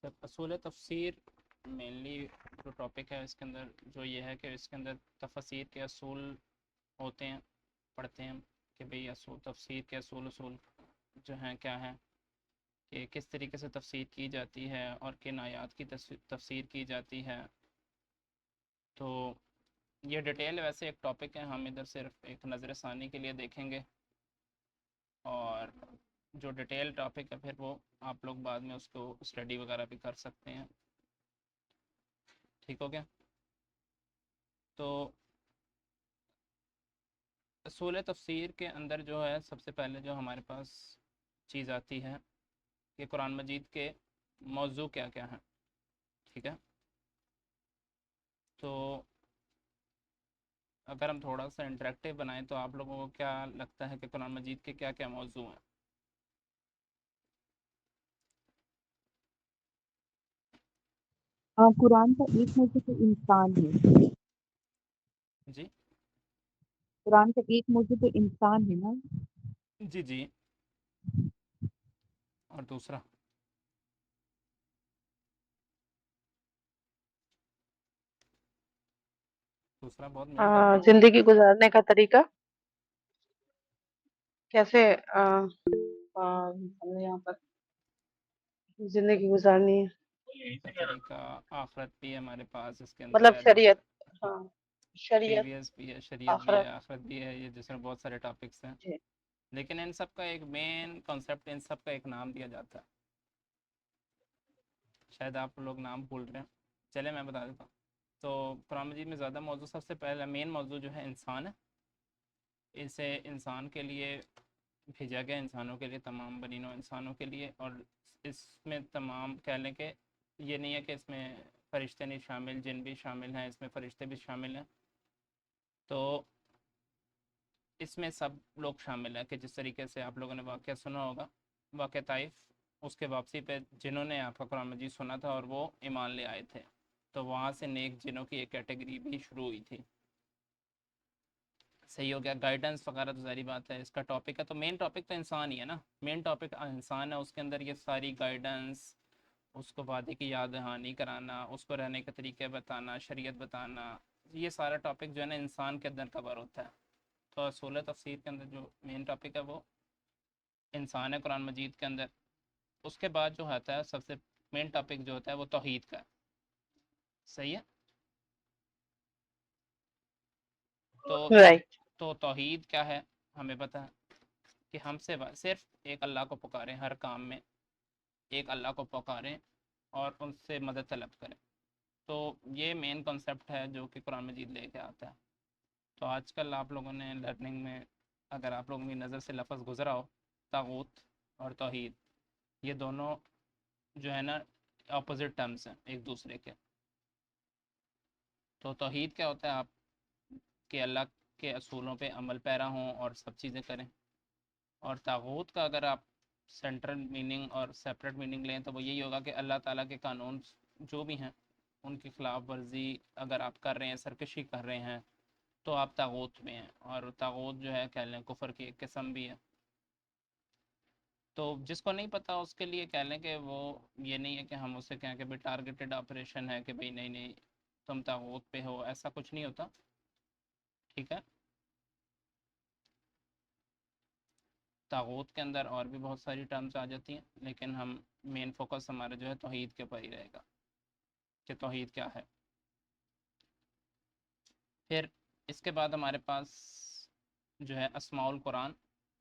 اصول تفسیر مینلی جو ٹاپک ہے اس کے اندر جو یہ ہے کہ اس کے اندر تفسیر کے اصول ہوتے ہیں، پڑھتے ہیں کہ بھئی اصول تفسیر کے اصول جو ہیں کیا ہیں، کہ کس طریقے سے تفسیر کی جاتی ہے اور کن آیات کی تفسیر کی جاتی ہے. تو یہ ڈیٹیل ویسے ایک ٹاپک ہے، ہم ادھر صرف ایک نظر ثانی کے لیے دیکھیں گے، اور جو ڈیٹیل ٹاپک ہے پھر وہ آپ لوگ بعد میں اس کو اسٹڈی وغیرہ بھی کر سکتے ہیں. ٹھیک ہو گیا؟ تو اصول تفسیر کے اندر جو ہے سب سے پہلے جو ہمارے پاس چیز آتی ہے کہ قرآن مجید کے موضوع کیا کیا ہیں. ٹھیک ہے، تو اگر ہم تھوڑا سا انٹریکٹیو بنائیں تو آپ لوگوں کو کیا لگتا ہے کہ قرآن مجید کے کیا کیا موضوع ہیں؟ قرآن کا ایک موضوع تو انسان ہے۔ جی قرآن کا ایک موضوع تو انسان ہے نا۔ جی جی، اور دوسرا بہت مین ٹاپک ہے. زندگی گزارنے کا طریقہ کیسے ہمیں یہاں پر زندگی گزارنی ہے، طریقہ آخرت بھی ہے ہمارے پاس اس کے مطلب اندر، شریعت، ہاں شریعت، پریویس بھی ہے، شریعت بھی ہے، آخرت، آخرت بھی ہے، یہ جس میں بہت سارے ٹاپکس ہیں. جی لیکن ان سب کا ایک مین کانسیپٹ، ان سب کا ایک نام دیا جاتا ہے. شاید آپ لوگ نام بھول رہے ہیں، چلے میں بتا دیتا ہوں. تو قرآن مجید میں زیادہ موضوع، سب سے پہلا مین موضوع جو ہے انسان ہے. اسے انسان کے لیے بھیجا گیا، انسانوں کے لیے، تمام بنی نوع انسانوں کے لیے. اور اس میں تمام کہہ لیں کہ یہ نہیں ہے کہ اس میں فرشتے نہیں شامل، جن بھی شامل ہیں، اس میں فرشتے بھی شامل ہیں. تو اس میں سب لوگ شامل ہیں کہ جس طریقے سے آپ لوگوں نے واقعہ سنا ہوگا، واقعہ طائف، اس کے واپسی پہ جنہوں نے آپ کا قرآن مجید سنا تھا اور وہ ایمان لے آئے تھے، تو وہاں سے نیک جنوں کی ایک کیٹیگری بھی شروع ہوئی تھی. صحیح ہو گیا. گائیڈنس وغیرہ تو ظاہری بات ہے اس کا ٹاپک ہے، تو مین ٹاپک تو انسان ہی ہے نا. مین ٹاپک انسان ہے، اس کے اندر یہ ساری گائیڈنس، اس کو وعدے کی یاد دہانی کرانا، اس کو رہنے کے طریقے بتانا، شریعت بتانا، یہ سارا ٹاپک جو ہے نا انسان کے اندر کور ہوتا ہے. تو اصول تفسیر کے اندر جو مین ٹاپک ہے وہ انسان ہے قرآن مجید کے اندر. اس کے بعد جو ہوتا ہے سب سے مین ٹاپک جو ہوتا ہے وہ توحید کا ہے. صحیح ہے. تو رائٹ، توحید کیا ہے ہمیں پتہ ہے کہ ہم سے صرف ایک اللہ کو پکاریں، ہر کام میں ایک اللہ کو پکاریں اور ان سے مدد طلب کریں. تو یہ مین کنسیپٹ ہے جو کہ قرآن مجید لے کے آتا ہے. تو آج کل آپ لوگوں نے لرننگ میں اگر آپ لوگوں کی نظر سے لفظ گزرا ہو، طاغوت اور توحید، یہ دونوں جو ہے نا اپوزٹ ٹرمز ہیں ایک دوسرے کے. تو توحید کیا ہوتا ہے؟ آپ کہ اللہ کے اصولوں پہ عمل پیرا ہوں اور سب چیزیں کریں. اور طاغوت کا اگر آپ سینٹرل میننگ اور سیپریٹ میننگ لیں تو وہ یہی ہوگا کہ اللہ تعالیٰ کے قانون جو بھی ہیں ان کی خلاف ورزی اگر آپ کر رہے ہیں، سرکشی کر رہے ہیں، تو آپ طاغوت میں ہیں. اور طاغوت جو ہے کہہ لیں کفر کی ایک قسم بھی ہے. تو جس کو نہیں پتہ اس کے لیے کہہ لیں کہ وہ یہ نہیں ہے کہ ہم اسے کہیں کہ بھائی ٹارگیٹڈ آپریشن ہے کہ بھائی نہیں نہیں تم طاغوت پہ ہو، ایسا کچھ نہیں ہوتا. ٹھیک ہے. طاغوت کے اندر اور بھی بہت ساری ٹرمز آ جاتی ہیں، لیکن ہم مین فوکس ہمارا جو ہے توحید کے اوپر ہی رہے گا کہ توحید کیا ہے. پھر اس کے بعد ہمارے پاس جو ہے اسماء القرآن،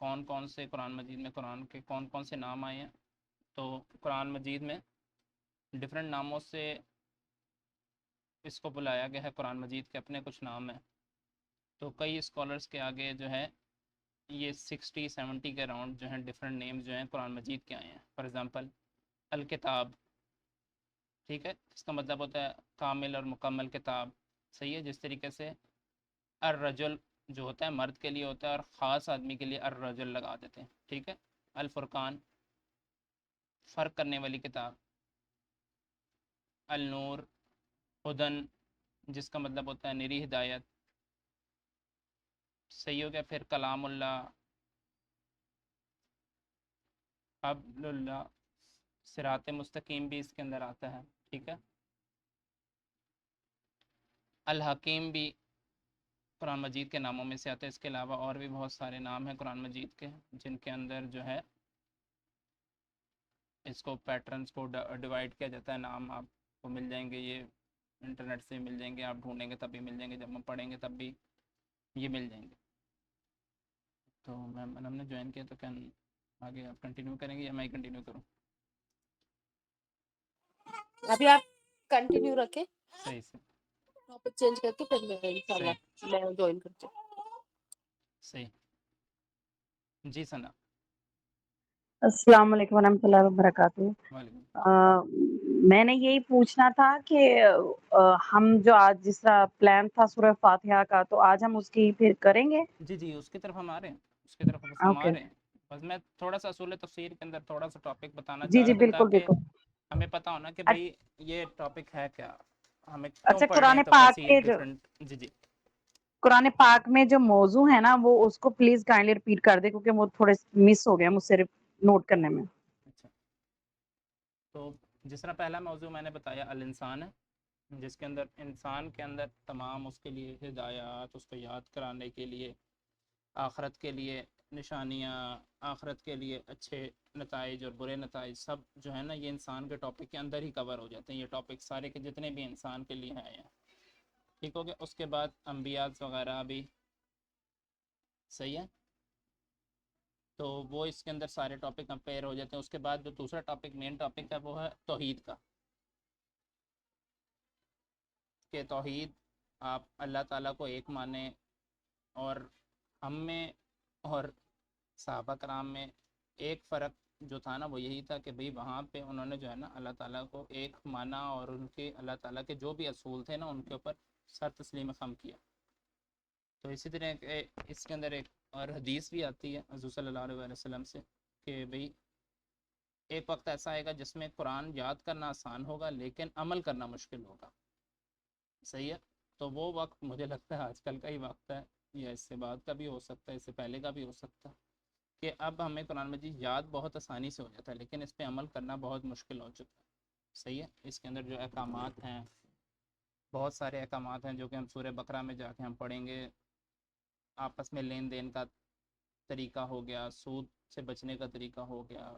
کون کون سے قرآن مجید میں قرآن کے کون کون سے نام آئے ہیں. تو قرآن مجید میں ڈفرینٹ ناموں سے اس کو بلایا گیا ہے. قرآن مجید کے اپنے کچھ نام ہیں. تو کئی اسکالرس کے آگے جو ہے یہ 60-70 کے راؤنڈ جو ہیں ڈفرینٹ نیمز جو ہیں قرآن مجید کے آئے ہیں. فار ایگزامپل الکتاب، ٹھیک ہے، اس کا مطلب ہوتا ہے کامل اور مکمل کتاب. صحیح ہے. جس طریقے سے الرجل جو ہوتا ہے مرد کے لیے ہوتا ہے اور خاص آدمی کے لیے الرجل لگا دیتے ہیں. ٹھیک ہے. الفرقان، فرق کرنے والی کتاب. النور، ہدن، جس کا مطلب ہوتا ہے نری ہدایت. صحیح ہو گیا. پھر کلام اللہ، حبل اللہ، صراط مستقیم بھی اس کے اندر آتا ہے، ٹھیک ہے. الحکیم بھی قرآن مجید کے ناموں میں سے آتا ہے. اس کے علاوہ اور بھی بہت سارے نام ہیں قرآن مجید کے جن کے اندر جو ہے اس کو پیٹرنس کو ڈیوائڈ کیا جاتا ہے. نام آپ کو مل جائیں گے، یہ انٹرنیٹ سے مل جائیں گے، آپ ڈھونڈیں گے تب بھی مل جائیں گے، جب ہم پڑھیں گے تب بھی یہ مل جائیں گے. تو میم ہم نے جوائن کیا تو کیا آگے آپ کنٹینیو کریں گے یا میں کنٹینیو کروں؟ ابھی آپ کنٹینیو رکھیں، صحیح سے ٹاپک چینج کر کے پھر میں انشاءاللہ میں جوائن کرتی ہوں. صحیح. جی ثنا. السلام علیکم ورحمۃ اللہ وبرکاتہ. وعلیکم. میں نے یہی پوچھنا تھا کہ ہم جو آج جس طرح پلان تھا سورہ فاتحہ کا، تو آج ہم اس کی پھر کریں گے. جی اس کی طرف ہم آ رہے ہیں، اس کی طرف بس ہم آ اوکے. رہے ہیں. بس میں تھوڑا سا اصول تفسیر کے اندر تھوڑا سا ٹاپک بتانا جی چاہ جی رہا تھا بالکل تاکہ بالکل. ہمیں پتہ ہونا کہ بھائی یہ ٹاپک ہے کیا، ہمیں کیوں اچھا، پڑھ رہے ہیں تفاسیر ڈفرینٹ. جی قرآن پاک میں جو موضوع ہے نا، وہ اس کو پلیز کائنڈلی ریپیٹ کر دے کیونکہ وہ تھوڑے مس ہو گیا مجھ سے نوٹ کرنے میں. اچھا. تو جس طرح پہلا موضوع میں نے بتایا الانسان ہے، جس کے اندر انسان کے اندر تمام اس کے لیے ہدایات، اس کو یاد کرانے کے لیے، آخرت کے لیے نشانیاں، آخرت کے لیے اچھے نتائج اور برے نتائج، سب جو ہے نا یہ انسان کے ٹاپک کے اندر ہی کور ہو جاتے ہیں. یہ ٹاپک سارے کے جتنے بھی انسان کے لیے آئے ہیں، ٹھیک ہو گیا. اس کے بعد انبیاء وغیرہ بھی صحیح ہے، تو وہ اس کے اندر سارے ٹاپک کمپیئر ہو جاتے ہیں. اس کے بعد جو دوسرا ٹاپک مین ٹاپک ہے وہ ہے توحید کا، کہ توحید آپ اللہ تعالیٰ کو ایک مانیں. اور ہم میں اور صحابہ کرام میں ایک فرق جو تھا نا وہ یہی تھا کہ بھئی وہاں پہ انہوں نے جو ہے نا اللہ تعالیٰ کو ایک مانا اور ان کے اللہ تعالیٰ کے جو بھی اصول تھے نا ان کے اوپر سر تسلیم خم کیا. تو اسی طرح اس کے اندر ایک اور حدیث بھی آتی ہے حضور صلی اللہ علیہ وسلم سے کہ بھئی ایک وقت ایسا آئے گا جس میں قرآن یاد کرنا آسان ہوگا لیکن عمل کرنا مشکل ہوگا. صحیح ہے. تو وہ وقت مجھے لگتا ہے آج کل کا ہی وقت ہے، یا اس سے بعد کا بھی ہو سکتا ہے، اس سے پہلے کا بھی ہو سکتا ہے، کہ اب ہمیں قرآن مجید یاد بہت آسانی سے ہو جاتا ہے لیکن اس پہ عمل کرنا بہت مشکل ہو چکا ہے. صحیح ہے. اس کے اندر جو احکامات ہیں، بہت سارے احکامات ہیں جو کہ ہم سورہ بقرہ میں جا کے ہم پڑھیں گے. آپس میں لین دین کا طریقہ ہو گیا، سود سے بچنے کا طریقہ ہو گیا،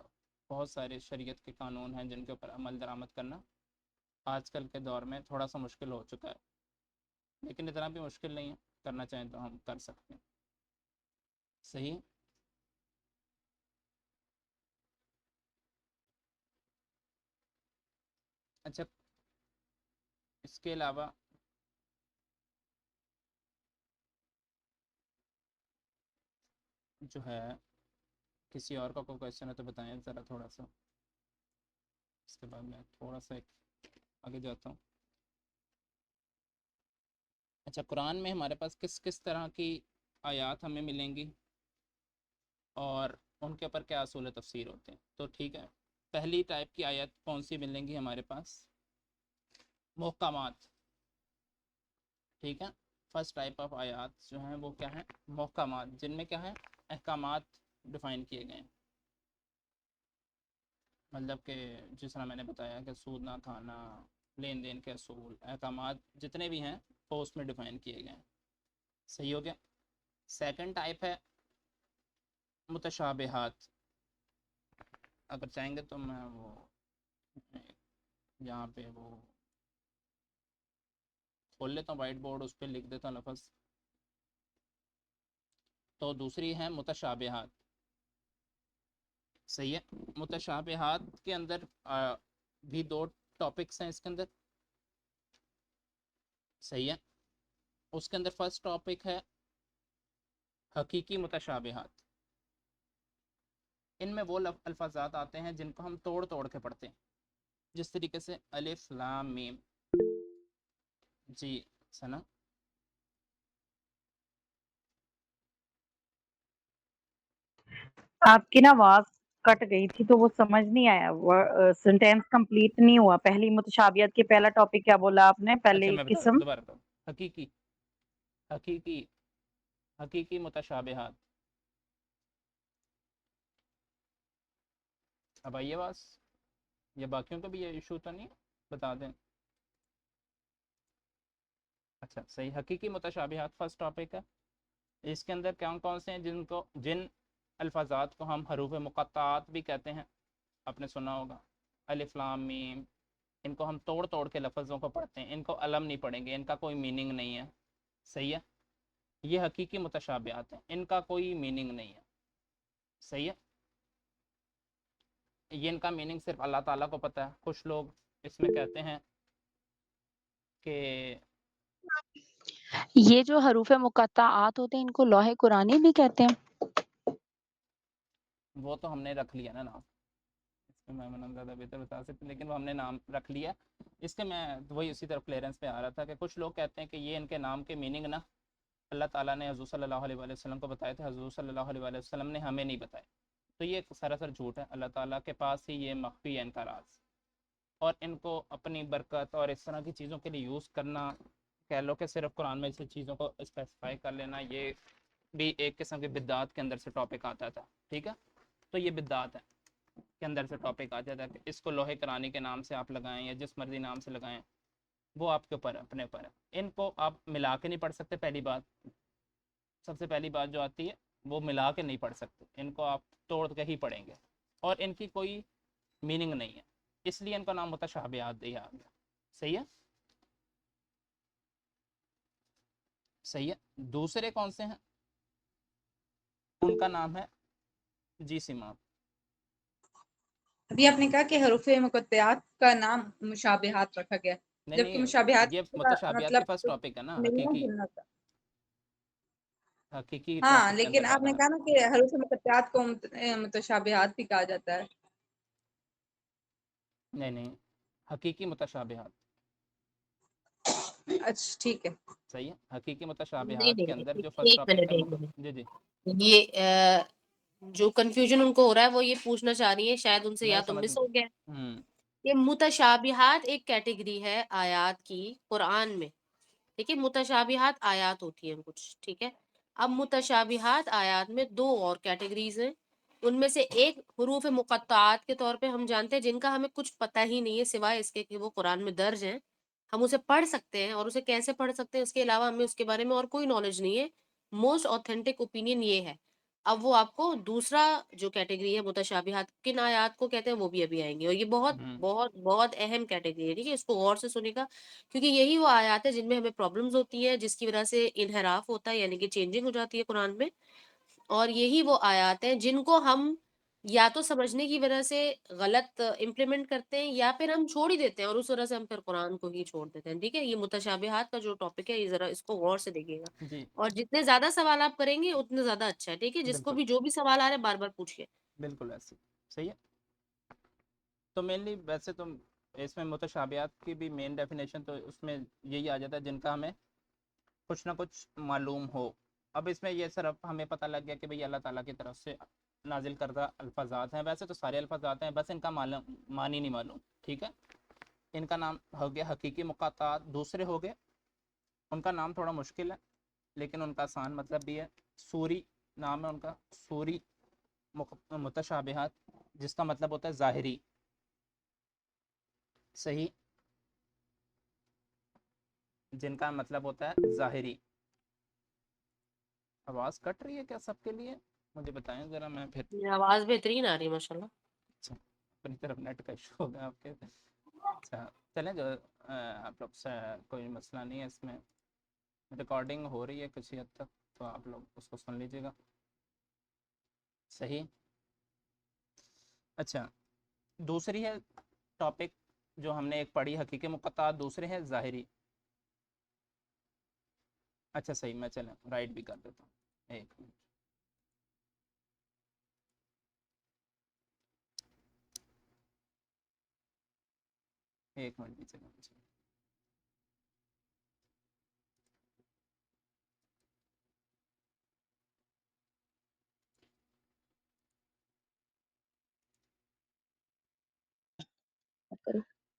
بہت سارے شریعت کے قانون ہیں جن کے اوپر عمل درآمد کرنا آج کل کے دور میں تھوڑا سا مشکل ہو چکا ہے، لیکن اتنا بھی مشکل نہیں ہے، کرنا چاہیں تو ہم کر سکتے ہیں. صحیح. اچھا، اس کے علاوہ جو ہے کسی اور کا کوئی کویشچن ہے تو بتائیں ذرا تھوڑا سا، اس کے بعد میں تھوڑا سا آگے جاتا ہوں. اچھا، قرآن میں ہمارے پاس کس کس طرح کی آیات ہمیں ملیں گی اور ان کے اوپر کیا اصول تفسیر ہوتے ہیں؟ تو ٹھیک ہے، پہلی ٹائپ کی آیت کون سی ملیں گی ہمارے پاس؟ محکمات. ٹھیک ہے. فرسٹ ٹائپ آف آیات جو ہیں وہ کیا ہیں؟ محکمات، جن میں کیا ہے؟ احکامات ڈیفائن کیے گئے ہیں. مطلب کہ جس طرح میں نے بتایا کہ سود نہ کھانا، لین دین کے اصول، احکامات جتنے بھی ہیں وہ اس میں ڈیفائن کیے گئے ہیں. صحیح ہو گیا. سیکنڈ ٹائپ ہے متشابہات. اگر چاہیں گے تو میں وہ یہاں پہ وہ کھول لیتا ہوں وائٹ بورڈ، اس پہ لکھ دیتا ہوں لفظ. تو دوسری ہے متشابہات. صحیح ہے. متشابہات کے اندر بھی دو ٹاپکس ہیں اس کے اندر. صحیح ہے. اس کے اندر فرسٹ ٹاپک ہے حقیقی متشابہات. ان میں وہ الفاظات آتے ہیں جن کو ہم توڑ توڑ کے پڑھتے ہیں، جس طریقے سے الف لام میم. جی سنا. آپ کی نا آواز کٹ گئی تھی تو وہ سمجھ نہیں آیا، سینٹینس کمپلیٹ نہیں ہوا. پہلی متشابہت کے پہلا ٹاپک کیا بولا آپ نے؟ اچھا پہلی میں قسم دوبارہ بتاؤں. حقیقی حقیقی حقیقی متشابہات. اب آئیے بس. یا باقیوں کو بھی یہ ایشو تو نہیں بتا دیں. اچھا صحیح. حقیقی متشابہات فرسٹ ٹاپک ہے. اس کے اندر کون سے ہیں جن الفاظات کو ہم حروف مقطعات بھی کہتے ہیں. آپ نے سنا ہوگا الف لام میم. ان کو ہم توڑ توڑ کے لفظوں کو پڑھتے ہیں, ان کو علم نہیں پڑھیں گے, ان کا کوئی میننگ نہیں ہے. صحیح ہے. یہ حقیقی متشابہات ہیں, ان کا کوئی میننگ نہیں ہے. صحیح ہے. یہ ان کا میننگ صرف اللہ تعالیٰ کو پتہ ہے. کچھ لوگ اس میں کہتے ہیں کہ یہ جو حروف مقطعات ہوتے ہیں ان کو لوح قرآنی بھی کہتے ہیں. وہ تو ہم نے رکھ لیا نا نام, اس میں میں زیادہ بہتر بتا سکتے, لیکن وہ ہم نے نام رکھ لیا. اس کے میں وہی اسی طرف کلیئرنس پہ آ رہا تھا کہ کچھ لوگ کہتے ہیں کہ یہ ان کے نام کے میننگ نا اللہ تعالیٰ نے حضور صلی اللہ علیہ وسلم کو بتائے تھے, حضور صلی اللہ علیہ وسلم نے ہمیں نہیں بتائے. تو یہ سراسر جھوٹ ہے. اللہ تعالیٰ کے پاس ہی یہ مخفی ہے ان کا راز, اور ان کو اپنی برکت اور اس طرح کی چیزوں کے لیے یوز کرنا, کہہ لو کہ صرف قرآن میں سے چیزوں کو اسپیسیفائی کر لینا, یہ بھی ایک قسم کے بدعات کے اندر سے ٹاپک آتا تھا. ٹھیک ہے. تو یہ بدعات ہے کے اندر سے ٹاپک آ جاتا ہے کہ اس کو لوح قرآنی کے نام سے آپ لگائیں یا جس مرضی نام سے لگائیں, وہ آپ کے اوپر ہے, اپنے اوپر ہے. ان کو آپ ملا کے نہیں پڑھ سکتے. پہلی بات, سب سے پہلی بات جو آتی ہے وہ ملا کے نہیں پڑھ سکتے. ان کو آپ توڑ کے ہی پڑھیں گے, اور ان کی کوئی میننگ نہیں ہے, اس لیے ان کا نام متشابہات دیا گیا. صحیح ہے. صحیح ہے. دوسرے کون سے ہیں, ان کا نام ہے جی سیما. ابھی آپ نے کہا کہ حروف مقطعات کا نام مشابہات رکھا گیا, نہیں جبکہ نہیں, مشابہات یہ کا متشابہات مطلب کی فرسٹ ٹاپک ہے نا. ملنا جلنا تھا. حقیقی ہاں ٹاپک کے اندر لیکن آپ آ نے رہا کہا نا کہ حروف مقطعات کو متشابہات بھی کہا جاتا ہے. نہیں نہیں, حقیقی متشابہات. اچھا ٹھیک ہے. صحیح ہے. حقیقی نہیں متشابہات کے نہیں اندر جو فرسٹ ایک ٹاپک منٹ ہے ایک منٹ. جی جی یہ جو کنفیوژن ان کو ہو رہا ہے وہ یہ پوچھنا چاہ رہی ہے, شاید ان سے میں یا تو سمجھ مس ہو گیا. ہوں یہ متشابہات ایک کیٹیگری ہے آیات کی قرآن میں. ٹھیک ہے. متشابہات آیات ہوتی ہیں کچھ. ٹھیک ہے. اب متشابہات آیات میں دو اور کیٹیگریز ہیں. ان میں سے ایک حروف مقطعات کے طور پہ ہم جانتے ہیں, جن کا ہمیں کچھ پتہ ہی نہیں ہے سوائے اس کے کہ وہ قرآن میں درج ہیں. ہم اسے پڑھ سکتے ہیں, اور اسے کیسے پڑھ سکتے ہیں اس کے علاوہ ہمیں اس کے بارے میں اور کوئی نالج نہیں ہے. موسٹ اوتھینٹک اوپینین یہ ہے. اب وہ آپ کو دوسرا جو کیٹیگری ہے متشابہات کن آیات کو کہتے ہیں وہ بھی ابھی آئیں گے, اور یہ بہت ہوں بہت بہت اہم کیٹیگری ہے. ٹھیک ہے. اس کو غور سے سنے گا, کیونکہ یہی وہ آیات ہے جن میں ہمیں پرابلمز ہوتی ہیں, جس کی وجہ سے انحراف ہوتا ہے, یعنی کہ چینجنگ ہو جاتی ہے قرآن میں. اور یہی وہ آیات ہیں جن کو ہم یا تو سمجھنے کی وجہ سے غلط امپلیمنٹ کرتے ہیں, یا پھر ہم چھوڑ ہی دیتے ہیں, اور اس وجہ سے ہم پھر قرآن کو ہی چھوڑ دیتے ہیں. ٹھیک ہے. یہ متشابہات کا جو ٹاپک ہے, یہ ذرا اس کو غور سے دیکھیے گا, جی اور جتنے زیادہ سوال آپ کریں گے اتنے زیادہ اچھا ہے. ٹھیک ہے. جس کو بالکل بھی جو بھی سوال آ رہے ہیں بار بار پوچھیے. بالکل ایسے. صحیح ہے. تو مینلی ویسے تو اس میں متشابہات کی بھی مین ڈیفینیشن تو اس میں یہی آ جاتا ہے جن کا ہمیں کچھ نہ کچھ معلوم ہو. اب اس میں یہ صرف ہمیں پتہ لگ گیا کہ بھئی اللہ تعالیٰ کی طرف سے نازل کردہ الفاظات ہیں. ویسے تو سارے الفاظات ہیں, بس ان کا معنی نہیں معلوم. ٹھیک ہے. ان کا نام ہو گیا حقیقی مقطعات. دوسرے ہو گئے, ان کا نام تھوڑا مشکل ہے لیکن ان کا آسان مطلب بھی ہے. سوری نام ہے ان کا, سوری متشابہات, جس کا مطلب ہوتا ہے ظاہری. صحیح. جن کا مطلب ہوتا ہے ظاہری. آواز کٹ رہی ہے کیا سب کے لیے؟ مجھے بتائیں ذرا, میں پھر یہ آواز بہترین آ رہی ہے ماشاء اللہ. اچھا اپنی طرف نیٹ کا ایشو ہوگا آپ کے. اچھا چلیں, جو آپ لوگ سے کوئی مسئلہ نہیں ہے. اس میں ریکارڈنگ ہو رہی ہے کسی حد تک, تو آپ لوگ اس کو سن لیجیے گا. صحیح. اچھا دوسری ہے ٹاپک جو ہم نے ایک پڑھی حقیقی مقطعات, دوسرے ہے ظاہری. اچھا صحیح, میں چلیں رائٹ بھی کر دیتا ہوں. ایک منٹ. ایک منٹ بھی چلیں.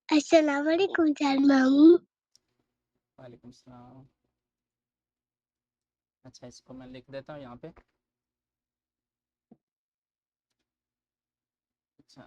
السلام علیکم جان ماموں. وعلیکم السلام. اچھا اس کو میں لکھ دیتا ہوں یہاں پہ. اچھا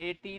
80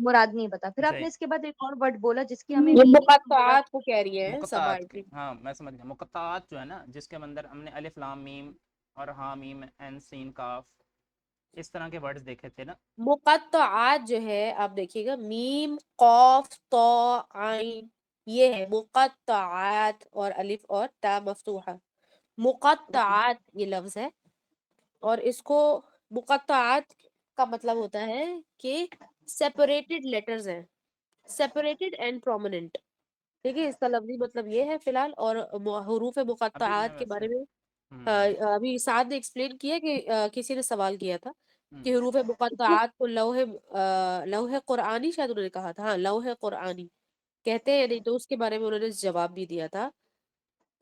مراد نہیں پتا. پھر آپ صحیح. نے اس کے بعد ایک اور ورڈ بولا جس کی ہمیں یہ meaning مقطعات کو کہہ رہی ہے مقطعات سبائٹری. ہاں میں سمجھ گیا. مقطعات جو ہے نا جس کے اندر ہم نے الف لام میم اور ہا میم عین سین کاف اس طرح کے ورڈز دیکھے تھے نا. مقطعات جو ہے آپ دیکھیے گا میم قاف طا عین یہ ہے مقطعات اور الف اور تا مفتوحہ. مقطعات یہ لفظ ہے اور اس کو مقطعات کا مطلب ہوتا ہے کہ سیپریٹڈ لیٹرز ہیں سیپریٹڈ اینڈ پرومیننٹ. ٹھیک ہے اس کا لفظی مطلب یہ ہے فی الحال. اور حروف ابھی میں مقطعات کے ویسے بارے میں ابھی سعد نے ایکسپلین کیا کہ کسی نے سوال کیا تھا کہ حروف مقطعات کو لوح قرآنی شاید انہوں نے کہا تھا. ہاں لوح قرآنی کہتے ہیں. نہیں تو اس کے بارے میں انہوں نے جواب بھی دیا تھا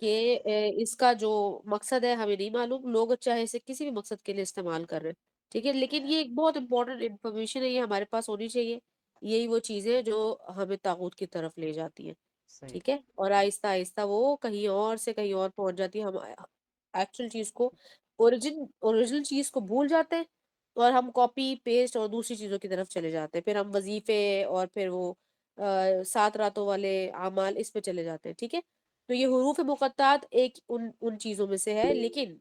کہ اس کا جو مقصد ہے ہمیں نہیں معلوم. لوگ چاہے اسے کسی بھی مقصد کے لیے استعمال کر رہے ہیں. ٹھیک ہے لیکن یہ ایک بہت امپورٹنٹ انفارمیشن ہے. یہ ہمارے پاس ہونی چاہیے. یہی وہ چیزیں جو ہمیں طاغوت کی طرف لے جاتی ہیں. صحیح. ٹھیک ہے اور آہستہ آہستہ وہ کہیں اور سے کہیں اور پہنچ جاتی ہے. ہم ایکچوئل چیز کو اوریجنل چیز کو بھول جاتے ہیں اور ہم کاپی پیسٹ اور دوسری چیزوں کی طرف چلے جاتے ہیں. پھر ہم وظیفے اور پھر وہ 7 راتوں والے اعمال اس پہ چلے جاتے ہیں. ٹھیک ہے تو یہ حروف مقطعات ایک ان چیزوں میں سے ہے. لیکن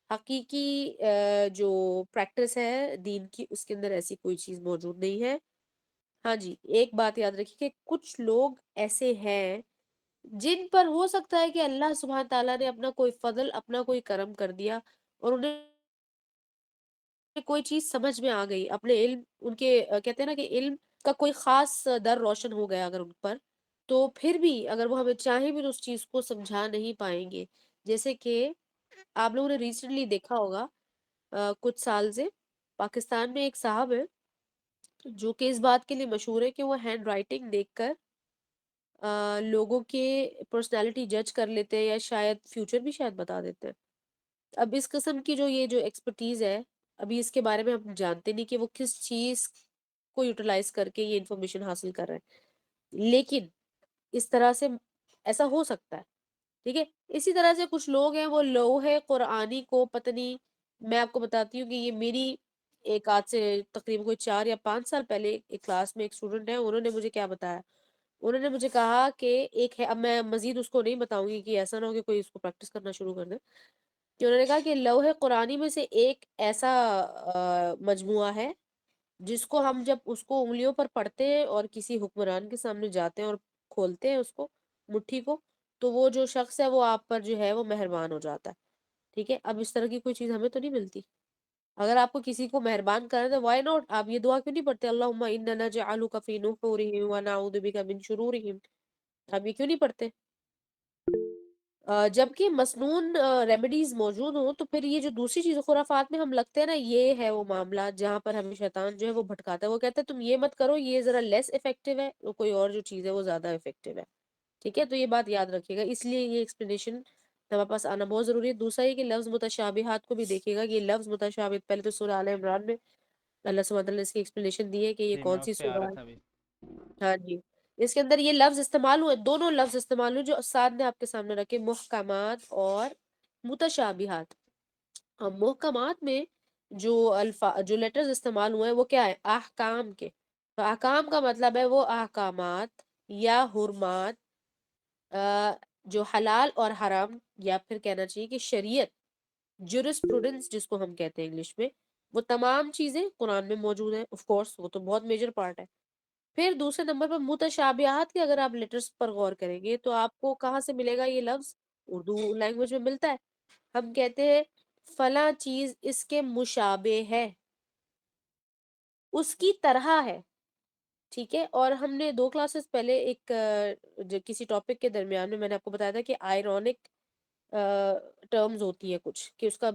حقیقی جو پریکٹس ہے دین کی اس کے اندر ایسی کوئی چیز موجود نہیں ہے. ہاں جی ایک بات یاد رکھیے کہ کچھ لوگ ایسے ہیں جن پر ہو سکتا ہے کہ اللہ سبحانہ تعالیٰ نے اپنا کوئی فضل اپنا کوئی کرم کر دیا اور انہیں کوئی چیز سمجھ میں آ گئی. اپنے علم ان کے کہتے ہیں نا کہ علم کا کوئی خاص در روشن ہو گیا اگر ان پر تو پھر بھی اگر وہ ہمیں چاہیں بھی تو اس چیز کو سمجھا نہیں پائیں گے. جیسے کہ آپ لوگوں نے ریسنٹلی دیکھا ہوگا کچھ سال سے پاکستان میں ایک صاحب ہے جو کہ اس بات کے لیے مشہور ہے کہ وہ ہینڈ رائٹنگ دیکھ کر لوگوں کے پرسنالٹی جج کر لیتے ہیں یا شاید فیوچر بھی شاید بتا دیتے ہیں. اب اس قسم کی جو ایکسپرٹیز ہے ابھی اس کے بارے میں ہم جانتے نہیں کہ وہ کس چیز کو یوٹیلائز کر کے یہ انفارمیشن حاصل کر رہے ہیں. لیکن اس طرح سے ایسا ہو سکتا ہے. ٹھیک ہے اسی طرح سے کچھ لوگ ہیں وہ لوح قرآنی کو پتہ نہیں. میں آپ کو بتاتی ہوں کہ یہ میری ایک آج سے تقریباً کوئی 4 یا 5 سال پہلے ایک کلاس میں ایک اسٹوڈنٹ ہے. انہوں نے مجھے کیا بتایا. انہوں نے مجھے کہا کہ ایک ہے. اب میں مزید اس کو نہیں بتاؤں گی کہ ایسا نہ ہو کہ کوئی اس کو پریکٹس کرنا شروع کر دے. کہ انہوں نے کہا کہ لوح قرآنی میں سے ایک ایسا مجموعہ ہے جس کو ہم جب اس کو انگلیوں پر پڑھتے ہیں اور کسی حکمران کے سامنے جاتے ہیں اور کھولتے ہیں اس کو مٹھی کو تو وہ جو شخص ہے وہ آپ پر جو ہے وہ مہربان ہو جاتا ہے. ٹھیک ہے اب اس طرح کی کوئی چیز ہمیں تو نہیں ملتی. اگر آپ کو کسی کو مہربان کرنا تو وائی ناٹ. آپ یہ دعا کیوں نہیں پڑھتے اللہم انا نجعلک فی نحورہم ونعوذ بک من شرورہم. آپ یہ کیوں نہیں پڑھتے؟ جبکہ مسنون ریمیڈیز موجود ہوں تو پھر یہ جو دوسری چیز خرافات میں ہم لگتے ہیں نا یہ ہے وہ معاملات جہاں پر ہمیں شیطان جو ہے وہ بھٹکاتا ہے. وہ کہتا ہے تم یہ مت کرو یہ ذرا لیس افیکٹو ہے اور کوئی اور جو چیز ہے وہ زیادہ افیکٹو ہے. ٹھیک ہے تو یہ بات یاد رکھیے گا. اس لیے یہ ایکسپلینیشن ہمارے پاس آنا بہت ضروری ہے. دوسرا یہ کہ لفظ متشابہات کو بھی دیکھیے گا کہ یہ لفظ متشابہت پہلے تو سورہ آل عمران میں اللہ سبحانہ تعالیٰ نے اس کی ایکسپلینیشن دی ہے کہ یہ جی میں کون سی اس پہ آ سورہ رہا ہے. تھا ابھی. ہاں جی اس کے اندر یہ لفظ استعمال ہوئے دونوں لفظ استعمال ہوئے جو استاد نے آپ کے سامنے رکھے محکمات اور متشابہات. محکمات میں جو جو لیٹرز استعمال ہوئے ہیں وہ کیا ہے احکام کے. تو احکام کا مطلب ہے وہ احکامات یا حرمات جو حلال اور حرام یا پھر کہنا چاہیے کہ شریعت جورسپروڈنس جس کو ہم کہتے ہیں انگلش میں وہ تمام چیزیں قرآن میں موجود ہیں. آف کورس وہ تو بہت میجر پارٹ ہے. پھر دوسرے نمبر پر متشابہات کے اگر آپ لیٹرز پر غور کریں گے تو آپ کو کہاں سے ملے گا یہ لفظ اردو لینگویج میں ملتا ہے. ہم کہتے ہیں فلاں چیز اس کے مشابہ ہے اس کی طرح ہے. ٹھیک ہے اور ہم نے 2 کلاسز پہلے ایک کسی ٹاپک کے درمیان میں نے آپ کو بتایا تھا کہ آئرونک ٹرمز ہوتی ہیں کچھ کہ اس کا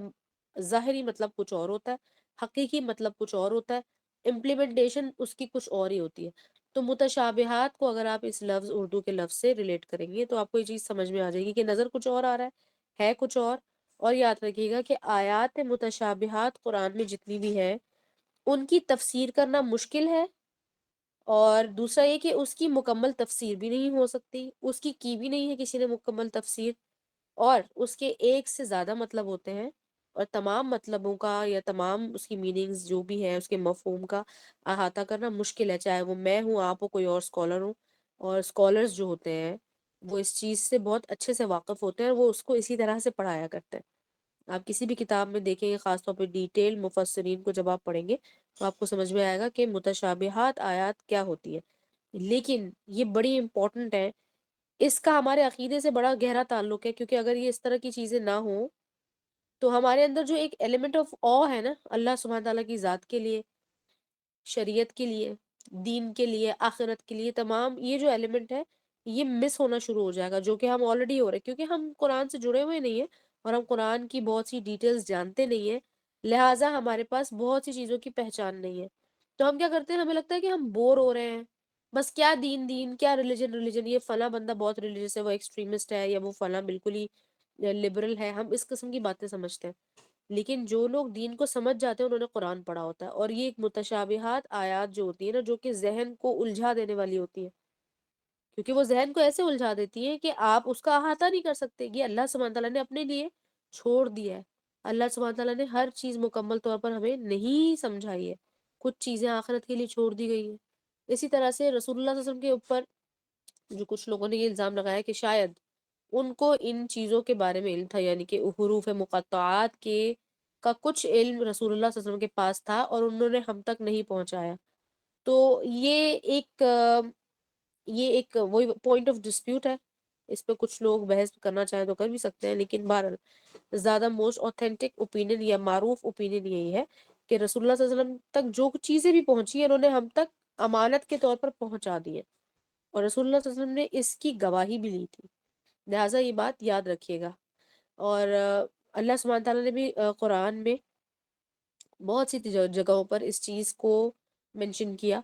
ظاہری مطلب کچھ اور ہوتا ہے حقیقی مطلب کچھ اور ہوتا ہے امپلیمنٹیشن اس کی کچھ اور ہی ہوتی ہے. تو متشابہات کو اگر آپ اس لفظ اردو کے لفظ سے ریلیٹ کریں گے تو آپ کو یہ چیز سمجھ میں آ جائے گی کہ نظر کچھ اور آ رہا ہے کچھ اور. اور یاد رکھیے گا کہ آیات متشابہات قرآن میں جتنی بھی ہے ان کی تفسیر کرنا مشکل ہے. اور دوسرا یہ کہ اس کی مکمل تفسیر بھی نہیں ہو سکتی. اس کی بھی نہیں ہے کسی نے مکمل تفسیر. اور اس کے ایک سے زیادہ مطلب ہوتے ہیں اور تمام مطلبوں کا یا تمام اس کی میننگز جو بھی ہے اس کے مفہوم کا احاطہ کرنا مشکل ہے، چاہے وہ میں ہوں، آپ ہو، کوئی اور اسکالر ہوں. اور اسکالرز جو ہوتے ہیں وہ اس چیز سے بہت اچھے سے واقف ہوتے ہیں اور وہ اس کو اسی طرح سے پڑھایا کرتے ہیں. آپ کسی بھی کتاب میں دیکھیں گے، خاص طور پہ ڈیٹیل مفسرین کو جب آپ پڑھیں گے تو آپ کو سمجھ میں آئے گا کہ متشابہات آیات کیا ہوتی ہے. لیکن یہ بڑی امپورٹنٹ ہے، اس کا ہمارے عقیدے سے بڑا گہرا تعلق ہے، کیونکہ اگر یہ اس طرح کی چیزیں نہ ہوں تو ہمارے اندر جو ایک ایلیمنٹ آف او ہے نا اللہ سبحانہ تعالیٰ کی ذات کے لیے، شریعت کے لیے، دین کے لیے، آخرت کے لیے، تمام یہ جو ایلیمنٹ ہے یہ مس ہونا شروع ہو جائے گا، جو کہ ہم آلریڈی ہو رہے ہیں کیونکہ ہم قرآن سے جڑے ہوئے نہیں ہیں اور ہم قرآن کی بہت سی ڈیٹیلز جانتے نہیں ہیں، لہٰذا ہمارے پاس بہت سی چیزوں کی پہچان نہیں ہے. تو ہم کیا کرتے ہیں، ہمیں لگتا ہے کہ ہم بور ہو رہے ہیں، بس کیا دین دین، کیا ریلیجن ریلیجن، یہ فلاں بندہ بہت ریلیجس ہے، وہ ایکسٹریمسٹ ہے، یا وہ فلاں بالکل ہی لبرل ہے، ہم اس قسم کی باتیں سمجھتے ہیں. لیکن جو لوگ دین کو سمجھ جاتے ہیں انہوں نے قرآن پڑھا ہوتا ہے، اور یہ ایک متشابہات آیات جو ہوتی ہے نا، جو کہ ذہن کو الجھا دینے والی ہوتی ہے، کیونکہ وہ ذہن کو ایسے الجھا دیتی ہیں کہ آپ اس کا احاطہ نہیں کر سکتے. یہ اللہ سبحانہ تعالیٰ نے اپنے لیے چھوڑ دیا ہے. اللہ سبحانہ تعالیٰ نے ہر چیز مکمل طور پر ہمیں نہیں سمجھائی ہے، کچھ چیزیں آخرت کے لیے چھوڑ دی گئی ہیں. اسی طرح سے رسول اللہ صلی اللہ علیہ وسلم کے اوپر جو کچھ لوگوں نے یہ الزام لگایا کہ شاید ان کو ان چیزوں کے بارے میں علم تھا، یعنی کہ حروف مقطعات کے کا کچھ علم رسول اللہ صلی اللہ علیہ وسلم کے پاس تھا اور انہوں نے ہم تک نہیں پہنچایا. تو یہ ایک وہی پوائنٹ آف ڈسپیوٹ ہے. اس پہ کچھ لوگ بحث کرنا چاہیں تو کر بھی سکتے ہیں، لیکن بہرحال زیادہ موسٹ اوتھینٹک اوپینین یا معروف اوپینین یہی ہے کہ رسول اللہ صلی اللہ علیہ وسلم تک جو چیزیں بھی پہنچی ہیں انہوں نے ہم تک امانت کے طور پر پہنچا دی ہے، اور رسول اللہ صلی اللہ علیہ وسلم نے اس کی گواہی بھی لی تھی. لہٰذا یہ بات یاد رکھیے گا. اور اللہ سبحانہ تعالیٰ نے بھی قرآن میں بہت سی جگہوں پر اس چیز کو منشن کیا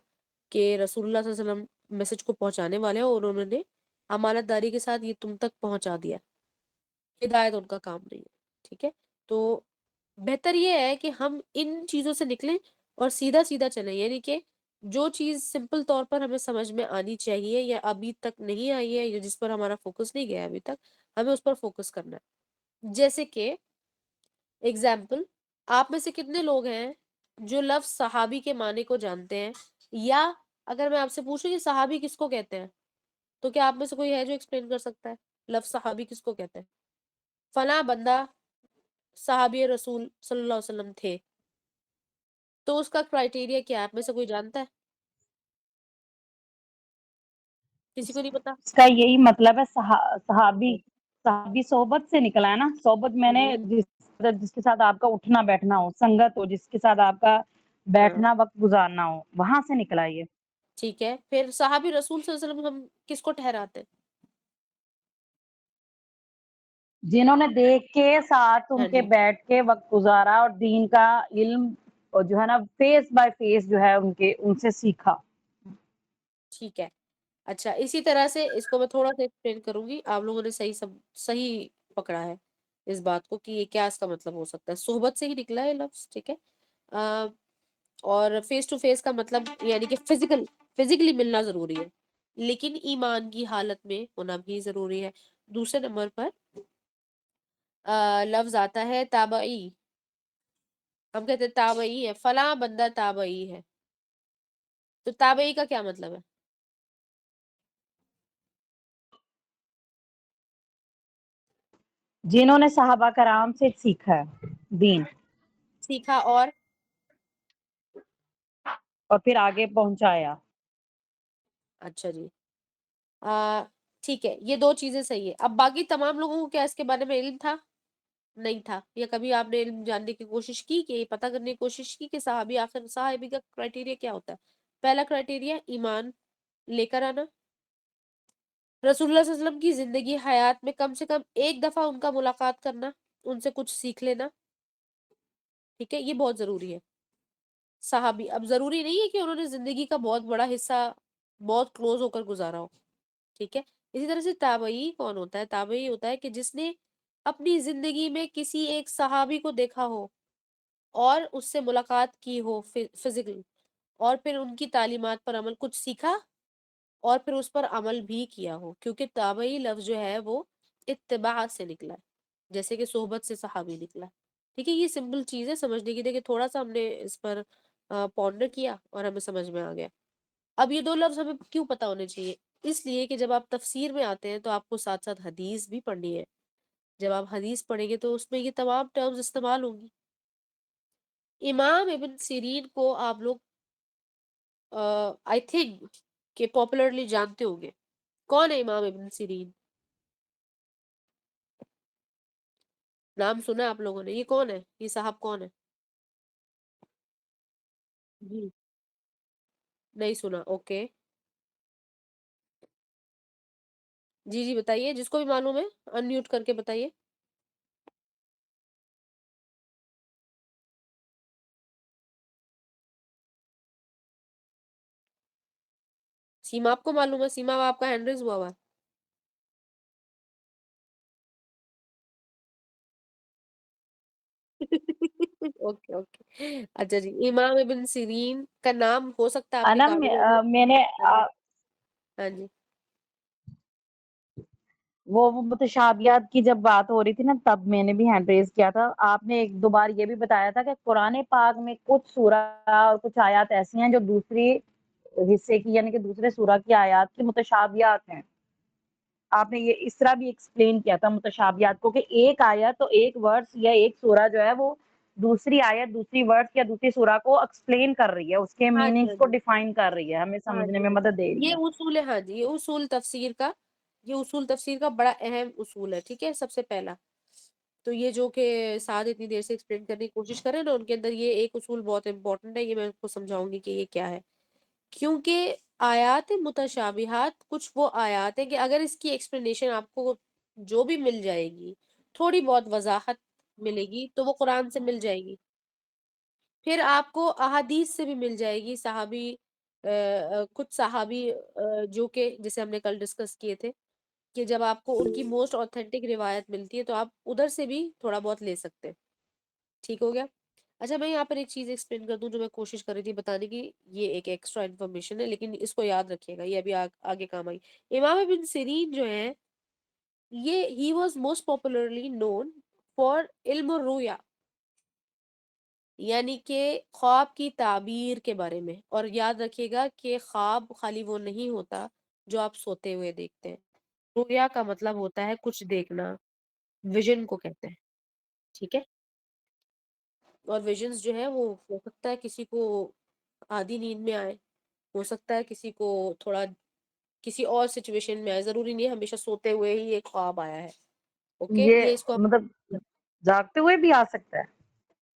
کہ رسول اللہ صلی اللہ علیہ وسلم میسج کو پہنچانے والے ہیں اور انہوں نے امانت داری کے ساتھ یہ تم تک پہنچا دیا. ہدایت ان کا کام نہیں ہے. ٹھیک ہے، تو بہتر یہ ہے کہ ہم ان چیزوں سے نکلیں اور سیدھا سیدھا چلیں، یعنی کہ جو چیز سمپل طور پر ہمیں سمجھ میں آنی چاہیے یا ابھی تک نہیں آئی ہے یا جس پر ہمارا فوکس نہیں گیا ابھی تک، ہمیں اس پر فوکس کرنا ہے. جیسے کہ اگزامپل، آپ میں سے کتنے لوگ ہیں جو لفظ صحابی کے معنی کو جانتے ہیں، یا اگر میں آپ سے پوچھوں کہ صحابی کس کو کہتے ہیں تو کیا آپ میں سے کوئی ہے جو ایکسپلین کر سکتا ہے لفظ صحابی کس کو کہتے ہیں؟ فلاں بندہ صحابی رسول صلی اللہ علیہ وسلم تھے، تو اس کا کرائٹیریا کیا ہے؟ آپ میں سے کوئی جانتا ہے؟ کسی کو نہیں پتا؟ اس کا یہی مطلب ہے صحابی صحبت سے نکلا ہے نا. صحبت میں نے جس کے ساتھ آپ کا اٹھنا بیٹھنا ہو، سنگت ہو جس کے ساتھ آپ کا بیٹھنا وقت گزارنا ہو، وہاں سے نکلا یہ. ٹھیک ہے، پھر صحابی رسول صلی اللہ علیہ وسلم ہم کس کو ٹھہراتے ہیں؟ جنہوں نے دیکھ کے ساتھ ہاں ان کے جی، بیٹھ کے وقت گزارا اور دین کا علم اور جو ہے نا فیس بائی فیس جو ہے ان سے سیکھا. ٹھیک ہے. اچھا، اسی طرح سے اس کو میں تھوڑا سا ایکسپلین کروں گی. آپ لوگوں نے صحیح پکڑا ہے اس بات کو کہ یہ کیا اس کا مطلب ہو سکتا ہے. صحبت سے ہی نکلا ہے لفظ. ٹھیک ہے، اور فیس ٹو فیس کا مطلب یعنی کہ فزیکلی ملنا ضروری ہے، لیکن ایمان کی حالت میں ہونا بھی ضروری ہے. دوسرے نمبر پر لفظ آتا ہے تابعی. ہم کہتے ہیں تابعی ہے، فلاں بندہ تابعی ہے. تو تابعی کا کیا مطلب ہے؟ جنہوں نے صحابہ کرام سے سیکھا ہے دین سیکھا اور پھر آگے پہنچایا. اچھا جی، ٹھیک ہے، یہ دو چیزیں صحیح ہے. اب باقی تمام لوگوں کو کیا اس کے بارے میں علم تھا؟ نہیں تھا. یا کبھی آپ نے علم جاننے کی کوشش کی کہ پتہ کرنے کی کوشش کی کہ صحابی کا کرائٹیریا کیا ہوتا ہے؟ پہلا کرائٹیریا ایمان لے کر آنا، رسول اللہ صلی اللہ علیہ وسلم کی زندگی حیات میں کم سے کم ایک دفعہ ان کا ملاقات کرنا، ان سے کچھ سیکھ لینا. ٹھیک ہے، یہ بہت ضروری ہے. صحابی اب ضروری نہیں ہے کہ انہوں نے زندگی کا بہت بڑا حصہ بہت کلوز ہو کر گزارا ہو. ٹھیک ہے، اسی طرح سے تابعی کون ہوتا ہے؟ تابعی ہوتا ہے کہ جس نے اپنی زندگی میں کسی ایک صحابی کو دیکھا ہو اور اس سے ملاقات کی ہو فزیکل، اور پھر ان کی تعلیمات پر عمل کچھ سیکھا اور پھر اس پر عمل بھی کیا ہو. کیونکہ تابعی لفظ جو ہے وہ اتباع سے نکلا ہے، جیسے کہ صحبت سے صحابی نکلا. ٹھیک ہے، یہ سمپل چیز ہے سمجھنے کی. دیکھیں تھوڑا سا ہم نے اس پر پونڈر کیا اور ہمیں سمجھ میں آ گیا. اب یہ دو لفظ ہمیں کیوں پتہ ہونے چاہیے؟ اس لیے کہ جب آپ تفسیر میں آتے ہیں تو آپ کو ساتھ ساتھ حدیث بھی پڑھنی ہے. جب آپ حدیث پڑھیں گے تو اس میں یہ تمام ٹرمز استعمال ہوں گی. امام ابن سیرین کو آپ لوگ آئی تھنک کہ پاپولرلی جانتے ہوں گے. کون ہے امام ابن سیرین؟ نام سنا ہے آپ لوگوں نے؟ یہ کون ہے؟ یہ صاحب کون ہے؟ جی نہیں سنا. اوکے جی جی بتائیے، جس کو بھی معلوم ہے ان میوٹ کر کے بتائیے. سیما آپ کو معلوم ہے؟ سیما آپ کا ہینڈ ریز ہوا ہوا ہے. اوکے اوکے اچھا جی. امام ابن سیرین کا نام ہو سکتا ہے آپ کے انا کانوں میں. میں نے ہاں جی ہاں جی وہ متشابہات کی جب بات ہو رہی تھی نا تب میں نے بھی ہینڈ ریز کیا تھا. آپ نے ایک دو بار یہ بھی بتایا تھا کہ قرآن پاک میں کچھ سورہ اور کچھ آیات ایسی ہیں جو دوسری حصے کی یعنی کہ دوسرے سورہ کی آیات کی متشابہات ہیں. آپ نے یہ اس طرح بھی ایکسپلین کیا تھا متشابہات کو کہ ایک آیت تو ایک ورڈ یا ایک سورہ جو ہے وہ دوسری آیت دوسری ورڈ یا دوسری سورہ کو ایکسپلین کر رہی ہے، اس کے ہاں جی میننگز ہاں کو جی ڈیفائن کر رہی ہے، ہمیں ہاں سمجھنے جی میں ہاں مدد دے جی. رہی یہ ہے. اصول ہے. ہاں جی یہ اصول تفسیر کا بڑا اہم اصول ہے. ٹھیک ہے، سب سے پہلا تو یہ جو کہ ساتھ اتنی دیر سے ایکسپلین کرنے کی کوشش کریں نا، ان کے اندر یہ ایک اصول بہت امپورٹنٹ ہے. یہ میں آپ کو سمجھاؤں گی کہ یہ کیا ہے. کیونکہ آیات متشابہات کچھ وہ آیات ہیں کہ اگر اس کی ایکسپلینیشن آپ کو جو بھی مل جائے گی، تھوڑی بہت وضاحت ملے گی تو وہ قرآن سے مل جائے گی. پھر آپ کو احادیث سے بھی مل جائے گی. صحابی کچھ صحابی جو کہ جسے ہم نے کل ڈسکس کیے تھے کہ جب آپ کو ان کی موسٹ اوتھینٹک روایت ملتی ہے تو آپ ادھر سے بھی تھوڑا بہت لے سکتے ہیں. ٹھیک ہو گیا. اچھا میں یہاں پر ایک چیز ایکسپلین کر دوں جو میں کوشش کر رہی تھی بتانے کی. یہ ایک ایکسٹرا انفارمیشن ہے لیکن اس کو یاد رکھیے گا، یہ ابھی آگے کام آئی. امام ابن سیرین جو ہے یہ ہی was most popularly known for علم الرؤیا، یعنی کہ خواب کی تعبیر کے بارے میں. اور یاد رکھیے گا کہ خواب خالی وہ نہیں ہوتا جو آپ سوتے ہوئے دیکھتے ہیں. رؤیا کا مطلب ہوتا ہے کچھ دیکھنا، ویژن کو کہتے ہیں. ٹھیک ہے، اور ویژنز جو ہے وہ ہو سکتا ہے کسی کو آدھی نیند میں آئے، ہو سکتا ہے کسی کو تھوڑا کسی اور سچویشن میں آئے. ضروری نہیں ہے ہمیشہ سوتے ہوئے ہی ایک خواب آیا ہے. اوکے یہ یہ اس کو مطلب جاگتے ہوئے بھی آ سکتا ہے،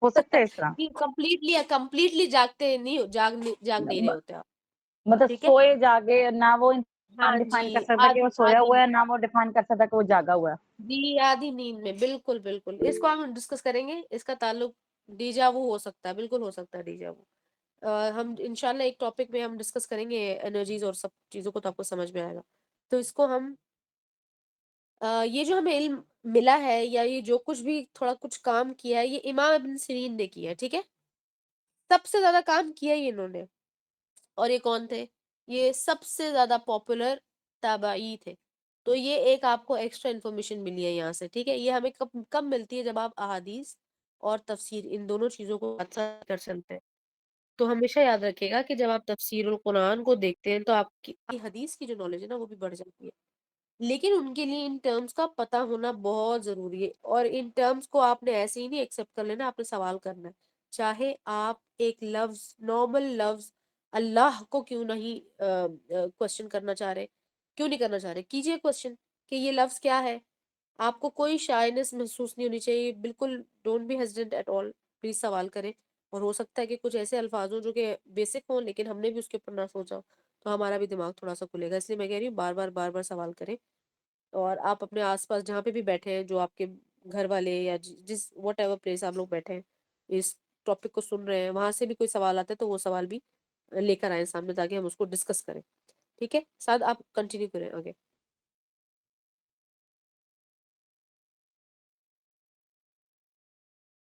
ہو سکتا ہے اس طرح. کمپلیٹلی جاگتے نہیں جاگ نہیں رہے ہوتے آپ. مطلب ٹھیک ہے، سوئے جاگے نہ وہ ہاں انسان ڈیفائن جی کر سکتا کہ وہ سویا آدھی ہوا ہے، نہ وہ ڈیفائن کر سکتا کہ وہ جاگا ہوا ہے. جی آدھی نیند میں. بالکل بالکل اس کو ہم ڈسکس کریں گے. اس کا تعلق ڈیجاوو ہو سکتا ہے، بالکل ہو سکتا ہے ڈیجاوو. ہم انشاءاللہ ایک ٹاپک میں ہم ڈسکس کریں گے انرجیز اور سب چیزوں کو تو آپ کو سمجھ میں آئے گا. تو اس کو ہم یہ جو ہمیں علم ملا ہے یا یہ جو کچھ بھی تھوڑا کچھ کام کیا ہے یہ امام ابن سیرین نے کیا ہے. ٹھیک ہے، سب سے زیادہ کام کیا ہی انہوں نے. اور یہ کون تھے؟ یہ سب سے زیادہ پاپولر تابعی تھے. تو یہ ایک آپ کو ایکسٹرا انفارمیشن ملی ہے یہاں سے. ٹھیک ہے، یہ ہمیں کب ملتی ہے؟ جب آپ احادیث اور تفسیر ان دونوں چیزوں کو ساتھ کر سکتے ہیں. تو ہمیشہ یاد رکھیے گا کہ جب آپ تفسیر القرآن کو دیکھتے ہیں تو آپ کی حدیث کی جو نالج ہے نا وہ بھی بڑھ جاتی ہے. لیکن ان کے لیے ان ٹرمز کا پتہ ہونا بہت ضروری ہے. اور ان ٹرمز کو آپ نے ایسے ہی نہیں ایکسیپٹ کر لینا، آپ نے سوال کرنا ہے. چاہے آپ ایک لفظ نارمل لفظ اللہ کو کیوں نہیں کوشچن کرنا چاہ رہے، کیوں نہیں کرنا چاہ رہے، کیجئے کوشچن کہ یہ لفظ کیا ہے. آپ کو کوئی شائنس محسوس نہیں ہونی چاہیے. بالکل don't be hesitant at all. Please سوال کریں. اور ہو سکتا ہے کہ کچھ ایسے الفاظ ہوں جو کہ بیسک ہوں لیکن ہم نے بھی اس کے اوپر نہ سوچا تو ہمارا بھی دماغ تھوڑا سا کھلے گا. اس لیے میں کہہ رہی ہوں بار بار سوال کریں. اور آپ اپنے آس پاس جہاں پہ بھی بیٹھے ہیں، جو آپ کے گھر والے یا جس واٹ ایور پلیس آپ لوگ بیٹھے ہیں اس ٹاپک کو سن رہے ہیں، وہاں سے بھی کوئی سوال آتا ہے تو وہ سوال بھی لے کر آئیں سامنے تاکہ ہم اس کو ڈسکس کریں. ٹھیک ہے، ساتھ آپ کنٹینیو کریں آگے.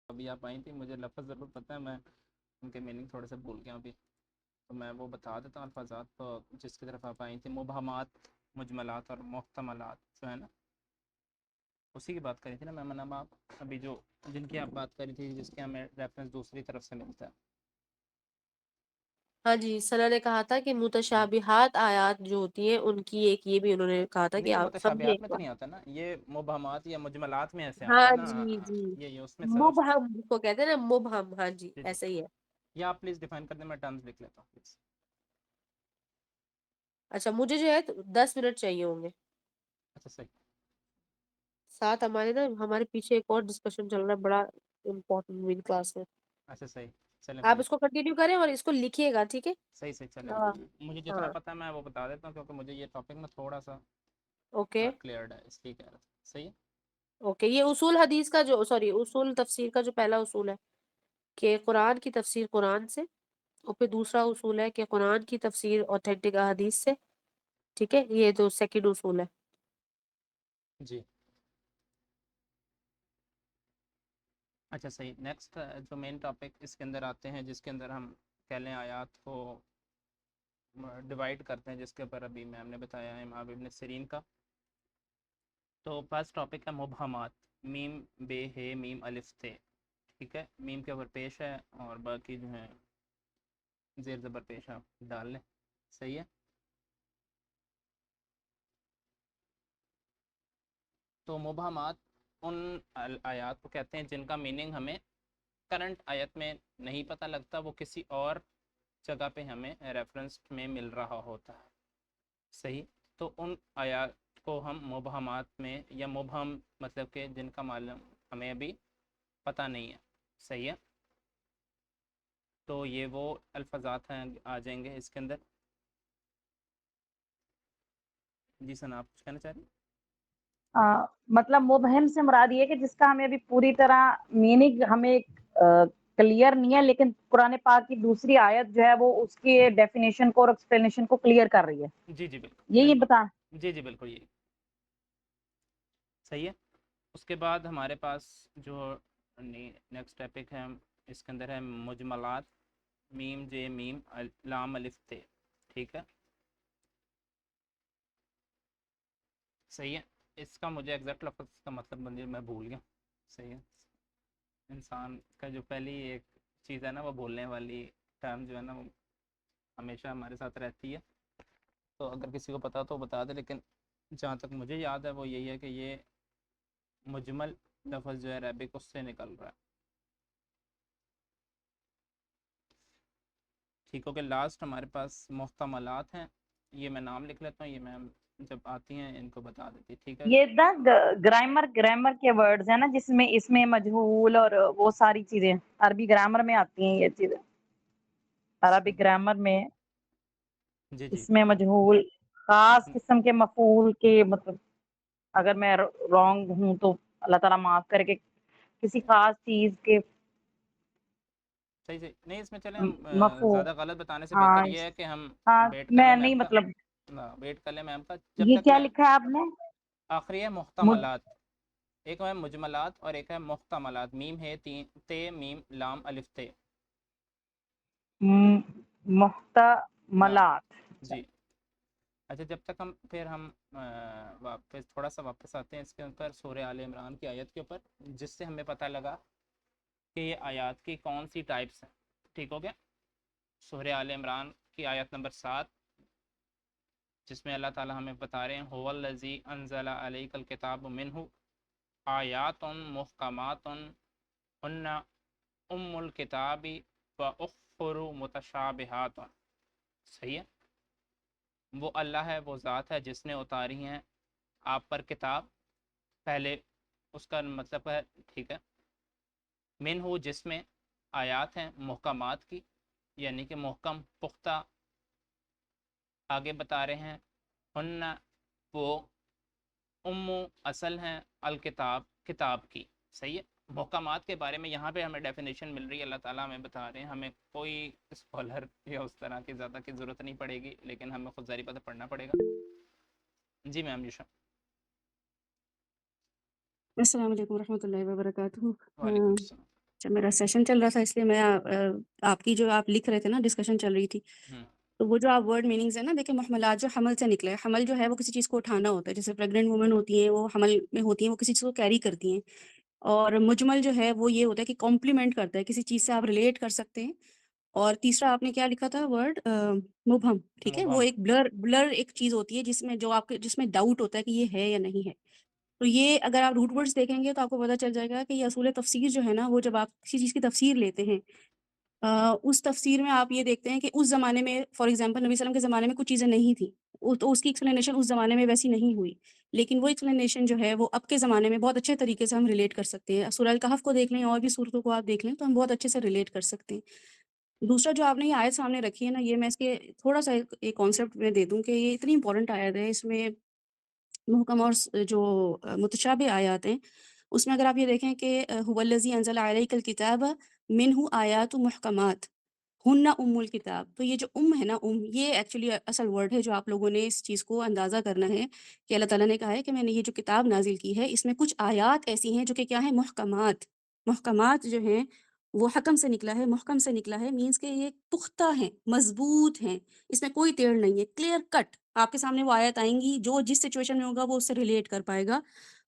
ابھی آپ آئی تھی، مجھے لفظ ضرور پتہ ہے، میں ان کے میننگ تھوڑے سے بھول گیا ابھی، تو میں وہ بتا دیتا ہوں. الفاظات تو جس کی طرف آپ آئی تھی، مبہمات، مجملات اور محتملات جو ہے نا، اسی کی بات کری تھی نا میں منام آپ ابھی جو جن کی آپ بات کری تھی جس کے ہمیں ریفرنس دوسری طرف سے ملتا ہے. ہاں جی سنا نے کہا تھا کہ متشابہات آیات جو ہوتی ہیں ان کی ایک یہ بھی انہوں نے کہا تھا نہیں کہ یہ آپ سمجھے متشابہات ایک میں تو بار. نہیں آتا نا, یہ مبہمات یا مجملات میں ایسے آتا ہاں ہے نا. جی جی یہ اس میں سر مبہم کو کہتے ہیں نا, مبہم. ہاں جی جی ایسا ہی ہے. یہ آپ پلیز ڈیفائن کر دیں, میں ٹرمز لکھ لیتا ہوں پلیز. اچھا مجھے جو ہے 10 منٹ چاہیے ہوں گے. اچھا صحیح. ساتھ ہمارے پیچھے ایک اور ڈسکشن چل رہا ہے بڑا امپورٹنٹ میری کلاس میں. اچھا صحیح چلیں آپ کوئی اس کو کنٹینیو کریں اور اس کو لکھیے گا, ٹھیک ہے. صحیح چلیں. ہاں مجھے جتنا ہاں پتہ ہے میں وہ بتا دیتا ہوں کیونکہ مجھے یہ ٹاپک میں تھوڑا سا اوکے کلیئرڈ ہے اس لیے کہہ رہا تھا. صحیح ہے. اوکے. یہ اصول حدیث کا جو اصول تفسیر کا جو پہلا اصول ہے کہ قرآن کی تفسیر قرآن سے, اور پھر دوسرا اصول ہے کہ قرآن کی تفسیر اوتھینٹک احادیث سے, ٹھیک ہے. یہ تو سیکنڈ اصول ہے. جی اچھا صحیح. نیکسٹ جو مین ٹاپک اس کے اندر آتے ہیں جس کے اندر ہم کہہ لیں آیات کو ڈیوائڈ کرتے ہیں, جس کے اوپر ابھی میم نے بتایا ہے امام ابن سیرین کا. تو فرسٹ ٹاپک ہے مبہمات. میم بے ہے میم الف تے, ٹھیک ہے. میم کے اوپر پیش ہے اور باقی جو ہیں زیر زبر پیش آپ ڈال لیں. صحیح ہے. تو مبہمات ان آیات کو کہتے ہیں جن کا میننگ ہمیں کرنٹ آیت میں نہیں پتہ لگتا, وہ کسی اور جگہ پہ ہمیں ریفرنس میں مل رہا ہوتا ہے. صحیح. تو ان آیات کو ہم مبہمات میں, یا مبہم مطلب کہ جن کا معلوم ہمیں ابھی پتہ نہیں ہے. صحیح ہے. تو یہ وہ الفاظات ہیں آ جائیں گے اس کے اندر. جی سنا آپ کچھ کہنا چاہ رہے ہیں؟ مطلب مبہم سے مراد یہ کہ جس کا ہمیں ابھی پوری طرح میننگ ہمیں کلیئر نہیں ہے, لیکن قرآن پاک کی دوسری آیت جو ہے وہ اس کے ڈیفینیشن کو اور ایکسپلینیشن کو کلیئر کر رہی ہے. جی جی بالکل یہی بالکل. بتا. جی بالکل یہی صحیح ہے. اس کے بعد ہمارے پاس جو نیکسٹ ٹاپک ہے اس کے اندر ہے مجملات. میم جے میم لام الف تے, ٹھیک ہے. صحیح ہے. اس کا مجھے ایگزیکٹ لفظ کا مطلب میں بھول گیا. صحیح ہے. انسان کا جو پہلی ایک چیز ہے نا وہ بھولنے والی ٹرم جو ہے نا وہ ہمیشہ ہمارے ساتھ رہتی ہے. تو اگر کسی کو پتا تو بتا دے, لیکن جہاں تک مجھے یاد ہے وہ یہی ہے کہ یہ مجمل لفظ جو ہے عربک اس سے نکل رہا ہے. ٹھیک ہو کہ لاسٹ ہمارے پاس محتملات ہیں. یہ میں نام لکھ لیتا ہوں, یہ میم جب آتی ہیں ان کو بتا دیتی. ٹھیک ہے. یہ نا گرامر کے ورڈز ہیں نا, جس میں اس میں مجہول اور وہ ساری چیزیں عربی گرامر میں آتی ہیں. یہ چیزیں عربی گرامر میں جی اس میں مجہول خاص قسم کے مفعول کے, مطلب اگر میں رانگ ہوں تو اللہ تعالیٰ معاف کر کے, کسی خاص چیز کے صحیح نہیں اس میں چلیں ہم مفعول. زیادہ غلط بتانے سے بہتر ہاں یہ ہے کہ ہم ہاں ویٹ کر لیں میں میم نہیں کا. مطلب ویٹ کر لیں میم کا جب یہ تک کیا میں لکھا ہے آپ نے؟ آخری ہے محتملات. ایک ہے مجملات اور ایک ہے محتملات. میم ہے تے میم لام الف تے. محتملات. جی اچھا. جب تک پھر ہم واپس تھوڑا سا واپس آتے ہیں اس کے اوپر سورہ آل عمران کی آیت کے اوپر, جس سے ہمیں پتہ لگا کہ یہ آیات کی کون سی ٹائپس ہیں. ٹھیک ہو گیا. سورہ آل عمران کی آیت نمبر 7 جس میں اللہ تعالیٰ ہمیں بتا رہے ہیں هو الذی انزل علیک الکتاب منہ آیات محکمات ہن ام الکتاب واخر متشابہات. صحیح ہے. وہ اللہ ہے, وہ ذات ہے جس نے اتاری ہیں آپ پر کتاب. پہلے اس کا مطلب ہے, ٹھیک ہے, من ہو جس میں آیات ہیں محکمات کی, یعنی کہ محکم پختہ. آگے بتا رہے ہیں ہن وہ اصل ہیں الکتاب کتاب کی. صحیح ہے. محکمات کے بارے میں یہاں پہ ہمیں ڈیفینیشن مل رہی ہے, اللہ تعالیٰ ہمیں بتا رہے ہیں. ہمیں کوئی اسکالر یا اس طرح کی زیادہ کی ضرورت نہیں پڑے گی, لیکن ہمیں خود ظاہری پتہ پڑھنا پڑے گا. جی میم یوشا. السلام علیکم ورحمۃ اللہ وبرکاتہ. وعلیکم السلام. جب میرا سیشن چل رہا تھا اس لیے میں آپ کی جو آپ لکھ رہے تھے نا ڈسکشن چل رہی تھی, تو وہ جو آپ ورڈ میننگز ہیں نا، دیکھیں محملات جو حمل سے نکلے، حمل جو ہے وہ کسی چیز کو اٹھانا ہوتا ہے، جیسے پریگننٹ وومن ہوتی ہیں وہ حمل میں ہوتی ہیں، وہ کسی چیز کو کیری کرتی ہیں، اور مجمل جو ہے وہ یہ ہوتا ہے کہ کمپلیمنٹ کرتا ہے، کسی چیز سے آپ ریلیٹ کر سکتے ہیں. اور تیسرا آپ نے کیا لکھا تھا ورڈ مبہم، ٹھیک ہے، وہ مبہم. ایک بلر ایک چیز ہوتی ہے جس میں جو آپ کے جس میں ڈاؤٹ ہوتا ہے کہ یہ ہے یا نہیں ہے. تو یہ اگر آپ روٹ ورڈز دیکھیں گے تو آپ کو پتہ چل جائے گا کہ یہ اصول تفسیر جو ہے نا، وہ جب آپ کسی چیز کی تفسیر لیتے ہیں، اس تفسیر میں آپ یہ دیکھتے ہیں کہ اس زمانے میں فار ایگزامپل نبی صلی اللہ علیہ وسلم کے زمانے میں کچھ چیزیں نہیں تھیں، تو اس کی ایکسپلینیشن اس زمانے میں ویسی نہیں ہوئی، لیکن وہ ایکسپلینیشن جو ہے وہ اب کے زمانے میں بہت اچھے طریقے سے ہم ریلیٹ کر سکتے ہیں. سورہ الکہف کو دیکھ لیں اور بھی صورتوں کو آپ دیکھ لیں تو ہم بہت اچھے سے ریلیٹ کر سکتے ہیں. دوسرا جو آپ نے یہ آیت سامنے رکھی ہے نا، یہ میں اس کے تھوڑا سا ایک کانسیپٹ میں دے دوں کہ یہ اتنی امپورٹنٹ آیت ہے، اس میں محکم اور جو متشابہ آیات ہیں، اس میں اگر آپ یہ دیکھیں کہ هو الذی انزل علیک الکتاب منہ آیات محکمات ہن ام الکتاب، تو یہ جو ہے نا، یہ ایکچولی اصل ورڈ ہے جو آپ لوگوں نے اس چیز کو اندازہ کرنا ہے کہ اللہ تعالیٰ نے کہا ہے کہ میں نے یہ جو کتاب نازل کی ہے اس میں کچھ آیات ایسی ہیں جو کہ کیا ہیں، محکمات. محکمات جو ہیں وہ حکم سے نکلا ہے، محکم سے نکلا ہے، مینس کہ یہ پختہ ہیں، مضبوط ہیں، اس میں کوئی ٹیڑھ نہیں ہے، کلیئر کٹ آپ کے سامنے وہ آیت آئیں گی، جو جس سچویشن میں ہوگا وہ اس سے ریلیٹ کر پائے گا،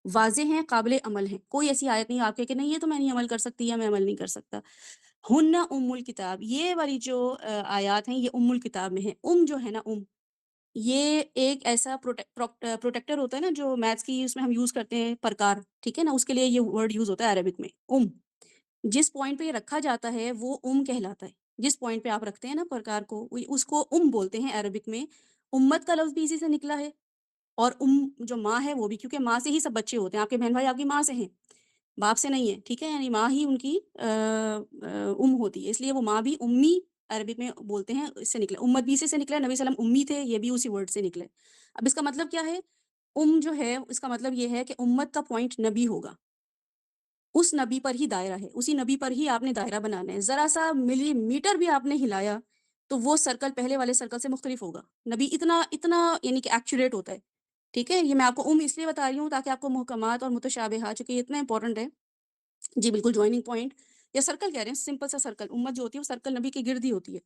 واضح ہیں، قابل عمل ہیں. کوئی ایسی آیت نہیں آپ کے کہ نہیں یہ تو میں نہیں عمل کر سکتی یا میں عمل نہیں کر سکتا. ہن ام الکتاب، یہ والی جو آیات ہیں یہ ام الکتاب میں ہے. جو ہے نا، یہ ایک ایسا پروٹیکٹر ہوتا ہے نا جو میتھس کی اس میں ہم یوز کرتے ہیں، پرکار، ٹھیک ہے نا، اس کے لیے یہ ورڈ یوز ہوتا ہے عربک میں. جس پوائنٹ پہ یہ رکھا جاتا ہے وہ کہلاتا ہے. جس پوائنٹ پہ آپ رکھتے ہیں نا پرکار کو، اس کو بولتے ہیں عربک میں. امت کا لفظ بھی اسی سے نکلا ہے، اور جو ماں ہے وہ بھی، کیونکہ ماں سے ہی سب بچے ہوتے ہیں، آپ کے بہن بھائی آپ کی ماں سے ہیں، باپ سے نہیں ہے، ٹھیک ہے، یعنی ماں ہی ان کی ہوتی ہے، اس لیے وہ ماں بھی امی عربک میں بولتے ہیں، اس سے نکلا. امت بھی اسی سے نکلا ہے، نبی صلی اللہ علیہ وسلم امی تھے، یہ بھی اسی ورڈ سے نکلے. اب اس کا مطلب کیا ہے؟ جو ہے اس کا مطلب یہ ہے کہ امت کا پوائنٹ نبی ہوگا، اس نبی پر ہی دائرہ ہے، اسی نبی پر ہی آپ نے دائرہ بنانا ہے. ذرا سا ملی میٹر بھی آپ نے ہلایا تو وہ سرکل پہلے والے سرکل سے مختلف ہوگا. نبی اتنا یعنی کہ ایکوریٹ ہوتا ہے، ٹھیک ہے. یہ میں آپ کو اس لیے بتا رہی ہوں تاکہ آپ کو محکمات اور متشابہات، چونکہ یہ اتنا امپورٹنٹ ہے. جی بالکل، جوائننگ پوائنٹ یا سرکل کہہ رہے ہیں، سمپل سا سرکل. امت جو ہوتی ہے وہ سرکل نبی کے گرد ہی ہوتی ہے.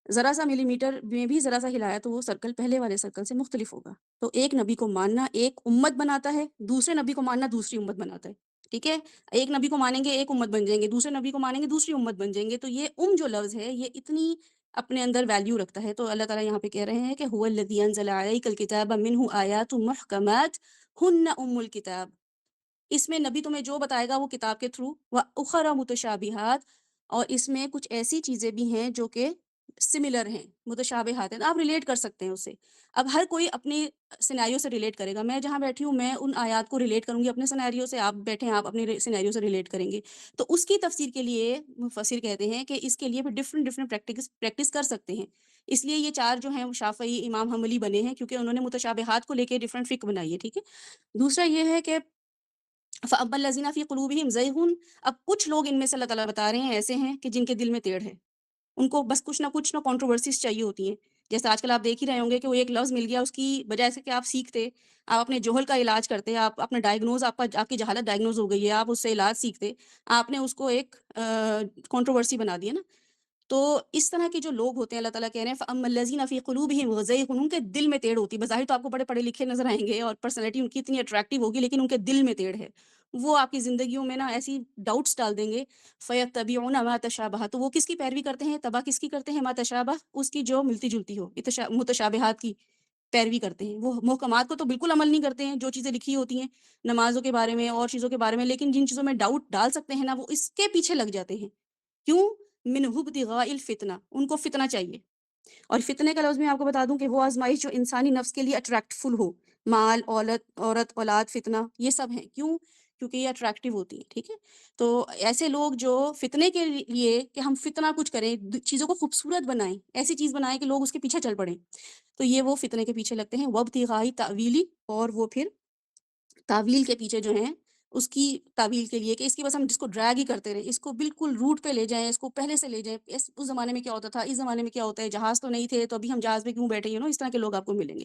ذرا سا ملی میٹر میں بھی ذرا سا ہلایا تو وہ سرکل پہلے والے سرکل سے مختلف ہوگا. تو ایک نبی کو ماننا ایک امت بناتا ہے، دوسرے نبی کو ماننا دوسری امت بناتا ہے، ٹھیک ہے. ایک نبی کو مانیں گے ایک امت بن جائیں گے، دوسرے نبی کو مانیں گے دوسری امت بن جائیں گے. تو یہ جو لفظ ہے یہ اتنی اپنے اندر ویلیو رکھتا ہے. تو اللہ تعالیٰ یہاں پہ کہہ رہے ہیں کہ هو الذی انزل علیک الکتاب منہ آیات محکمات ہن ام الکتاب. اس میں نبی تمہیں جو بتائے گا وہ کتاب کے تھرو، وَأُخَرَ متشابہات، اور اس میں کچھ ایسی چیزیں بھی ہیں جو کہ سملر ہیں، متشابہات ہیں، آپ ریلیٹ کر سکتے ہیں اس سے. اب ہر کوئی اپنے سینیریو سے ریلیٹ کرے گا. میں جہاں بیٹھی ہوں میں ان آیات کو ریلیٹ کروں گی اپنے سینیریو سے، آپ بیٹھے ہیں آپ اپنے سینیریو سے ریلیٹ کریں گے. تو اس کی تفسیر کے لیے مفسر کہتے ہیں کہ اس کے لیے بھی ڈفرینٹ پریکٹس کر سکتے ہیں. اس لیے یہ چار جو ہیں شافعی امام حنبلی بنے ہیں، کیونکہ انہوں نے متشابہات کو لے کے ڈفرینٹ فقہ بنائی ہے، ٹھیک ہے. دوسرا یہ ہے کہ فَأَمَّا الَّذِينَ فِي قُلُوبِهِمْ زَيْغٌ، اب کچھ لوگ ان میں سے اللہ تعالیٰ بتا رہے ہیں ایسے ہیں کہ جن کے دل میں ٹیڑھ ہے، ان کو بس کچھ نہ کنٹروورسیز چاہیے ہوتی ہیں. جیسے آج کل آپ دیکھ ہی رہے ہوں گے کہ وہ ایک لفظ مل گیا، اس کی بجائے سے کہ آپ سیکھتے، آپ اپنے جوہل کا علاج کرتے، آپ اپنا ڈائگنوز، آپ کی جہالت ڈائگنوز ہو گئی ہے، آپ اس سے علاج سیکھتے، آپ نے اس کو ایک کنٹروورسی بنا دی ہے نا. تو اس طرح کے جو لوگ ہوتے ہیں اللہ تعالیٰ کہہ رہے ہیں فَأَمَّا الَّذِينَ فِي قُلُوبِهِمْ زَيْغٌ، ان کے دل میں ٹیڑھ ہوتی ہے. بظاہر تو آپ کو بڑے پڑھے لکھے نظر آئیں گے اور پرسنالٹی ان کی اتنی اٹریکٹیو ہوگی، لیکن ان کے دل میں ٹیڑھ ہے. وہ آپ کی زندگیوں میں نا ایسی ڈاؤٹس ڈال دیں گے. فَيَتَّبِعُونَ مَا تَشَابَهَ، تو وہ کس کی پیروی کرتے ہیں، تباہ کس کی کرتے ہیں، مَا تَشَابَهَ، اس کی جو ملتی جلتی ہو، متشابہات کی پیروی کرتے ہیں. وہ محکمات کو تو بالکل عمل نہیں کرتے ہیں، جو چیزیں لکھی ہوتی ہیں نمازوں کے بارے میں اور چیزوں کے بارے میں، لیکن جن چیزوں میں ڈاؤٹ ڈال سکتے ہیں نا وہ اس کے پیچھے لگ جاتے ہیں. کیوں؟ من ابتغاء الفتنہ، ان کو فتنہ چاہیے. اور فتنے کا لفظ میں آپ کو بتا دوں کہ وہ آزمائش جو انسانی نفس کے لیے اٹریکٹ فل ہو، مال، عورت، اولاد، فتنہ، یہ سب ہیں. کیوں؟ کیونکہ یہ اٹریکٹیو ہوتی ہے، ٹھیک ہے. تو ایسے لوگ جو فتنے کے لیے کہ ہم فتنہ کچھ کریں، چیزوں کو خوبصورت بنائیں، ایسی چیز بنائیں کہ لوگ اس کے پیچھے چل پڑیں، تو یہ وہ فتنے کے پیچھے لگتے ہیں. وابتغاء تاویلی، اور وہ پھر تعویل کے پیچھے جو ہیں، اس کی تعویل کے لیے کہ اس کی بس ہم جس کو ڈریگ ہی کرتے رہیں، اس کو بالکل روٹ پہ لے جائیں، اس کو پہلے سے لے جائیں. اس زمانے میں کیا ہوتا تھا، اس زمانے میں کیا ہوتا ہے، جہاز تو نہیں تھے تو ابھی ہم جہاز پہ کیوں بیٹھے ہیں، اس طرح کے لوگ آپ کو ملیں گے.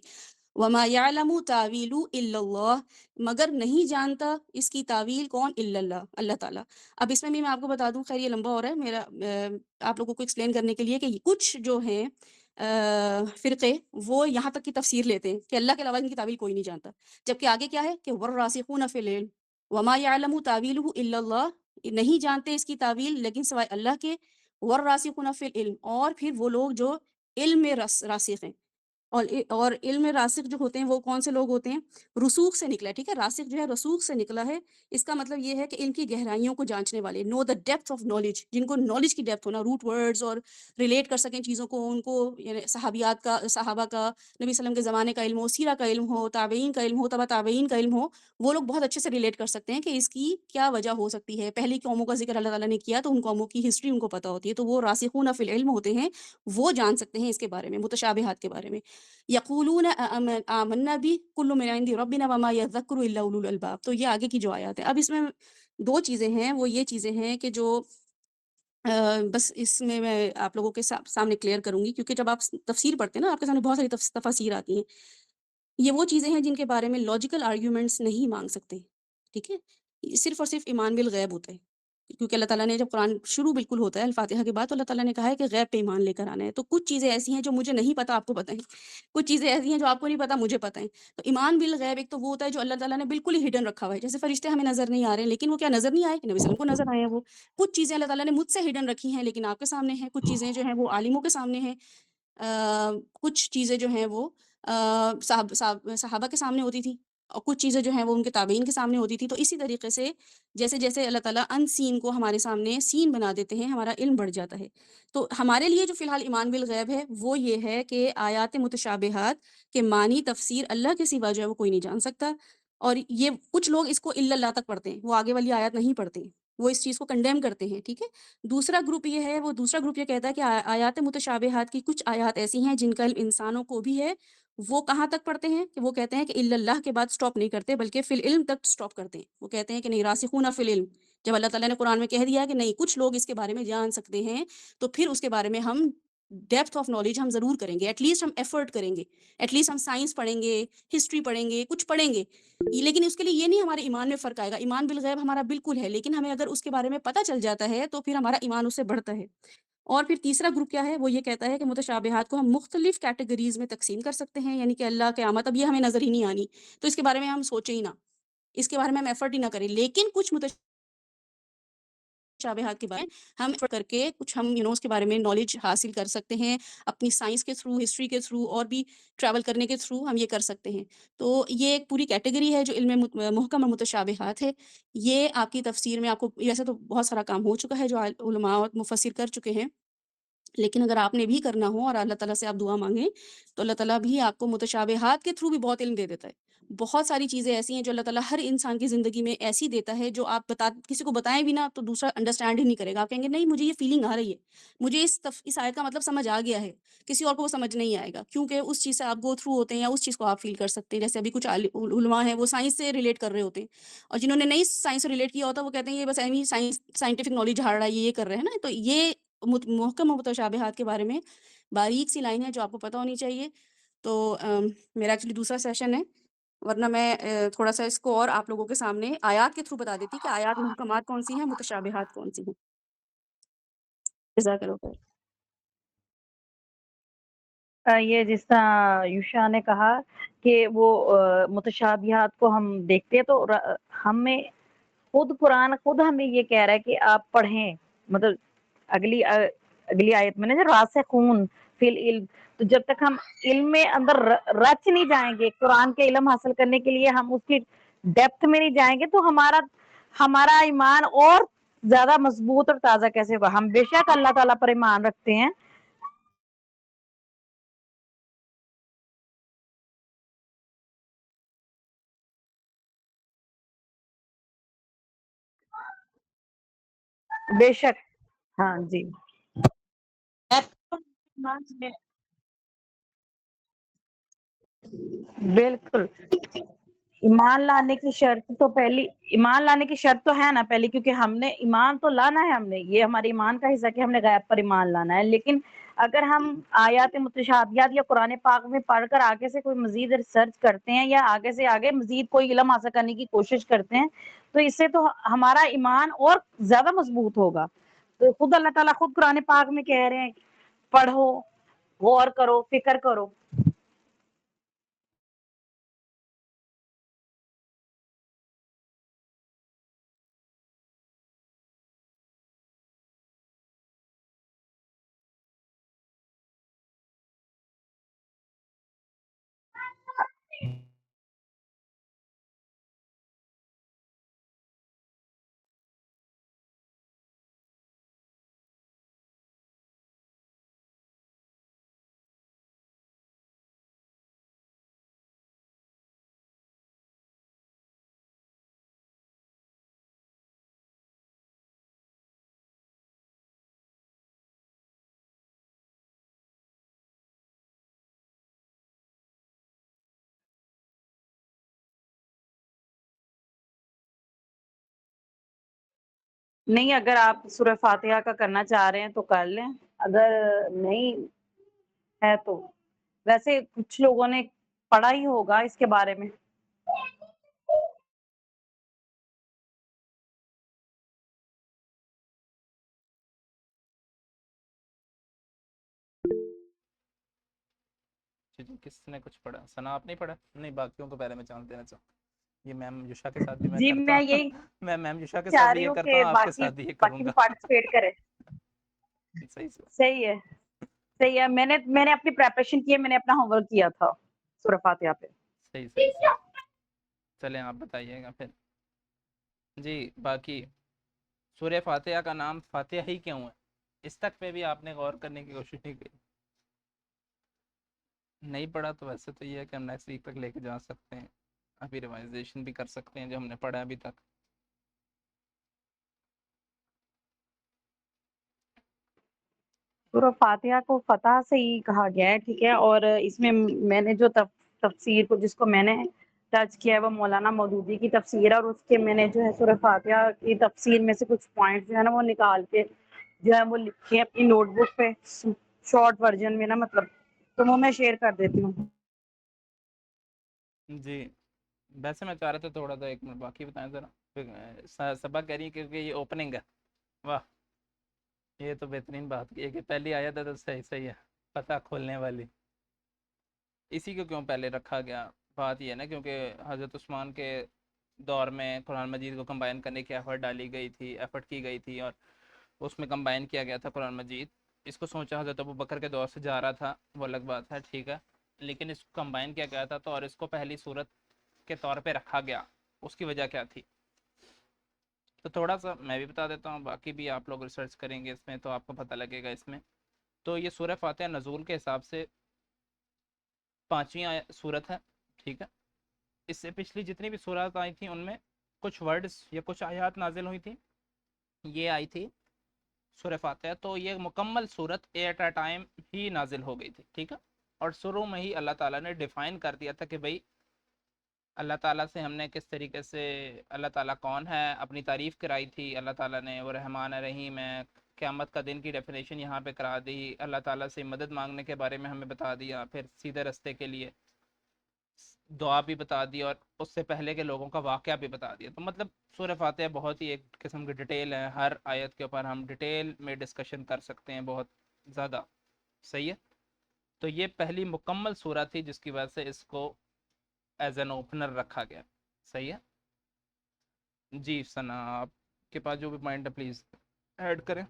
وما يعلم تاویل الا اللہ، مگر نہیں جانتا اس کی تعویل کون، الا اللہ، اللہ تعالیٰ. اب اس میں بھی میں آپ کو بتا دوں، خیر یہ لمبا ہو رہا ہے میرا آپ لوگوں کو ایکسپلین کرنے کے لیے کہ کچھ جو ہیں فرقے وہ یہاں تک کی تفسیر لیتے ہیں کہ اللہ کے علاوہ ان کی تعویل کوئی نہیں جانتا، جبکہ آگے کیا ہے کہ والراسخون فی العلم وما یعلم تعویلہ الا اللہ، نہیں جانتے اس کی تعویل لیکن سوائے اللہ کے، والراسخون فی العلم، اور پھر وہ لوگ جو علم میں راسخ ہیں، اور علم میں راسخ جو ہوتے ہیں وہ کون سے لوگ ہوتے ہیں؟ رسوخ سے نکلا ہے، ٹھیک ہے، راسخ جو ہے رسوخ سے نکلا ہے، اس کا مطلب یہ ہے کہ علم کی گہرائیوں کو جانچنے والے، نو دا ڈیپتھ آف نالج، جن کو نالج کی ڈیپتھ ہونا، روٹ ورڈز اور ریلیٹ کر سکیں چیزوں کو، ان کو یعنی صحابیات کا، صحابہ کا، نبی صلی اللہ علیہ وسلم کے زمانے کا علم ہو، سیرہ کا علم ہو، تابعین کا علم ہو، تبع تابعین کا علم ہو، وہ لوگ بہت اچھے سے ریلیٹ کر سکتے ہیں کہ اس کی کیا وجہ ہو سکتی ہے، پہلی قوموں کا ذکر اللہ تعالیٰ نے کیا تو ان قوموں کی ہسٹری ان کو پتہ ہوتی ہے، تو وہ راسخون فی العلم ہوتے ہیں، وہ جان سکتے ہیں اس کے بارے میں، متشابہات کے بارے میں۔ یقولون آمنا بھی کل من عند ربنا وما یذکر الا اولو الالباب، تو یہ آگے کی جو آیات ہے، اب اس میں دو چیزیں ہیں، وہ یہ چیزیں ہیں کہ جو بس اس میں آپ لوگوں کے سامنے کلیئر کروں گی، کیونکہ جب آپ تفسیر پڑھتے ہیں نا آپ کے سامنے بہت ساری تفاسیر آتی ہیں، یہ وہ چیزیں ہیں جن کے بارے میں لاجیکل آرگیومنٹس نہیں مانگ سکتے، ٹھیک ہے، صرف اور صرف ایمان بالغیب ہوتا ہے، کیونکہ اللہ تعالیٰ نے جب قرآن شروع بالکل ہوتا ہے الفاتحہ کے بعد، تو اللہ تعالیٰ نے کہا ہے کہ غیب پہ ایمان لے کر آنا ہے، تو کچھ چیزیں ایسی ہیں جو مجھے نہیں پتہ آپ کو پتہ ہیں، کچھ چیزیں ایسی ہیں جو آپ کو نہیں پتہ مجھے پتہ ہیں، تو ایمان بالغیب ایک تو وہ ہوتا ہے جو اللہ تعالیٰ نے بالکل ہی ہڈن رکھا ہوا ہے، جیسے فرشتے ہمیں نظر نہیں آ رہے ہیں، لیکن وہ کیا نظر نہیں آئے کہ نبی صلی اللہ علیہ وسلم کو نظر آئے ہیں، وہ کچھ چیزیں اللہ تعالیٰ نے مجھ سے ہڈن رکھی ہیں لیکن آپ کے سامنے ہیں، کچھ چیزیں جو ہیں وہ عالموں کے سامنے ہیں، کچھ چیزیں جو ہیں وہ صحابہ کے سامنے ہوتی تھی، اور کچھ چیزیں جو ہیں وہ ان کے تابعین کے سامنے ہوتی تھی، تو اسی طریقے سے جیسے جیسے اللہ تعالیٰ ان سین کو ہمارے سامنے سین بنا دیتے ہیں، ہمارا علم بڑھ جاتا ہے، تو ہمارے لیے جو فی الحال ایمان بالغیب ہے وہ یہ ہے کہ آیات متشابہات کے معنی تفسیر اللہ کے سوا جو ہے وہ کوئی نہیں جان سکتا، اور یہ کچھ لوگ اس کو الا اللہ تک پڑھتے ہیں، وہ آگے والی آیات نہیں پڑھتے ہیں، وہ اس چیز کو کنڈیم کرتے ہیں، ٹھیک ہے۔ دوسرا گروپ یہ ہے، وہ دوسرا گروپ یہ کہتا ہے کہ آیات متشابہات کی کچھ آیات ایسی ہیں جن کا علم انسانوں کو بھی ہے، وہ کہاں تک پڑھتے ہیں کہ وہ کہتے ہیں کہ الا اللہ کے بعد سٹاپ نہیں کرتے بلکہ فی العلم تک سٹاپ کرتے ہیں، وہ کہتے ہیں کہ نہیں، راسخون فی العلم، جب اللہ تعالیٰ نے قرآن میں کہہ دیا کہ نہیں کچھ لوگ اس کے بارے میں جان سکتے ہیں، تو پھر اس کے بارے میں ہم ڈیپتھ آف نالج ہم ضرور کریں گے، ایٹ لیسٹ ہم ایفرٹ کریں گے، ایٹ لیسٹ ہم سائنس پڑھیں گے، ہسٹری پڑھیں گے، کچھ پڑھیں گے، لیکن اس کے لیے یہ نہیں ہمارے ایمان میں فرق آئے گا، ایمان بالغیب ہمارا بالکل ہے، لیکن ہمیں اگر اس کے بارے میں پتہ چل جاتا ہے تو پھر ہمارا ایمان اس سے بڑھتا ہے۔ اور پھر تیسرا گروپ کیا ہے، وہ یہ کہتا ہے کہ متشابہات کو ہم مختلف کیٹیگریز میں تقسیم کر سکتے ہیں، یعنی کہ اللہ قیامت اب یہ ہمیں نظر ہی نہیں آنی، تو اس کے بارے میں ہم سوچیں ہی نہ، اس کے بارے میں ہم ایفرٹ ہی نہ کریں، لیکن کچھ متشابہات کے بارے میں ہم ایفرٹ کر کے کچھ ہم اس کے بارے میں نالج حاصل کر سکتے ہیں، اپنی سائنس کے تھرو، ہسٹری کے تھرو، اور بھی ٹریول کرنے کے تھرو ہم یہ کر سکتے ہیں، تو یہ ایک پوری کیٹیگری ہے جو علم محکم اور متشابہات ہے، یہ آپ کی تفسیر میں آپ کو ویسے تو بہت سارا کام ہو چکا ہے جو علماء اور مفسر کر چکے ہیں، لیکن اگر آپ نے بھی کرنا ہو اور اللہ تعالیٰ سے آپ دعا مانگیں تو اللہ تعالیٰ بھی آپ کو متشابہات کے تھرو بھی بہت علم دے دیتا ہے، بہت ساری چیزیں ایسی ہیں جو اللہ تعالیٰ ہر انسان کی زندگی میں ایسی دیتا ہے جو آپ کسی کو بتائیں بھی نا تو دوسرا انڈرسٹینڈ ہی نہیں کرے گا، آپ کہیں گے نہیں مجھے یہ فیلنگ آ رہی ہے، مجھے اس آیت کا مطلب سمجھ آ گیا ہے، کسی اور کو وہ سمجھ نہیں آئے گا، کیونکہ اس چیز سے آپ گو تھرو ہوتے ہیں یا اس چیز کو آپ فیل کر سکتے ہیں، جیسے ابھی کچھ علماء ہیں وہ سائنس سے ریلیٹ کر رہے ہوتے ہیں، اور جنہوں نے نہیں سائنس سے ریلیٹ کیا ہوتا وہ کہتے ہیں یہ بس ایویں سائنٹیفک نالج ہاڑ رہا ہے، یہ کر رہے ہیں نا، تو یہ محکم و متشابہات کے بارے میں باریک سی لائن ہے جو آپ کو پتہ ہونی چاہیے، تو میرا ایکچولی دوسرا سیشن ہے، ورنہ میں تھوڑا سا اس کو اور آپ لوگوں کے سامنے آیات کے تھرو بتا دیتی کہ آیات محکمات کون سی ہیں، متشابہات کون سی ہیں۔ جزاک اللہ خیر۔ یہ جس طرح یوشا نے کہا کہ وہ متشابہات کو ہم دیکھتے ہیں تو ہمیں خود قرآن خود ہمیں یہ کہہ رہا ہے کہ آپ پڑھیں، مطلب اگلی آیت میں نا راسخون فی العلم، تو جب تک ہم علم میں اندر رچ نہیں جائیں گے، قرآن کے علم حاصل کرنے کے لیے ہم اس کی ڈیپتھ میں نہیں جائیں گے تو ہمارا ایمان اور زیادہ مضبوط اور تازہ کیسے ہوگا۔ ہم بے شک اللہ تعالیٰ پر ایمان رکھتے ہیں، بے شک، ہاں جی، بالکل۔ ایمان لانے کی شرط تو ہے نا پہلی، کیونکہ ہم نے ایمان تو لانا ہے، ہم نے یہ ہمارے ایمان کا حصہ کہ ہم نے غیب پر ایمان لانا ہے، لیکن اگر ہم آیات متشابہات یا قرآن پاک میں پڑھ کر آگے سے کوئی مزید ریسرچ کرتے ہیں یا آگے سے آگے مزید کوئی علم حاصل کرنے کی کوشش کرتے ہیں تو اس سے تو ہمارا ایمان اور زیادہ مضبوط ہوگا۔ تو خود اللہ تعالیٰ خود قرآن پاک میں کہہ رہے ہیں پڑھو، غور کرو، فکر کرو. نہیں اگر آپ سورہ فاتحہ کا کرنا چاہ رہے ہیں تو کر لیں، اگر نہیں ہے تو ویسے کچھ لوگوں نے پڑھا ہی ہوگا اس کے بارے میں. جی کس نے کچھ پڑھا؟ ثنا آپ نہیں پڑھا؟ نہیں باقیوں کو پہلے میں جان دینا چاہوں. یہ میم یوشا کے ساتھ بھی میں جی کرتا میں ہوں یہی میں میم یوشا کے چاہ ساتھ بھی رہی یہ ہوں کرتا کہ ہوں، آپ کے ساتھ بھی یہ باقی کروں بھی گا. پارٹیسپیٹ کرے. صحیح سے صحیح ہے، صحیح ہے. میں نے اپنی پریپریشن کی ہے، میں نے اپنا ہوم ورک کیا تھا سورہ فاتحہ پہ. صحیح صحیح. چلیں آپ بتائیے گا پھر. جی باقی سورہ فاتحہ کا نام فاتحہ ہی کیوں ہے؟ اس تک پہ بھی آپ نے غور کرنے کی کوشش نہیں کی. نہیں پڑھا تو ویسے تو یہ ہے کہ ہم نیکسٹ ویک تک لے کے جا سکتے ہیں، ابھی ریوائزیشن بھی کر سکتے ہیں جو ہم نے پڑھا ابھی تک. سورہ فاتحہ کو فتح سے ہی کہا گیا ہے، ٹھیک ہے. اور اس میں میں نے جو تفسیر کو جس کو میں نے ٹچ کیا ہے وہ مولانا مودودی کی تفسیر ہے، اور اس کے میں نے جو ہے سورہ فاتحہ کی تفسیر میں سے کچھ پوائنٹ جو ہے نا وہ نکال کے جو ہے وہ لکھے اپنی نوٹ بک پہ شارٹ ورژن میں نا، مطلب تو وہ میں شیئر کر دیتی ہوں. جی ویسے میں چاہ رہا تھا تھوڑا سا ایک منٹ باقی بتائیں ذرا. سبق کہہ رہی ہے کیونکہ یہ اوپننگ ہے. واہ یہ تو بہترین بات کی ہے کہ پہلی آیت ہے تو صحیح ہے، پتہ کھولنے والی. اسی کو کیوں پہلے رکھا گیا؟ بات یہ ہے نا کیونکہ حضرت عثمان کے دور میں قرآن مجید کو کمبائن کرنے کی ایفرٹ کی گئی تھی اور اس میں کمبائن کیا گیا تھا قرآن مجید. اس کو سوچا حضرت ابو بکر کے دور سے جا رہا تھا، وہ الگ بات ہے، ٹھیک ہے، لیکن اس کو کمبائن کیا گیا تھا تو اور اس کو پہلی صورت کے طور پہ رکھا گیا. اس کی وجہ کیا تھی؟ تو تھوڑا سا میں بھی بتا دیتا ہوں، باقی بھی آپ لوگ ریسرچ کریں گے اس میں تو آپ کو پتہ لگے گا اس میں. تو یہ سورہ فاتحہ نزول کے حساب سے 5ویں صورت ہے، ٹھیک ہے. اس سے پچھلی جتنی بھی صورت آئی تھیں ان میں کچھ ورڈز یا کچھ آیات نازل ہوئی تھیں، یہ آئی تھی سورہ فاتحہ تو یہ مکمل صورت ایٹ اے ٹائم ہی نازل ہو گئی تھی، ٹھیک ہے. اور شروع میں ہی اللہ تعالیٰ نے ڈیفائن کر دیا تھا کہ بھئی اللہ تعالیٰ سے ہم نے کس طریقے سے اللہ تعالیٰ کون ہے اپنی تعریف کرائی تھی. اللہ تعالیٰ نے وہ رحمان رحیم ہے، قیامت کا دن کی ڈیفینیشن یہاں پہ کرا دی، اللہ تعالیٰ سے مدد مانگنے کے بارے میں ہمیں بتا دیا، پھر سیدھے رستے کے لیے دعا بھی بتا دی اور اس سے پہلے کے لوگوں کا واقعہ بھی بتا دیا. تو مطلب سورہ فاتحہ بہت ہی ایک قسم کی ڈیٹیل ہے، ہر آیت کے اوپر ہم ڈیٹیل میں ڈسکشن کر سکتے ہیں بہت زیادہ. صحیح ہے. تو یہ پہلی مکمل سورہ تھی جس کی وجہ سے اس کو ایز این اوپنر رکھا گیا. صحیح ہے. جی ثنا آپ کے پاس جو بھی پوائنٹ ہے پلیز ایڈ کریں.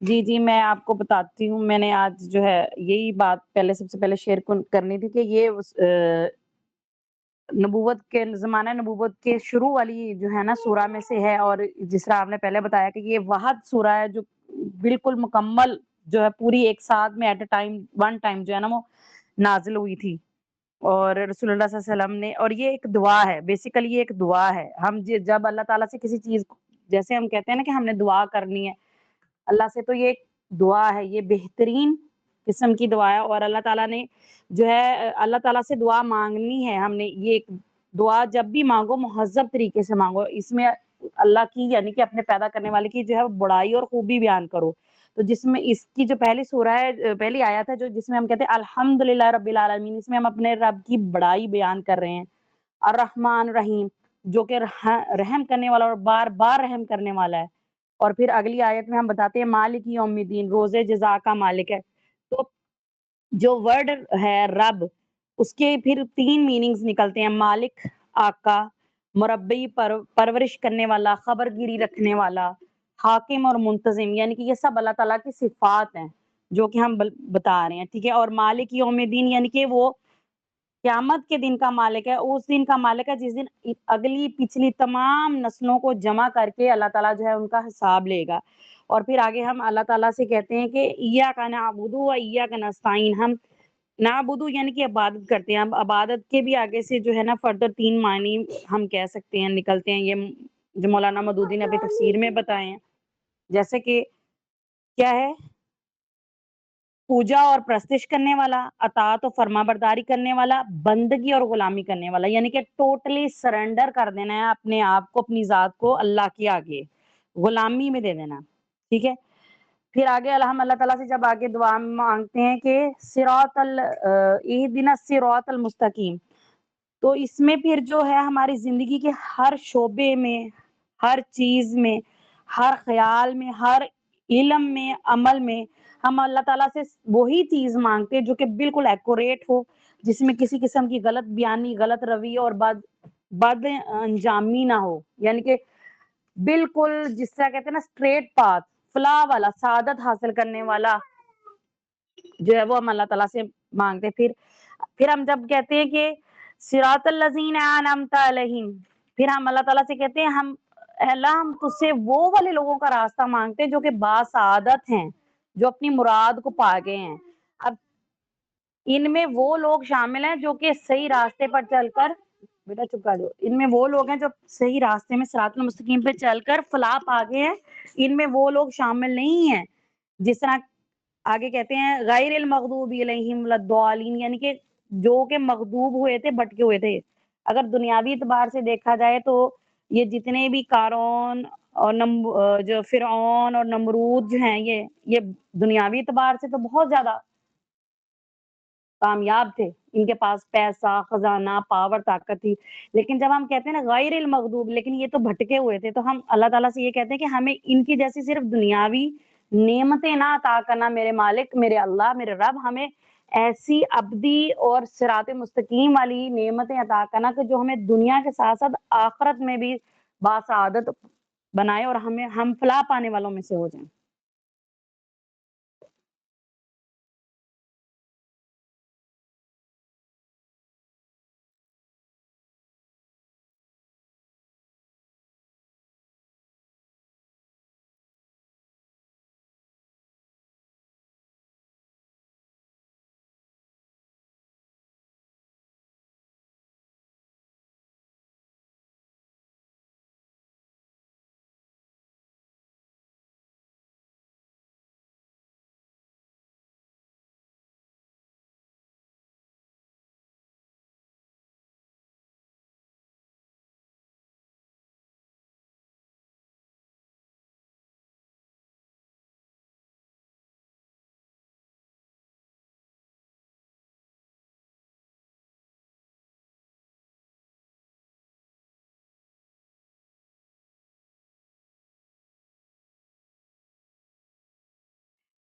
جی میں آپ کو بتاتی ہوں. میں نے آج جو ہے یہی بات پہلے سب سے پہلے شیئر کرنی تھی کہ یہ نبوت کے زمانہ نبوت کے شروع والی جو ہے نا سورہ میں سے ہے، اور جس طرح آپ نے پہلے بتایا کہ یہ وحد سورہ ہے جو بالکل مکمل جو ہے پوری ایک ساتھ میں at a time one time جو ہے نا وہ نازل ہوئی تھی. اور رسول اللہ صلی اللہ علیہ وسلم نے، اور یہ ایک دعا ہے، بیسیکلی یہ ایک دعا ہے. ہم جب اللہ تعالیٰ سے کسی چیز کو، جیسے ہم کہتے ہیں نا کہ ہم نے دعا کرنی ہے اللہ سے، تو یہ ایک دعا ہے، یہ بہترین قسم کی دعا ہے. اور اللہ تعالیٰ نے جو ہے اللہ تعالیٰ سے دعا مانگنی ہے، ہم نے یہ ایک دعا جب بھی مانگو مہذب طریقے سے مانگو، اس میں اللہ کی یعنی کہ اپنے پیدا کرنے والے کی جو ہے بڑائی اور خوبی بیان کرو. تو جس میں اس کی جو پہلی سورہ ہے، پہلی آیت ہے جو جس میں ہم کہتے ہیں الحمدللہ رب العالمین، اس میں ہم اپنے رب کی بڑائی بیان کر رہے ہیں. الرحمن رحیم جو کہ رحم کرنے والا اور بار بار رحم کرنے والا ہے. اور پھر اگلی آیت میں ہم بتاتے ہیں مالک یوم الدین، روز جزا کا مالک ہے. تو جو ورڈ ہے رب، اس کے پھر 3 میننگز نکلتے ہیں، مالک آقا، مربی پرورش کرنے والا، خبر گیری رکھنے والا، حاکم اور منتظم، یعنی کہ یہ سب اللہ تعالیٰ کی صفات ہیں جو کہ ہم بتا رہے ہیں، ٹھیک ہے. اور مالک یوم الدین یعنی کہ وہ قیامت کے دن کا مالک ہے، اس دن کا مالک ہے جس دن اگلی پچھلی تمام نسلوں کو جمع کر کے اللہ تعالیٰ جو ہے ان کا حساب لے گا. اور پھر آگے ہم اللہ تعالیٰ سے کہتے ہیں کہ ایاک نعبد و ایاک نستعین، ہم نعبد یعنی کہ عبادت کرتے ہیں. اب عبادت کے بھی آگے سے جو ہے نا فردر 3 معنی ہم کہہ سکتے ہیں نکلتے ہیں، یہ جو مولانا مودودی نے ابھی تفسیر میں بتائے ہیں. جیسے کہ کیا ہے، پوجا اور پرستش کرنے والا، اطاعت و فرما برداری کرنے والا، بندگی اور غلامی کرنے والا، یعنی کہ ٹوٹلی سرنڈر کر دینا ہے اپنے آپ کو، اپنی ذات کو اللہ کے آگے، غلامی میں دے دینا، ٹھیک ہے. پھر آگے ہم اللہ تعالیٰ سے جب آگے دعا مانگتے ہیں کہ اہدنا الصراط المستقیم، تو اس میں پھر جو ہے ہماری زندگی کے ہر شعبے میں، ہر چیز میں، ہر خیال میں، ہر علم میں، عمل میں ہم اللہ تعالیٰ سے وہی چیز مانگتے ہیں جو کہ بالکل ایکوریٹ ہو، جس میں کسی قسم کی غلط بیانی، غلط روی اور بد انجامی نہ ہو، یعنی کہ بالکل جس طرح کہتے ہیں نا اسٹریٹ پاتھ، فلاح والا، سعادت حاصل کرنے والا جو ہے وہ ہم اللہ تعالیٰ سے مانگتے ہیں. پھر ہم جب کہتے ہیں کہ صراط الذین انعمت علیہم، پھر ہم اللہ تعالیٰ سے کہتے ہیں ہم اے اللہ ہم تجھ سے وہ والے لوگوں کا راستہ مانگتے ہیں جو کہ باسعادت ہیں، جو اپنی مراد کو پا گئے ہیں. اب ان میں وہ لوگ شامل ہیں جو کہ صحیح راستے پر چل کر، بیٹا چپ کر دو، ان میں وہ لوگ ہیں جو صحیح راستے میں صراط المستقیم پہ چل کر فلاح پا گئے ہیں. ان میں وہ لوگ شامل نہیں ہیں جس طرح آگے کہتے ہیں غیر المغضوب علیہم ولا الضالین، یعنی کہ جو کہ مغضوب ہوئے تھے، بھٹکے ہوئے تھے. اگر دنیاوی اعتبار سے دیکھا جائے تو یہ جتنے بھی قارون اور جو فرعون اور نمرود جو ہیں، یہ دنیاوی اعتبار سے تو بہت زیادہ کامیاب تھے، ان کے پاس پیسہ، خزانہ، پاور، طاقت تھی. لیکن جب ہم کہتے ہیں نا غیر المغضوب، لیکن یہ تو بھٹکے ہوئے تھے، تو ہم اللہ تعالیٰ سے یہ کہتے ہیں کہ ہمیں ان کی جیسی صرف دنیاوی نعمتیں نہ عطا کرنا میرے مالک، میرے اللہ، میرے رب، ہمیں ایسی ابدی اور صراط مستقیم والی نعمتیں عطا کرنا کہ جو ہمیں دنیا کے ساتھ ساتھ آخرت میں بھی باسعادت بنائے اور ہم فلاح پانے والوں میں سے ہو جائیں.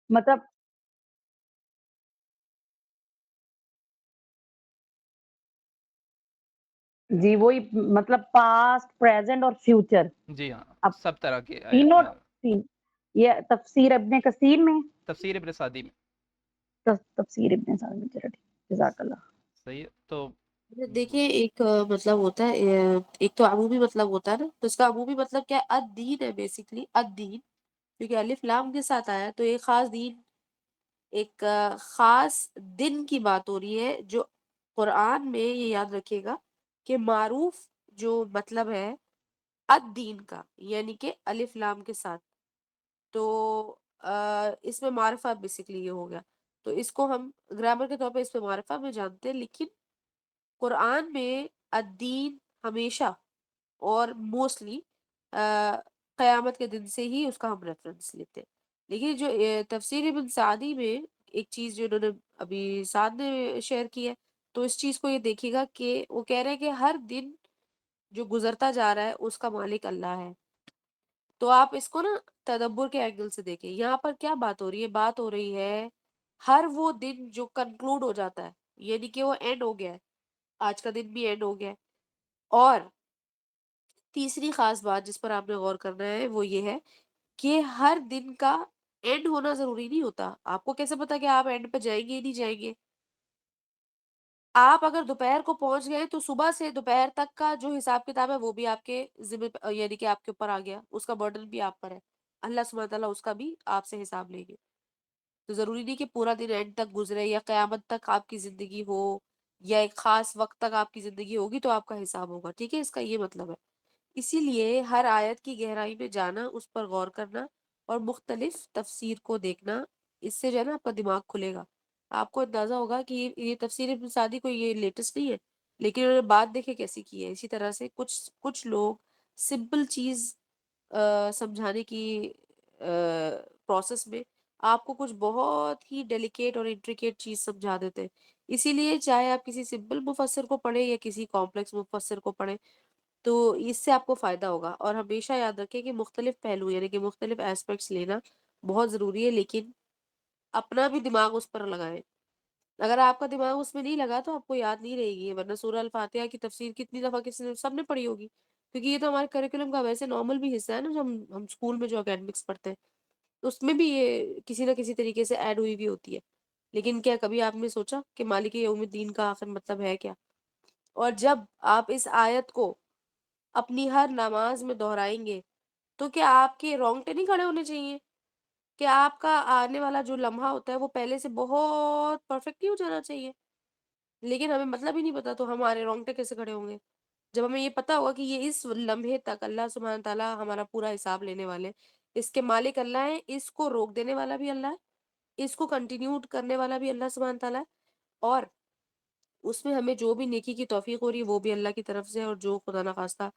مطلب جی وہی، مطلب پاسٹ، پریزنٹ اور فیوچر. جی ہاں، اب سب طرح کی آیات تینوں میں، یہ تفسیر ابن کثیر میں، تفسیر ابن سعدی میں. تفسیر ابن سعد میں، چلو ٹھیک، جزاک اللہ. صحیح ہے. تو دیکھیے ایک مطلب ہوتا ہے، ایک تو عمومی مطلب ہوتا ہے نا، تو اس کا عمومی مطلب کیا ہے؟ الدین ہے بیسیکلی، الدین، کیونکہ الف لام کے ساتھ آیا تو ایک خاص دین، ایک خاص دن کی بات ہو رہی ہے. جو قرآن میں یہ یاد رکھیے گا کہ معروف جو مطلب ہے الدین کا، یعنی کہ الف لام کے ساتھ، تو اس میں معرفہ بیسیکلی یہ ہو گیا. تو اس کو ہم گرامر کے طور پہ اس پہ معرفہ میں جانتے ہیں، لیکن قرآن میں الدین ہمیشہ اور موسٹلی قیامت کے دن سے ہی اس کا ہم ریفرنس لیتے ہیں. لیکن جو تفسیر ابن سعدی میں ایک چیز جو انہوں نے ابھی سعد نے شیئر کی ہے، تو اس چیز کو یہ دیکھیے گا کہ وہ کہہ رہے ہیں کہ ہر دن جو گزرتا جا رہا ہے اس کا مالک اللہ ہے. تو آپ اس کو نا تدبر کے اینگل سے دیکھیں. یہاں پر کیا بات ہو رہی ہے؟ بات ہو رہی ہے ہر وہ دن جو کنکلوڈ ہو جاتا ہے، یعنی کہ وہ اینڈ ہو گیا ہے، آج کا دن بھی اینڈ ہو گیا ہے. اور تیسری خاص بات جس پر آپ نے غور کرنا ہے وہ یہ ہے کہ ہر دن کا اینڈ ہونا ضروری نہیں ہوتا. آپ کو کیسے پتا کہ آپ اینڈ پہ جائیں گے یا نہیں جائیں گے؟ آپ اگر دوپہر کو پہنچ گئے تو صبح سے دوپہر تک کا جو حساب کتاب ہے وہ بھی آپ کے ذمہ یعنی کہ آپ کے اوپر آ گیا، اس کا برڈن بھی آپ پر ہے. اللہ سبحانہ تعالیٰ اس کا بھی آپ سے حساب لیں گے. تو ضروری نہیں کہ پورا دن اینڈ تک گزرے یا قیامت تک آپ کی زندگی ہو یا ایک خاص وقت تک آپ کی زندگی ہوگی تو آپ کا حساب ہوگا. ٹھیک ہے، اس کا یہ مطلب ہے. اسی لیے ہر آیت کی گہرائی میں جانا، اس پر غور کرنا اور مختلف تفسیر کو دیکھنا، اس سے جو ہے نا آپ کا دماغ کھلے گا. آپ کو اندازہ ہوگا کہ یہ تفسیر ابن سعدی کوئی یہ لیٹسٹ نہیں ہے، لیکن انہوں نے بات دیکھے کیسی کی ہے. اسی طرح سے کچھ لوگ سمپل چیز سمجھانے کی پروسیس میں آپ کو کچھ بہت ہی ڈیلیکیٹ اور انٹریکیٹ چیز سمجھا دیتے ہیں. اسی لیے چاہے آپ کسی سمپل مفسر کو پڑھیں یا کسی کمپلیکس مفسر کو پڑھیں تو اس سے آپ کو فائدہ ہوگا. اور ہمیشہ یاد رکھیں کہ مختلف پہلو یعنی کہ مختلف ایسپیکٹس لینا بہت ضروری ہے، لیکن اپنا بھی دماغ اس پر لگائیں. اگر آپ کا دماغ اس میں نہیں لگا تو آپ کو یاد نہیں رہے گی. ورنہ سورہ الفاتحہ کی تفسیر کتنی دفعہ سب نے پڑھی ہوگی، کیونکہ یہ تو ہمارے کریکولم کا ویسے نارمل بھی حصہ ہے نا. جو ہم اسکول میں جو اکیڈمکس پڑھتے ہیں اس میں بھی یہ کسی نہ کسی طریقے سے ایڈ ہوئی بھی ہوتی ہے. لیکن کیا کبھی آپ نے سوچا کہ مالک یوم الدین کا آخر مطلب ہے کیا؟ اور جب آپ اس آیت کو اپنی ہر نماز میں دہرائیں گے تو کیا آپ کے رونگٹے نہیں کھڑے ہونے چاہیے کہ آپ کا آنے والا جو لمحہ ہوتا ہے وہ پہلے سے بہت پرفیکٹ نہیں ہو جانا چاہیے؟ لیکن ہمیں مطلب ہی نہیں پتا تو ہمارے رونگٹے کیسے کھڑے ہوں گے؟ جب ہمیں یہ پتا ہوگا کہ یہ اس لمحے تک اللہ سبحانہ تعالیٰ ہمارا پورا حساب لینے والے، اس کے مالک اللہ ہے، اس کو روک دینے والا بھی اللہ ہے، اس کو کنٹینیو کرنے والا بھی اللہ سبحانہ تعالیٰ ہے، اور اس میں ہمیں جو بھی نیکی کی توفیق ہو رہی ہے وہ بھی اللہ کی طرف سے، اور جو خدا نخواستہ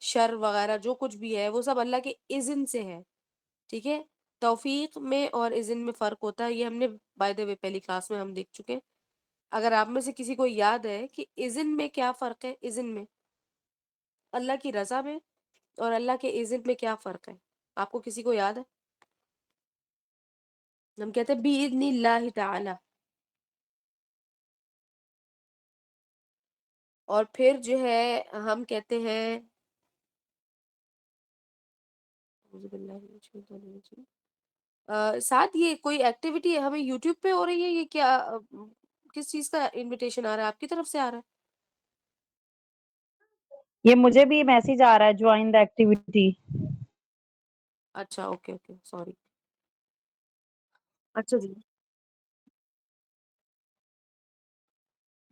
شر وغیرہ جو کچھ بھی ہے وہ سب اللہ کے اذن سے ہے. ٹھیک ہے، توفیق میں اور اذن میں فرق ہوتا ہے. یہ ہم نے بائی دا وے پہلی کلاس میں ہم دیکھ چکے ہیں. اگر آپ میں سے کسی کو یاد ہے کہ اذن میں کیا فرق ہے، اذن میں اللہ کی رضا میں اور اللہ کے اذن میں کیا فرق ہے، آپ کو کسی کو یاد ہے؟ ہم کہتے ہیں بِإِذْنِ اللہ تعالی، اور پھر جو ہے ہم کہتے ہیں اعوذ باللہ من الشیطان الرجیم. ساتھ یہ کوئی ایکٹیویٹی ہمیں یوٹیوب پہ ہو رہی ہے، یہ کیا کس چیز کا انویٹیشن آ رہا ہے؟ آپ کی طرف سے آ رہا ہے؟ یہ مجھے بھی میسج آ رہا ہے جوائن دا ایکٹیویٹی. اچھا اوکے اوکے سوری. اچھا جی،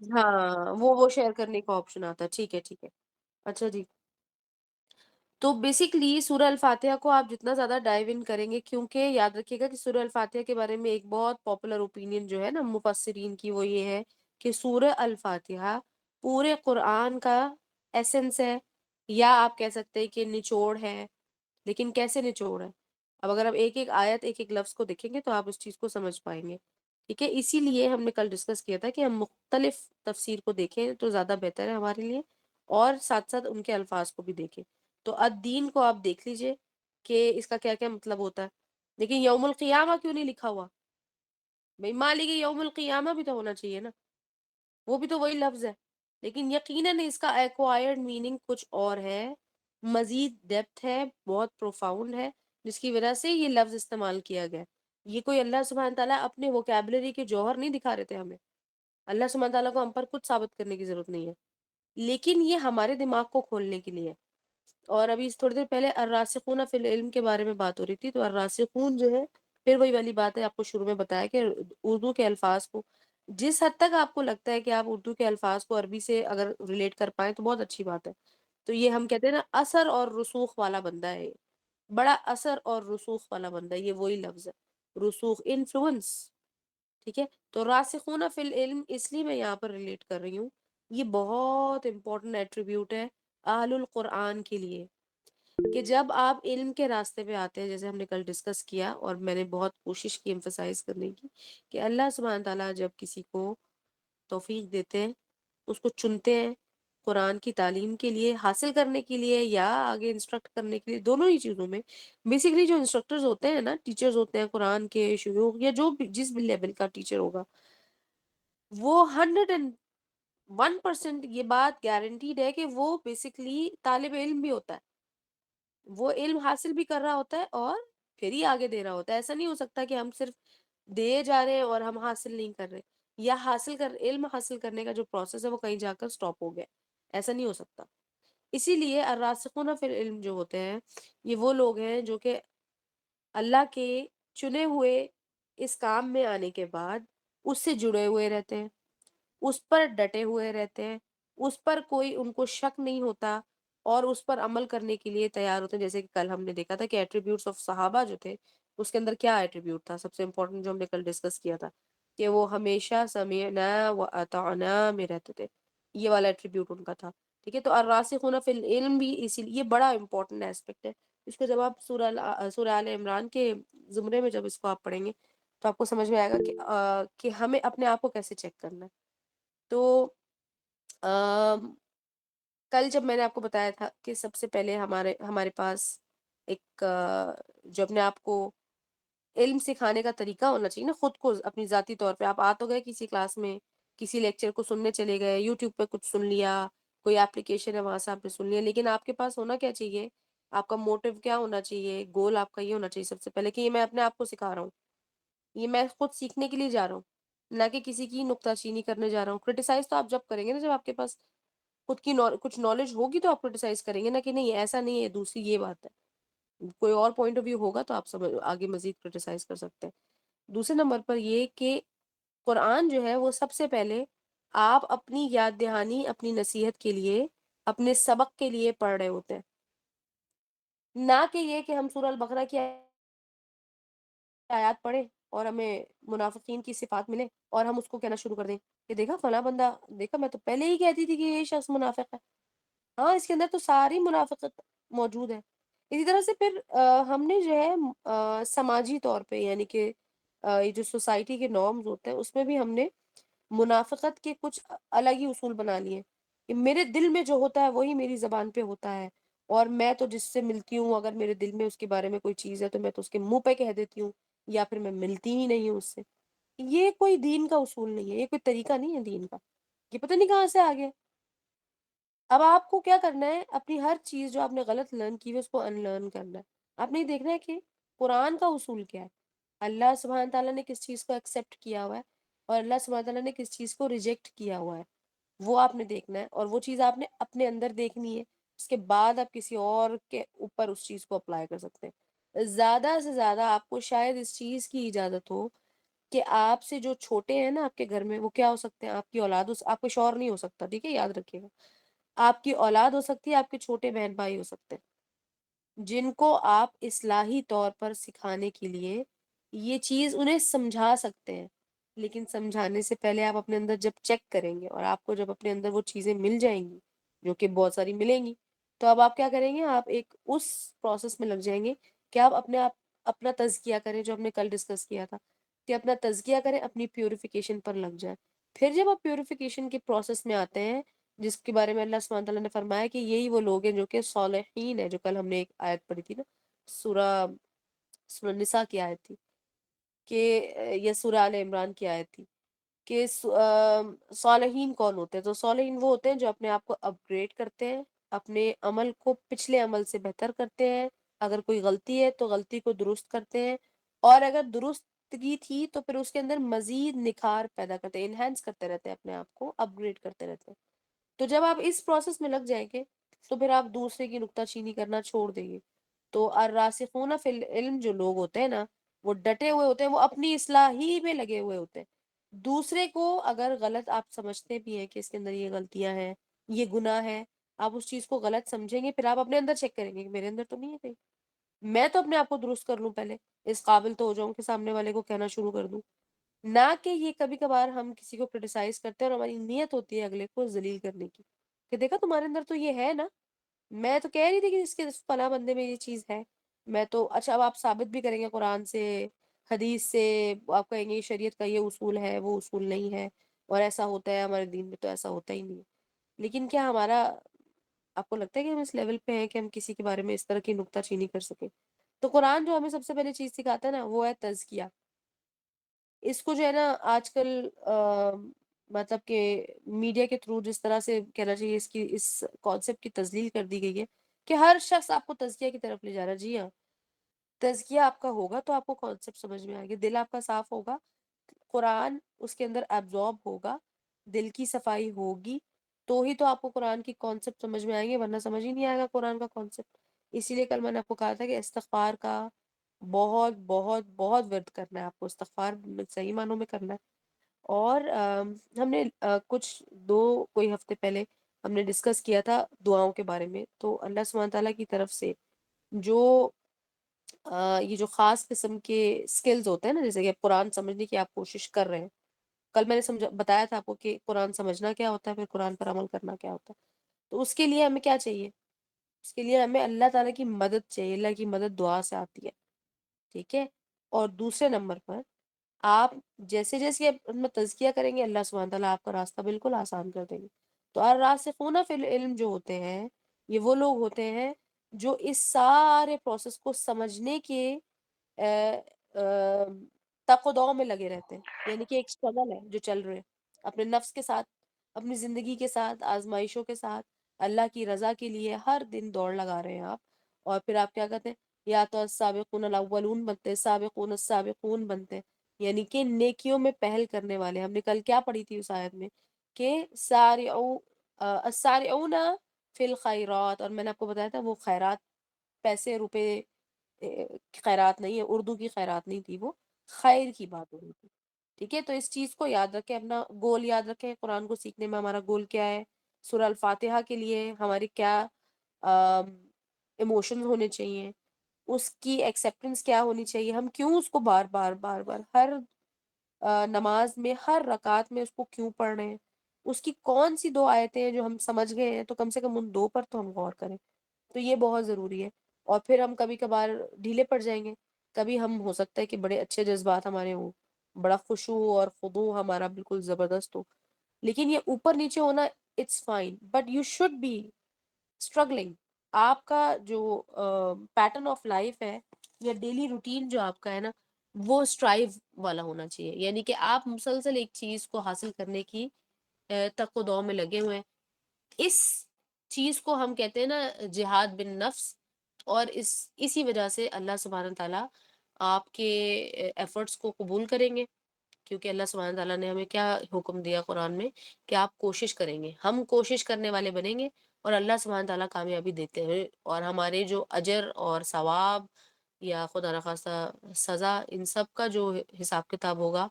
ہاں وہ شیئر کرنے کا آپشن آتا ہے. ٹھیک ہے ٹھیک ہے. اچھا جی، تو بیسکلی سورہ الفاتحہ کو آپ جتنا زیادہ ڈائیو ان کریں گے، کیونکہ یاد رکھیے گا کہ سورہ الفاتحہ کے بارے میں ایک بہت پاپولر اوپینین جو ہے نا مفسرین کی وہ یہ ہے کہ سورہ الفاتحہ پورے قرآن کا ایسنس ہے، یا آپ کہہ سکتے ہیں کہ نچوڑ ہے. لیکن کیسے نچوڑ ہے؟ اب اگر آپ ایک ایک آیت ایک ایک لفظ کو دیکھیں گے تو آپ اس چیز کو سمجھ پائیں گے. ٹھیک ہے، اسی لیے ہم نے کل ڈسکس کیا تھا کہ ہم مختلف تفسیر کو دیکھیں تو زیادہ بہتر ہے ہمارے لیے، اور ساتھ ساتھ ان کے الفاظ کو بھی دیکھیں. تو الدین کو آپ دیکھ لیجئے کہ اس کا کیا کیا مطلب ہوتا ہے. لیکن یوم القیامہ کیوں نہیں لکھا ہوا؟ بھئی مالک یوم القیامہ بھی تو ہونا چاہیے نا، وہ بھی تو وہی لفظ ہے. لیکن یقیناً اس کا ایکوائرڈ میننگ کچھ اور ہے، مزید ڈیپتھ ہے، بہت پروفاؤنڈ ہے، جس کی وجہ سے یہ لفظ استعمال کیا گیا. یہ کوئی اللہ سبحانہ تعالیٰ اپنے ووکیبلری کے جوہر نہیں دکھا رہے تھے ہمیں. اللہ سبحانہ تعالیٰ کو ہم پر کچھ ثابت کرنے کی ضرورت نہیں ہے، لیکن یہ ہمارے دماغ کو کھولنے کے لیے. اور ابھی تھوڑی دیر پہلے الراسخون فی العلم کے بارے میں بات ہو رہی تھی، تو الراسخون جو ہے پھر وہی والی بات ہے، آپ کو شروع میں بتایا کہ اردو کے الفاظ کو جس حد تک آپ کو لگتا ہے کہ آپ اردو کے الفاظ کو عربی سے اگر ریلیٹ کر پائیں تو بہت اچھی بات ہے. تو یہ ہم کہتے ہیں نا اثر اور رسوخ والا بندہ ہے، یہ بڑا اثر اور رسوخ والا بندہ ہے. یہ وہی لفظ ہے رسوخ، انفلوئنس. ٹھیک ہے، تو راسخون فی العلم اس لیے میں یہاں پر ریلیٹ کر رہی ہوں، یہ بہت امپورٹنٹ ایٹریبیوٹ ہے اہل القرآن کے لیے، کہ جب آپ علم کے راستے پہ آتے ہیں، جیسے ہم نے کل ڈسکس کیا اور میں نے بہت کوشش کی ایمفسائز کرنے کی، کہ اللہ سبحانہ تعالیٰ جب کسی کو توفیق دیتے ہیں، اس کو چنتے ہیں قرآن کی تعلیم کے لیے، حاصل کرنے کے لیے یا آگے انسٹرکٹ کرنے کے لیے، دونوں ہی چیزوں میں بیسیکلی جو انسٹرکٹرز ہوتے ہیں نا، ٹیچرز ہوتے ہیں قرآن کے، شیوخ یا جو بھی جس بھی لیول کا ٹیچر ہوگا، وہ 101% یہ بات گارنٹیڈ ہے کہ وہ بیسیکلی طالب علم بھی ہوتا ہے، وہ علم حاصل بھی کر رہا ہوتا ہے اور پھر ہی آگے دے رہا ہوتا ہے. ایسا نہیں ہو سکتا کہ ہم صرف دے جا رہے ہیں اور ہم حاصل نہیں کر رہے، یا علم حاصل کرنے کا جو پروسیس ہے وہ کہیں جا کر سٹاپ ہو گیا. ایسا نہیں ہو سکتا. اسی لیے الراسخون فی العلم جو ہوتے ہیں یہ وہ لوگ ہیں جو کہ اللہ کے چنے ہوئے اس کام میں آنے کے بعد اس سے جڑے ہوئے رہتے ہیں، اس پر ڈٹے ہوئے رہتے ہیں، اس پر کوئی ان کو شک نہیں ہوتا اور اس پر عمل کرنے کے لیے تیار ہوتے ہیں. جیسے کہ کل ہم نے دیکھا تھا کہ ایٹریبیوٹس آف صحابہ جو تھے اس کے اندر کیا ایٹریبیوٹ تھا، سب سے امپورٹنٹ جو ہم نے کل ڈسکس کیا تھا کہ وہ ہمیشہ سمعنا و اطعنا میں رہتے تھے. یہ والا ایٹریبیوٹ ان کا تھا. ٹھیک ہے، تو الراسخون فی العلم بھی اسی لیے یہ بڑا امپورٹنٹ ایسپیکٹ ہے. اس کو جب آپ سورہ آل عمران کے زمرے میں جب اس کو آپ پڑھیں گے تو آپ کو سمجھ میں آئے گا کہ ہمیں اپنے آپ کو کیسے چیک کرنا ہے. تو کل جب میں نے آپ کو بتایا تھا کہ سب سے پہلے ہمارے پاس ایک جو اپنے آپ کو علم سکھانے کا طریقہ ہونا چاہیے نا، خود کو اپنی ذاتی طور پہ. آپ آ تو گئے کسی کلاس میں، کسی لیکچر کو سننے چلے گئے، یوٹیوب پہ کچھ سن لیا، کوئی اپلیکیشن ہے وہاں سے آپ نے سن لیا، لیکن آپ کے پاس ہونا کیا چاہیے، آپ کا موٹیو کیا ہونا چاہیے، گول آپ کا یہ ہونا چاہیے سب سے پہلے کہ یہ میں اپنے آپ کو سکھا رہا ہوں، یہ میں خود سیکھنے کے لیے جا رہا ہوں، نہ کہ کسی کی نکتہ چینی کرنے جا رہا ہوں. کرٹیسائز تو آپ جب کریں گے نا، جب آپ کے پاس خود کی کچھ نالج ہوگی تو آپ کرٹیسائز کریں گے نا کہ نہیں ایسا نہیں ہے، دوسری یہ بات ہے. کوئی اور پوائنٹ آف ویو ہوگا تو آپ سب آگے مزید کرٹیسائز کر سکتے ہیں. دوسرے نمبر پر یہ کہ قرآن جو ہے وہ سب سے پہلے آپ اپنی یاد دہانی، اپنی نصیحت کے لیے، اپنے سبق کے لیے پڑھ رہے ہوتے ہیں، نہ کہ یہ کہ ہم سورہ البقرہ کی آیات پڑھیں اور ہمیں منافقین کی صفات ملے اور ہم اس کو کہنا شروع کر دیں کہ دیکھا فلاں بندہ، دیکھا میں تو پہلے ہی کہتی تھی کہ یہ شخص منافق ہے. ہاں، اس کے اندر تو ساری منافقت موجود ہے. اسی طرح سے پھر ہم نے جو ہے سماجی طور پہ، یعنی کہ یہ جو سوسائٹی کے نارمز ہوتے ہیں اس میں بھی ہم نے منافقت کے کچھ الگ ہی اصول بنا لیے کہ میرے دل میں جو ہوتا ہے وہی میری زبان پہ ہوتا ہے، اور میں تو جس سے ملتی ہوں اگر میرے دل میں اس کے بارے میں کوئی چیز ہے تو میں تو اس کے منہ پہ کہہ دیتی ہوں، یا پھر میں ملتی ہی نہیں ہوں اس سے. یہ کوئی دین کا اصول نہیں ہے، یہ کوئی طریقہ نہیں ہے دین کا، یہ پتہ نہیں کہاں سے آ گیا. اب آپ کو کیا کرنا ہے، اپنی ہر چیز جو آپ نے غلط لرن کی ہے اس کو ان لرن کرنا ہے. آپ نے دیکھنا ہے کہ قرآن کا اصول کیا ہے، اللہ سبحانہ تعالیٰ نے کس چیز کو ایکسیپٹ کیا ہوا ہے اور اللہ سبحانہ تعالیٰ نے کس چیز کو ریجیکٹ کیا ہوا ہے، وہ آپ نے دیکھنا ہے، اور وہ چیز آپ نے اپنے اندر دیکھنی ہے. اس کے بعد آپ کسی اور کے اوپر اس چیز کو اپلائی کر سکتے ہیں. زیادہ سے زیادہ آپ کو شاید اس چیز کی اجازت ہو کہ آپ سے جو چھوٹے ہیں نا آپ کے گھر میں، وہ کیا ہو سکتے ہیں، آپ کی اولاد آپ کو شوہر نہیں ہو سکتا، ٹھیک ہے، یاد رکھیے گا. آپ کی اولاد ہو سکتی ہے، آپ کے چھوٹے بہن بھائی ہو سکتے ہیں، جن کو آپ اصلاحی طور پر سکھانے کے لیے یہ چیز انہیں سمجھا سکتے ہیں. لیکن سمجھانے سے پہلے آپ اپنے اندر جب چیک کریں گے اور آپ کو جب اپنے اندر وہ چیزیں مل جائیں گی، جو کہ بہت ساری ملیں گی، تو اب آپ کیا کریں گے، آپ ایک اس پروسیس میں لگ جائیں گے کہ آپ اپنا تزکیہ کریں، جو ہم نے کل ڈسکس کیا تھا کہ اپنا تزکیہ کریں، اپنی پیوریفیکیشن پر لگ جائیں. پھر جب آپ پیوریفیکیشن کے پروسیس میں آتے ہیں، جس کے بارے میں اللہ سبحانہ تعالیٰ نے فرمایا کہ یہی وہ لوگ ہیں جو کہ صالحین ہیں، جو کل ہم نے ایک آیت پڑھی تھی نا، سورہ نساء کی آیت تھی کہ یہ سورہ آل عمران کی آیت تھی کہ صالحین کون ہوتے ہیں. تو صالحین وہ ہوتے ہیں جو اپنے آپ کو اپ گریڈ کرتے ہیں، اپنے عمل کو پچھلے عمل سے بہتر کرتے ہیں، اگر کوئی غلطی ہے تو غلطی کو درست کرتے ہیں، اور اگر درستگی تھی تو پھر اس کے اندر مزید نکھار پیدا کرتے ہیں، انہینس کرتے رہتے ہیں، اپنے آپ کو اپ گریڈ کرتے رہتے ہیں. تو جب آپ اس پروسیس میں لگ جائیں گے تو پھر آپ دوسرے کی نکتہ چینی کرنا چھوڑ دیں گے. تو الراسخون فی العلم جو لوگ ہوتے ہیں نا، وہ ڈٹے ہوئے ہوتے ہیں، وہ اپنی اصلاح ہی میں لگے ہوئے ہوتے ہیں. دوسرے کو اگر غلط آپ سمجھتے بھی ہیں کہ اس کے اندر یہ غلطیاں ہیں، یہ گناہ ہے، آپ اس چیز کو غلط سمجھیں گے، پھر آپ اپنے اندر چیک کریں گے کہ میرے اندر تو نہیں ہے کہیں، میں تو اپنے آپ کو درست کر لوں، پہلے اس قابل تو ہو جاؤں کہ سامنے والے کو کہنا شروع کر دوں. نہ کہ یہ کبھی کبھار ہم کسی کو کرٹیسائز کرتے ہیں اور ہماری نیت ہوتی ہے اگلے کو ذلیل کرنے کی کہ دیکھا تمہارے اندر تو یہ ہے نا، میں تو کہہ رہی تھی کہ اس کے فلاں بندے میں یہ چیز ہے، میں تو اچھا. اب آپ ثابت بھی کریں گے قرآن سے، حدیث سے، آپ کہیں گے شریعت کا یہ اصول ہے، وہ اصول نہیں ہے، اور ایسا ہوتا ہے ہمارے دین میں، تو ایسا ہوتا ہی نہیں ہے. لیکن کیا ہمارا آپ کو لگتا ہے کہ ہم اس لیول پہ ہیں کہ ہم کسی کے بارے میں اس طرح کی نکتہ چینی کر سکیں؟ تو قرآن جو ہمیں سب سے پہلے چیز سکھاتا ہے نا وہ ہے تزکیہ. اس کو جو ہے نا آج کل مطلب کہ میڈیا کے تھرو جس طرح سے کہنا چاہیے اس کانسیپٹ کی تذلیل کر دی گئی ہے کہ ہر شخص آپ کو تزکیہ کی طرف لے جا رہا ہے. جی ہاں، تزکیہ آپ کا ہوگا تو آپ کو کانسیپٹ سمجھ میں آئے گا. دل آپ کا صاف ہوگا، قرآن اس کے اندر ایبزارب ہوگا، دل کی صفائی ہوگی تو ہی تو آپ کو قرآن کی کانسیپٹ سمجھ میں آئیں گے، ورنہ سمجھ ہی نہیں آئے گا قرآن کا کانسیپٹ. اسی لیے کل میں نے آپ کو کہا تھا کہ استغفار کا بہت بہت بہت ورد کرنا ہے آپ کو. استغفار صحیح معنوں میں کرنا ہے. اور ہم نے کچھ کوئی ہفتے پہلے ہم نے ڈسکس کیا تھا دعاؤں کے بارے میں. تو اللہ سبحانہ تعالیٰ کی طرف سے جو یہ جو خاص قسم کے سکلز ہوتے ہیں نا، جیسے کہ قرآن سمجھنے کی آپ کوشش کر رہے ہیں، کل میں نے بتایا تھا آپ کو کہ قرآن سمجھنا کیا ہوتا ہے، پھر قرآن پر عمل کرنا کیا ہوتا ہے. تو اس کے لیے ہمیں کیا چاہیے؟ اس کے لیے ہمیں اللہ تعالیٰ کی مدد چاہیے. اللہ کی مدد دعا سے آتی ہے، ٹھیک ہے. اور دوسرے نمبر پر آپ جیسے جیسے اپنا تزکیہ کریں گے، اللہ سبحانہ تعالیٰ آپ کا راستہ بالکل آسان کر دیں گے. تو الراسخون فی العلم جو ہوتے ہیں، یہ وہ لوگ ہوتے ہیں جو اس سارے پروسیس کو سمجھنے کے تق و دو میں لگے رہتے ہیں. یعنی کہ ایک اسٹرگل ہے جو چل رہے ہیں اپنے نفس کے ساتھ، اپنی زندگی کے ساتھ، آزمائشوں کے ساتھ، اللہ کی رضا کے لیے ہر دن دوڑ لگا رہے ہیں آپ. اور پھر آپ کیا کہتے ہیں؟ یا تو السابقون الاولون بنتے ہیں، سابقون السابقون بنتے ہیں، یعنی کہ نیکیوں میں پہل کرنے والے. ہم نے کل کیا پڑھی تھی اس آیت میں کہ السارعون فی الخیرات، اور میں نے آپ کو بتایا تھا وہ خیرات پیسے روپے خیرات نہیں ہے، اردو کی خیرات نہیں تھی، وہ خیر کی بات ہو رہی تھی. ٹھیک ہے، تو اس چیز کو یاد رکھیں، اپنا گول یاد رکھیں. قرآن کو سیکھنے میں ہمارا گول کیا ہے؟ سورہ الفاتحہ کے لیے ہماری کیا ایموشنز ہونے چاہیے، اس کی ایکسیپٹنس کیا ہونی چاہیے، ہم کیوں اس کو بار بار بار بار ہر نماز میں ہر رکعت میں اس کو کیوں پڑھ رہے ہیں، اس کی کون سی 2 آیتیں ہیں جو ہم سمجھ گئے ہیں، تو کم سے کم ان 2 پر تو ہم غور کریں. تو یہ بہت ضروری ہے. اور پھر ہم کبھی کبھار ڈھیلے پڑ جائیں گے، کبھی ہم ہو سکتا ہے کہ بڑے اچھے جذبات ہمارے ہوں، بڑا خشوع اور خضوع ہمارا بالکل زبردست ہو، لیکن یہ اوپر نیچے ہونا it's fine, but you should be struggling. آپ کا جو پیٹرن آف لائف ہے یا ڈیلی روٹین جو آپ کا ہے نا، وہ اسٹرائیو والا ہونا چاہیے. یعنی کہ آپ مسلسل ایک چیز کو حاصل کرنے کی تق و دو میں لگے ہوئے ہیں. اس چیز کو ہم کہتے ہیں نا جہاد بن نفس. اور اسی وجہ سے اللہ سبحانہ تعالیٰ آپ کے ایفرٹس کو قبول کریں گے، کیونکہ اللہ سبحانہ تعالیٰ نے ہمیں کیا حکم دیا قرآن میں کہ آپ کوشش کریں گے، ہم کوشش کرنے والے بنیں گے اور اللہ سبحانہ تعالیٰ کامیابی دیتے ہیں. اور ہمارے جو اجر اور ثواب یا خدا نخواستہ سزا، ان سب کا جو حساب کتاب ہوگا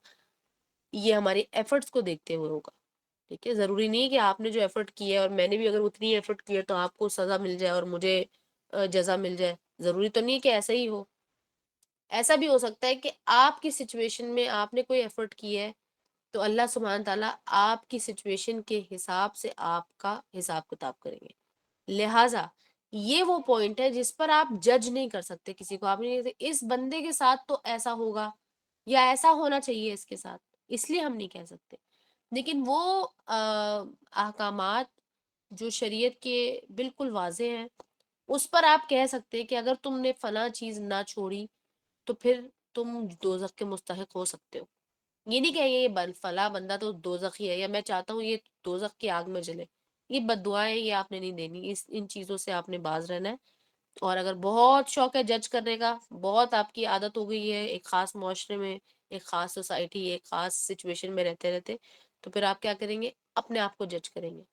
یہ ہمارے ایفرٹس کو دیکھتے ہوئے ہوگا. ٹھیک ہے، ضروری نہیں کہ آپ نے جو ایفرٹ کی ہے اور میں نے بھی اگر اتنی ایفرٹ کی ہے تو آپ کو سزا مل جائے اور مجھے جزا مل جائے. ضروری تو نہیں کہ ایسا ہی ہو. ایسا بھی ہو سکتا ہے کہ آپ کی سچویشن میں آپ نے کوئی ایفرٹ کی ہے تو اللہ سبحانہ تعالیٰ آپ کی سچویشن کے حساب سے آپ کا حساب کتاب کریں گے. لہٰذا یہ وہ پوائنٹ ہے جس پر آپ جج نہیں کر سکتے کسی کو. آپ نہیں کہتے اس بندے کے ساتھ تو ایسا ہوگا یا ایسا ہونا چاہیے اس کے ساتھ، اس لیے ہم نہیں کہہ سکتے. لیکن وہ احکامات جو شریعت کے بالکل واضح ہیں، اس پر آپ کہہ سکتے کہ اگر تم نے فلاں چیز نہ چھوڑی تو پھر تم دوزخ کے مستحق ہو سکتے ہو. یہ نہیں کہ یہ فلاں بندہ تو دوزخی ہے یا میں چاہتا ہوں یہ دوزخ کی آگ میں جلے. یہ بد دعائیں یہ آپ نے نہیں دینی، ان چیزوں سے آپ نے باز رہنا ہے. اور اگر بہت شوق ہے جج کرنے کا، بہت آپ کی عادت ہو گئی ہے ایک خاص معاشرے میں، ایک خاص سوسائٹی، ایک خاص سچویشن میں رہتے رہتے، تو پھر آپ کیا کریں گے؟ اپنے آپ کو جج کریں گے.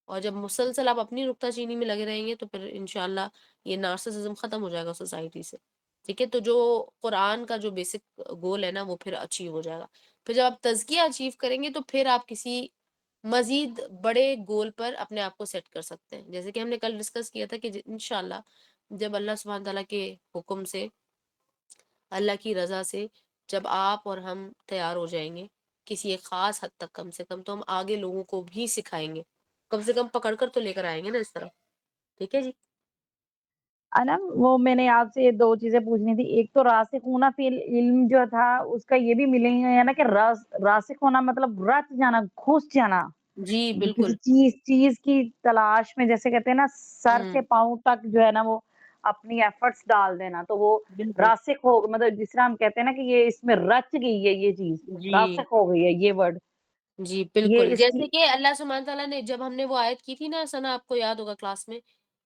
اور جب مسلسل آپ اپنی نکتہ چینی میں لگے رہیں گے تو پھر انشاءاللہ یہ نارسسزم ختم ہو جائے گا سوسائٹی سے. ٹھیک ہے، تو جو قرآن کا جو بیسک گول ہے نا وہ پھر اچیو ہو جائے گا. پھر جب آپ تزکیہ اچیو کریں گے تو پھر آپ کسی مزید بڑے گول پر اپنے آپ کو سیٹ کر سکتے ہیں. جیسے کہ ہم نے کل ڈسکس کیا تھا کہ انشاءاللہ جب اللہ سبحانہ تعالیٰ کے حکم سے، اللہ کی رضا سے جب آپ اور ہم تیار ہو جائیں گے کسی ایک خاص حد تک، کم سے کم تو ہم آگے لوگوں کو بھی سکھائیں گے، کم سے کم پکڑ کر تو لے کر آئیں گے نا اس طرح. ٹھیک ہے جی. انم وہ میں نے آپ سے 2 چیزیں پوچھنی تھی. ایک تو راسخون فی العلم جو تھا اس کا یہ بھی ملیں گے نا کہ راسخ ہونا مطلب رچ جانا، گھس جانا. جی کسی بالکل چیز کی تلاش میں، جیسے کہتے ہیں نا سر سے پاؤں تک جو ہے نا وہ اپنی ایفرٹس ڈال دینا، تو وہ بالکل راسخ ہو، مطلب جس طرح ہم کہتے ہیں نا کہ یہ اس میں رچ گئی ہے، یہ چیز جی راسخ ہو گئی ہے، یہ ورڈ، جی یہ بالکل، اس کی جیسے کہ اللہ سبحانہ تعالیٰ نے جب ہم نے وہ آیت کی تھی نا ثنا، آپ کو یاد ہوگا کلاس میں،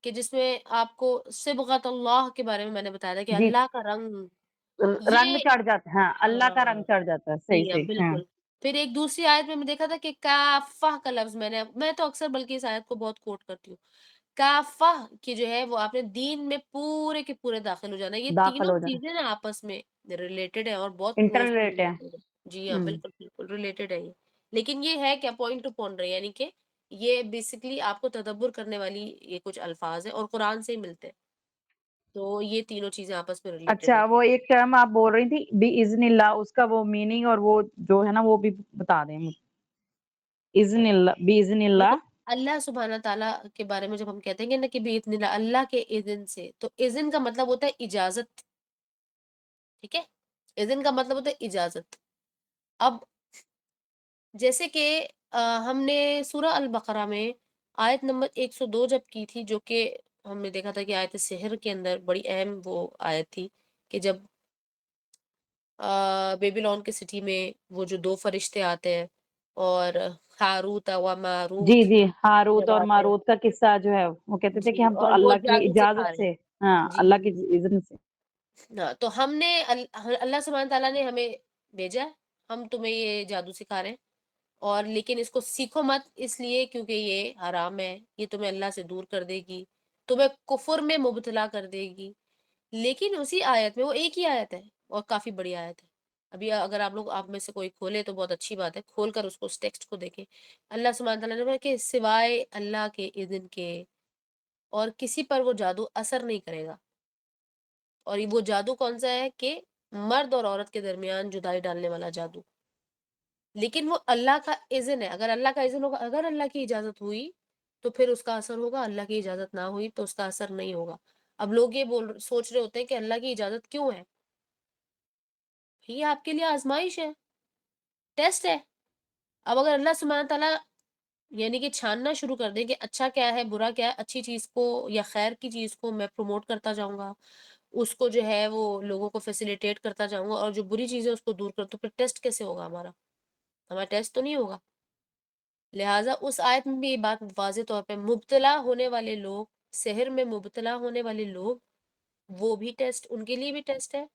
کہ جس میں آپ کو صبغت اللہ کے بارے میں نے بتایا تھا کہ جی اللہ کا رنگ، رنگ یہ چڑھ جاتا ہے، ہاں اللہ کا رنگ ہاں چڑھ جاتا ہے، صحیح جی ہاں صحیح، ہاں بالکل. پھر ایک دوسری آیت میں دیکھا تھا کہ کافہ کا لفظ میں تو اکثر بلکہ اس آیت کو بہت کوٹ کرتی ہوں. کافہ کی جو ہے وہ آپ نے دین میں پورے کے پورے داخل ہو جانا ہے. یہ داخل تینوں ہو جانا، چیزیں نا آپس میں ریلیٹڈ ہے اور بہت انٹر کلوزلی ریلیٹ ہے، ریلیٹڈ ہے. جی ہاں بالکل بالکل ریلیٹڈ ہے یہ. لیکن یہ ہے کیا پوائنٹ ٹو پوائنٹ رہے، یعنی کہ یہ بیسیکلی آپ کو تدبر کرنے والی یہ کچھ الفاظ ہیں اور قرآن سے ہی ملتے ہیں. تو یہ تینوں چیزیں آپس میں ریلیٹڈ اچھا ہیں. وہ ایک ٹرم آپ بول رہی تھی بِإِذْنِ اللہ، اس کا وہ میننگ اور وہ جو ہے نا وہ بھی بتا دیں مجھے. اذن اللہ، بِإِذْنِ اللہ، دیکھیں اللہ سبحانہ تعالیٰ کے بارے میں جب ہم کہتے ہیں نا کہ بِإِذْنِ اللہ، اللہ کے اذن سے، تو اذن کا مطلب ہوتا ہے اجازت. ٹھیک ہے، اذن کا مطلب ہوتا ہے اجازت. اب جیسے کہ ہم نے سورہ البقرہ میں آیت نمبر 102 جب کی تھی، جو کہ ہم نے دیکھا تھا کہ آیت سحر کے اندر بڑی اہم وہ آیت تھی کہ جب بیبیلون کے سٹی میں وہ جو دو فرشتے آتے ہیں اور ہاروت و جی ماروت جی ہاروت جب اور آتے ہیں، ماروت کا قصہ جو ہے وہ کہتے تھے کہ جی ہم تو اور وہ اللہ کی جادو سکھا اجازت رہے سے، ہیں. ہاں جی اللہ کی اذن سے. ہاں تو ہم نے اللہ سبحانہ تعالیٰ نے ہمیں بھیجا ہے، ہم تمہیں یہ جادو سکھا رہے ہیں، اور لیکن اس کو سیکھو مت، اس لیے کیونکہ یہ حرام ہے، یہ تمہیں اللہ سے دور کر دے گی، تمہیں کفر میں مبتلا کر دے گی. لیکن اسی آیت میں، وہ ایک ہی آیت ہے اور کافی بڑی آیت ہے. ابھی اگر آپ میں سے کوئی کھولے تو بہت اچھی بات ہے، کھول کر اس ٹیکسٹ کو دیکھیں. اللہ سبحانہ تعالیٰ نے کہا کہ سوائے اللہ کے اذن کے اور کسی پر وہ جادو اثر نہیں کرے گا. اور وہ جادو کون سا ہے کہ مرد اور عورت کے درمیان جدائی ڈالنے والا جادو. لیکن وہ اللہ کا اذن ہے، اگر اللہ کا اذن ہوگا، اگر اللہ کی اجازت ہوئی تو پھر اس کا اثر ہوگا، اللہ کی اجازت نہ ہوئی تو اس کا اثر نہیں ہوگا. اب لوگ یہ سوچ رہے ہوتے ہیں کہ اللہ کی اجازت کیوں ہے؟ یہ آپ کے لیے آزمائش ہے، ٹیسٹ ہے. اب اگر اللہ سبحانہ تعالیٰ یعنی کہ چھاننا شروع کر دیں کہ اچھا کیا ہے، برا کیا ہے، اچھی چیز کو یا خیر کی چیز کو میں پروموٹ کرتا جاؤں گا، اس کو جو ہے وہ لوگوں کو فیسیلیٹیٹ کرتا جاؤں گا، اور جو بری چیز ہے اس کو دور کر، تو پھر ٹیسٹ کیسے ہوگا ہمارا ٹیسٹ تو نہیں ہوگا. لہٰذا اس آیت میں بھی یہ بات واضح طور پہ، مبتلا ہونے والے لوگ، سحر میں مبتلا ہونے والے لوگ، وہ بھی ٹیسٹ، ان کے لیے بھی ٹیسٹ ہے.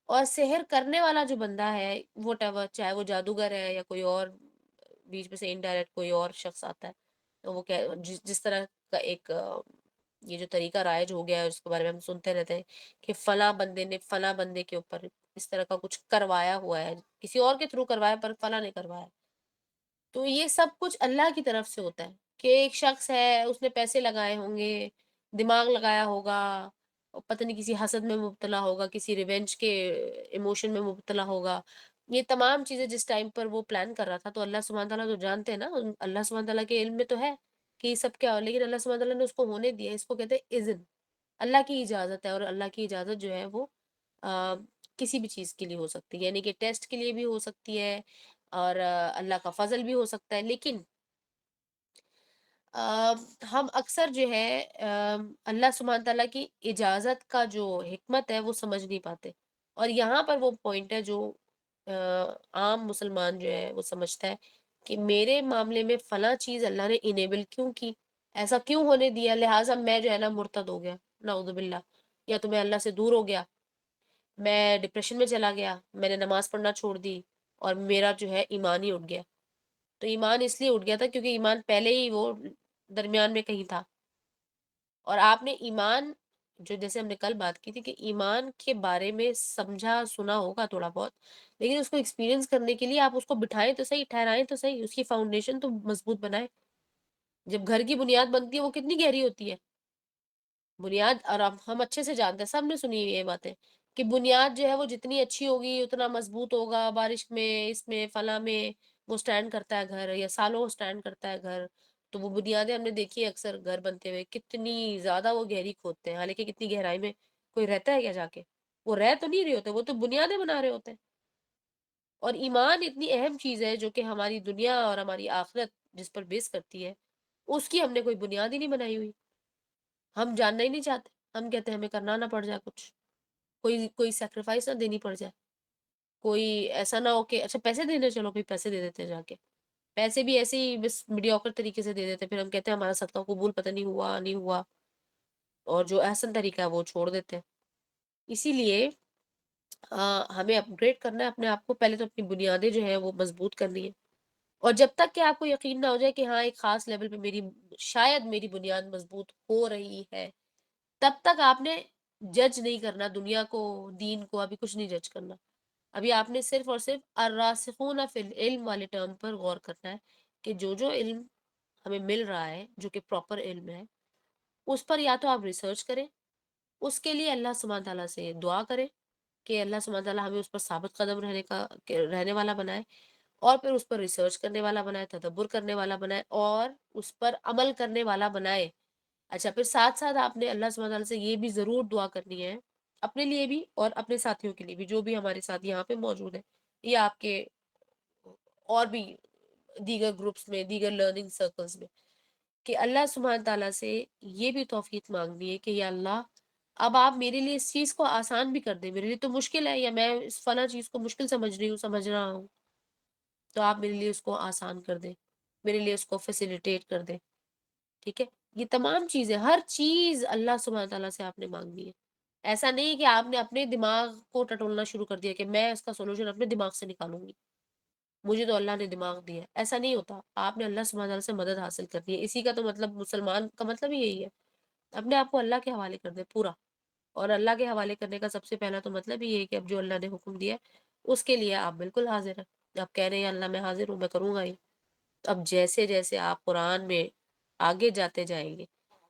اور سحر کرنے والا جو بندہ ہے، وٹ ایور، چاہے وہ جادوگر ہے یا کوئی اور بیچ میں سے انڈائریکٹ کوئی اور شخص آتا ہے، تو وہ جس طرح کا ایک یہ جو طریقہ رائج ہو گیا ہے، اس کے بارے میں ہم سنتے رہتے ہیں کہ فلاں بندے نے فلاں بندے کے اوپر اس طرح کا کچھ کروایا ہوا ہے، کسی اور کے تھرو کروایا پر فلاں نے کروایا. تو یہ سب کچھ اللہ کی طرف سے ہوتا ہے کہ ایک شخص ہے، اس نے پیسے لگائے ہوں گے، دماغ لگایا ہوگا، پتہ نہیں کسی حسد میں مبتلا ہوگا، کسی ریونج کے ایموشن میں مبتلا ہوگا. یہ تمام چیزیں جس ٹائم پر وہ پلان کر رہا تھا، تو اللہ سبحانہ تعالیٰ تو جانتے ہیں نا، اللہ سبحانہ تعالیٰ کے علم میں تو ہے کہ یہ سب کیا ہو، لیکن اللہ سبحانہ تعالیٰ نے اس کو ہونے دیا. اس کو کہتے ہیں اذن، اللہ کی اجازت ہے. اور اللہ کی اجازت جو ہے وہ کسی بھی چیز کے لیے ہو سکتی ہے، یعنی کہ ٹیسٹ کے لیے بھی ہو سکتی ہے، اور اللہ کا فضل بھی ہو سکتا ہے. لیکن ہم اکثر جو ہے اللہ سبحانہ تعالیٰ کی اجازت کا جو حکمت ہے وہ سمجھ نہیں پاتے. اور یہاں پر وہ پوائنٹ ہے جو عام مسلمان جو ہے وہ سمجھتا ہے کہ میرے معاملے میں فلاں چیز اللہ نے انیبل کیوں کی، ایسا کیوں ہونے دیا، لہٰذا میں جو ہے نا مرتد ہو گیا، نعوذ باللہ، یا تو میں اللہ سے دور ہو گیا، میں ڈپریشن میں چلا گیا، میں نے نماز پڑھنا چھوڑ دی، اور میرا جو ہے ایمان ہی اٹھ گیا. تو ایمان اس لیے اٹھ گیا تھا کیونکہ ایمان پہلے ہی وہ درمیان میں کہیں تھا. اور آپ نے ایمان، جو جیسے ہم نے کل بات کی تھی کہ ایمان کے بارے میں سمجھا سنا ہوگا تھوڑا بہت، لیکن اس کو ایکسپیرینس کرنے کے لیے آپ اس کو بٹھائیں تو صحیح، ٹھہرائیں تو صحیح، اس کی فاؤنڈیشن تو مضبوط بنائیں. جب گھر کی بنیاد بنتی ہے وہ کتنی گہری ہوتی ہے بنیاد. اور اب ہم اچھے سے جانتے ہیں، سب نے سنی ہوئی یہ باتیں کہ بنیاد جو ہے وہ جتنی اچھی ہوگی اتنا مضبوط ہوگا، بارش میں، اس میں، فلاں میں وہ سٹینڈ کرتا ہے گھر، یا سالوں سٹینڈ کرتا ہے گھر. تو وہ بنیادیں ہم نے دیکھی ہے اکثر گھر بنتے ہوئے کتنی زیادہ وہ گہری کھودتے ہیں، حالانکہ کتنی گہرائی میں کوئی رہتا ہے کیا جا کے، وہ رہ تو نہیں رہے ہوتے، وہ تو بنیادیں بنا رہے ہوتے ہیں. اور ایمان اتنی اہم چیز ہے جو کہ ہماری دنیا اور ہماری آخرت جس پر بیس کرتی ہے اس کی ہم نے کوئی بنیاد ہی نہیں بنائی ہوئی. ہم جاننا ہی نہیں چاہتے. ہم کہتے ہیں ہمیں کرنا نہ پڑ جائے کچھ، کوئی سیکریفائس نہ دینی پڑ جائے، کوئی ایسا نہ ہو کہ اچھا پیسے دینے چلو کوئی پیسے دے دیتے ہیں جا کے. پیسے بھی ایسے ہی بس میڈیوکر طریقے سے دے دیتے ہیں، پھر ہم کہتے ہیں ہمارا صدقہ قبول پتہ نہیں ہوا نہیں ہوا، اور جو احسن طریقہ ہے وہ چھوڑ دیتے ہیں. اسی لیے ہمیں اپ گریڈ کرنا ہے اپنے آپ کو. پہلے تو اپنی بنیادیں جو ہیں وہ مضبوط کرنی ہے، اور جب تک کہ آپ کو یقین نہ ہو جائے کہ ہاں ایک خاص لیول پہ شاید میری بنیاد مضبوط ہو رہی ہے، تب تک آپ نے جج نہیں کرنا دنیا کو، دین کو، ابھی کچھ نہیں جج کرنا. ابھی آپ نے صرف اور صرف الراسخون فی العلم والے ٹرم پر غور کرنا ہے کہ جو علم ہمیں مل رہا ہے جو کہ پراپر علم ہے، اس پر یا تو آپ ریسرچ کریں، اس کے لیے اللہ سبحانہ تعالیٰ سے دعا کریں کہ اللہ سبحانہ تعالیٰ ہمیں اس پر ثابت قدم رہنے والا بنائے، اور پھر اس پر ریسرچ کرنے والا بنائے، تدبر کرنے والا بنائے، اور اس پر عمل کرنے والا بنائے. اچھا پھر ساتھ ساتھ آپ نے اللہ سبحانہ تعالیٰ سے یہ بھی ضرور دعا کرنی ہے اپنے لیے بھی اور اپنے ساتھیوں کے لیے بھی، جو بھی ہمارے ساتھ یہاں پہ موجود ہیں یا آپ کے اور بھی دیگر گروپس میں، دیگر لرننگ سرکلز میں، کہ اللہ سبحانہ تعالیٰ سے یہ بھی توفیق مانگنی ہے کہ یا اللہ اب آپ میرے لیے اس چیز کو آسان بھی کر دیں. میرے لیے تو مشکل ہے، یا میں اس فلاں چیز کو مشکل سمجھ رہا ہوں، تو آپ میرے لیے اس کو آسان کر دیں، میرے لیے اس کو فیسیلیٹیٹ کر دیں. ٹھیک ہے، یہ تمام چیزیں، ہر چیز اللہ سبحانہ تعالیٰ سے آپ نے مانگنی ہے. ایسا نہیں کہ آپ نے اپنے دماغ کو ٹٹولنا شروع کر دیا کہ میں اس کا سولوشن اپنے دماغ سے نکالوں گی، مجھے تو اللہ نے دماغ دیا ہے. ایسا نہیں ہوتا. آپ نے اللہ سبحانہ تعالیٰ سے مدد حاصل کرنی ہے. اسی کا تو مطلب، مسلمان کا مطلب ہی یہی ہے، اپنے آپ کو اللہ کے حوالے کر دے پورا. اور اللہ کے حوالے کرنے کا سب سے پہلا تو مطلب ہی یہ ہے کہ اب جو اللہ نے حکم دیا ہے اس کے لیے آپ بالکل حاضر ہیں. آپ کہہ رہے ہیں اللہ میں حاضر ہوں، میں کروں گا ہی. اب جیسے جیسے آپ قرآن میں آگے جاتے جائیں گے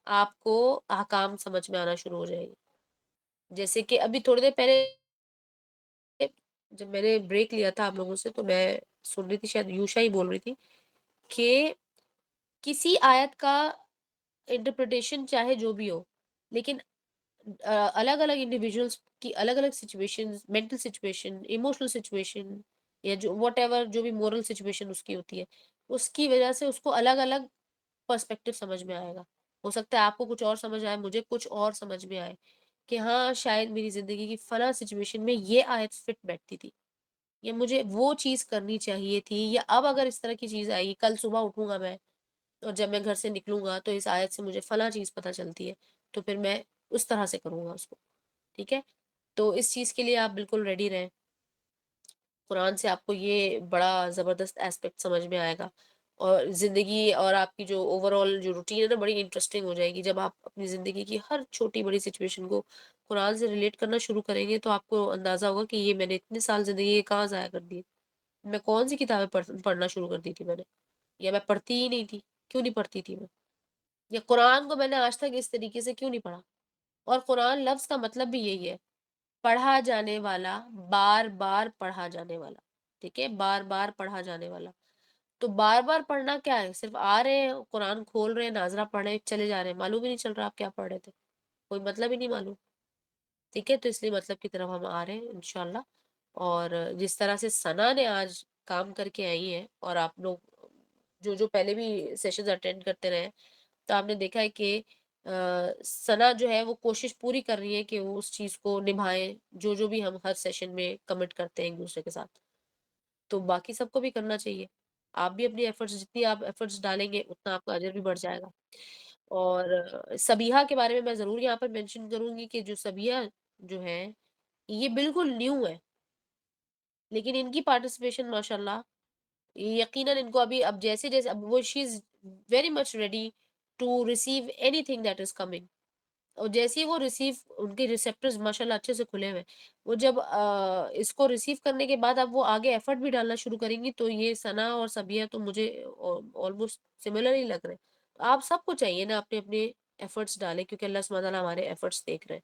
آپ کو احکام سمجھ میں آنا شروع ہو جائے گے. جیسے کہ ابھی تھوڑی دیر پہلے جب میں نے بریک لیا تھا آپ لوگوں سے، تو میں سن رہی تھی، شاید یوشا ہی بول رہی تھی کہ کسی آیت کا انٹرپریٹیشن چاہے جو بھی ہو، لیکن الگ الگ انڈیویجولس کی الگ الگ situation, mental situation, emotional situation, یا جو واٹ ایور جو بھی مورل سچویشن اس کی ہوتی ہے، اس کی وجہ سے اس کو الگ الگ پرسپیکٹو سمجھ میں آئے گا. ہو سکتا ہے آپ کو کچھ اور سمجھ آئے، مجھے کچھ اور سمجھ میں آئے کہ ہاں شاید میری زندگی کی فلاں سچویشن میں یہ آیت فٹ بیٹھتی تھی، یا مجھے وہ چیز کرنی چاہیے تھی، یا اب اگر اس طرح کی چیز آئی، کل صبح اٹھوں گا میں اور جب میں گھر سے نکلوں گا تو اس آیت سے مجھے فلاں چیز پتہ چلتی ہے، تو پھر میں اس طرح سے کروں گا اس کو. ٹھیک ہے، تو اس چیز کے لیے آپ بالکل ریڈی رہیں. قرآن سے آپ کو یہ بڑا زبردست ایسپیکٹ سمجھ میں آئے گا، اور زندگی اور آپ کی جو اوور آل جو روٹین ہے نا بڑی انٹرسٹنگ ہو جائے گی. جب آپ اپنی زندگی کی ہر چھوٹی بڑی سچویشن کو قرآن سے ریلیٹ کرنا شروع کریں گے تو آپ کو اندازہ ہوگا کہ یہ میں نے اتنے سال زندگی کہاں ضائع کر دی، میں کون سی کتابیں پڑھنا شروع کر دی تھی میں نے، یا میں پڑھتی ہی نہیں تھی، کیوں نہیں پڑھتی تھی میں، یا قرآن کو میں نے آج تک اس طریقے سے کیوں نہیں پڑھا. اور قرآن لفظ کا مطلب بھی یہی ہے، پڑھا جانے والا، بار بار پڑھا جانے والا. ٹھیک ہے، بار بار پڑھا جانے والا. تو بار بار پڑھنا کیا ہے؟ صرف آ رہے ہیں قرآن کھول رہے ہیں، ناظرہ پڑھ رہے ہیں، چلے جا رہے ہیں، معلوم ہی نہیں چل رہا آپ کیا پڑھ رہے تھے، کوئی مطلب ہی نہیں معلوم. ٹھیک ہے، تو اس لیے مطلب کی طرف ہم آ رہے ہیں انشاءاللہ. اور جس طرح سے ثنا نے آج کام کر کے آئی ہیں، اور آپ لوگ جو پہلے بھی سیشنز اٹینڈ کرتے رہے ہیں، تو آپ نے دیکھا ہے کہ ثنا جو ہے وہ کوشش پوری کر رہی ہے کہ وہ اس چیز کو نبھائیں جو بھی ہم ہر سیشن میں کمٹ کرتے ہیں ایک دوسرے کے ساتھ. تو باقی سب کو بھی کرنا چاہیے. آپ بھی اپنی ایفرٹس، جتنی آپ ایفرٹس ڈالیں گے اتنا آپ کا اجر بھی بڑھ جائے گا. اور سبیحہ کے بارے میں میں ضرور یہاں پر مینشن کروں گی کہ جو سبیحہ جو ہے یہ بالکل نیو ہے، لیکن ان کی پارٹیسپیشن ماشاءاللہ یقیناً ان کو اب جیسے جیسے اب وہ شی is very much ready to receive any thing that is coming. اور جیسے ہی وہ ریسیو، ان کے ریسیپٹرز ماشاءاللہ اچھے سے کھلے ہوئے، وہ جب اس کو ریسیو کرنے کے بعد اب وہ آگے ایفرٹ بھی ڈالنا شروع کریں گی، تو یہ ثنا اور سبیحہ تو مجھے آلموسٹ سملر ہی لگ رہے ہیں. تو آپ سب کو چاہیے نا اپنے اپنے ایفرٹس ڈالیں، کیونکہ اللہ سبحانہ تعالیٰ ہمارے ایفرٹس دیکھ رہے ہیں.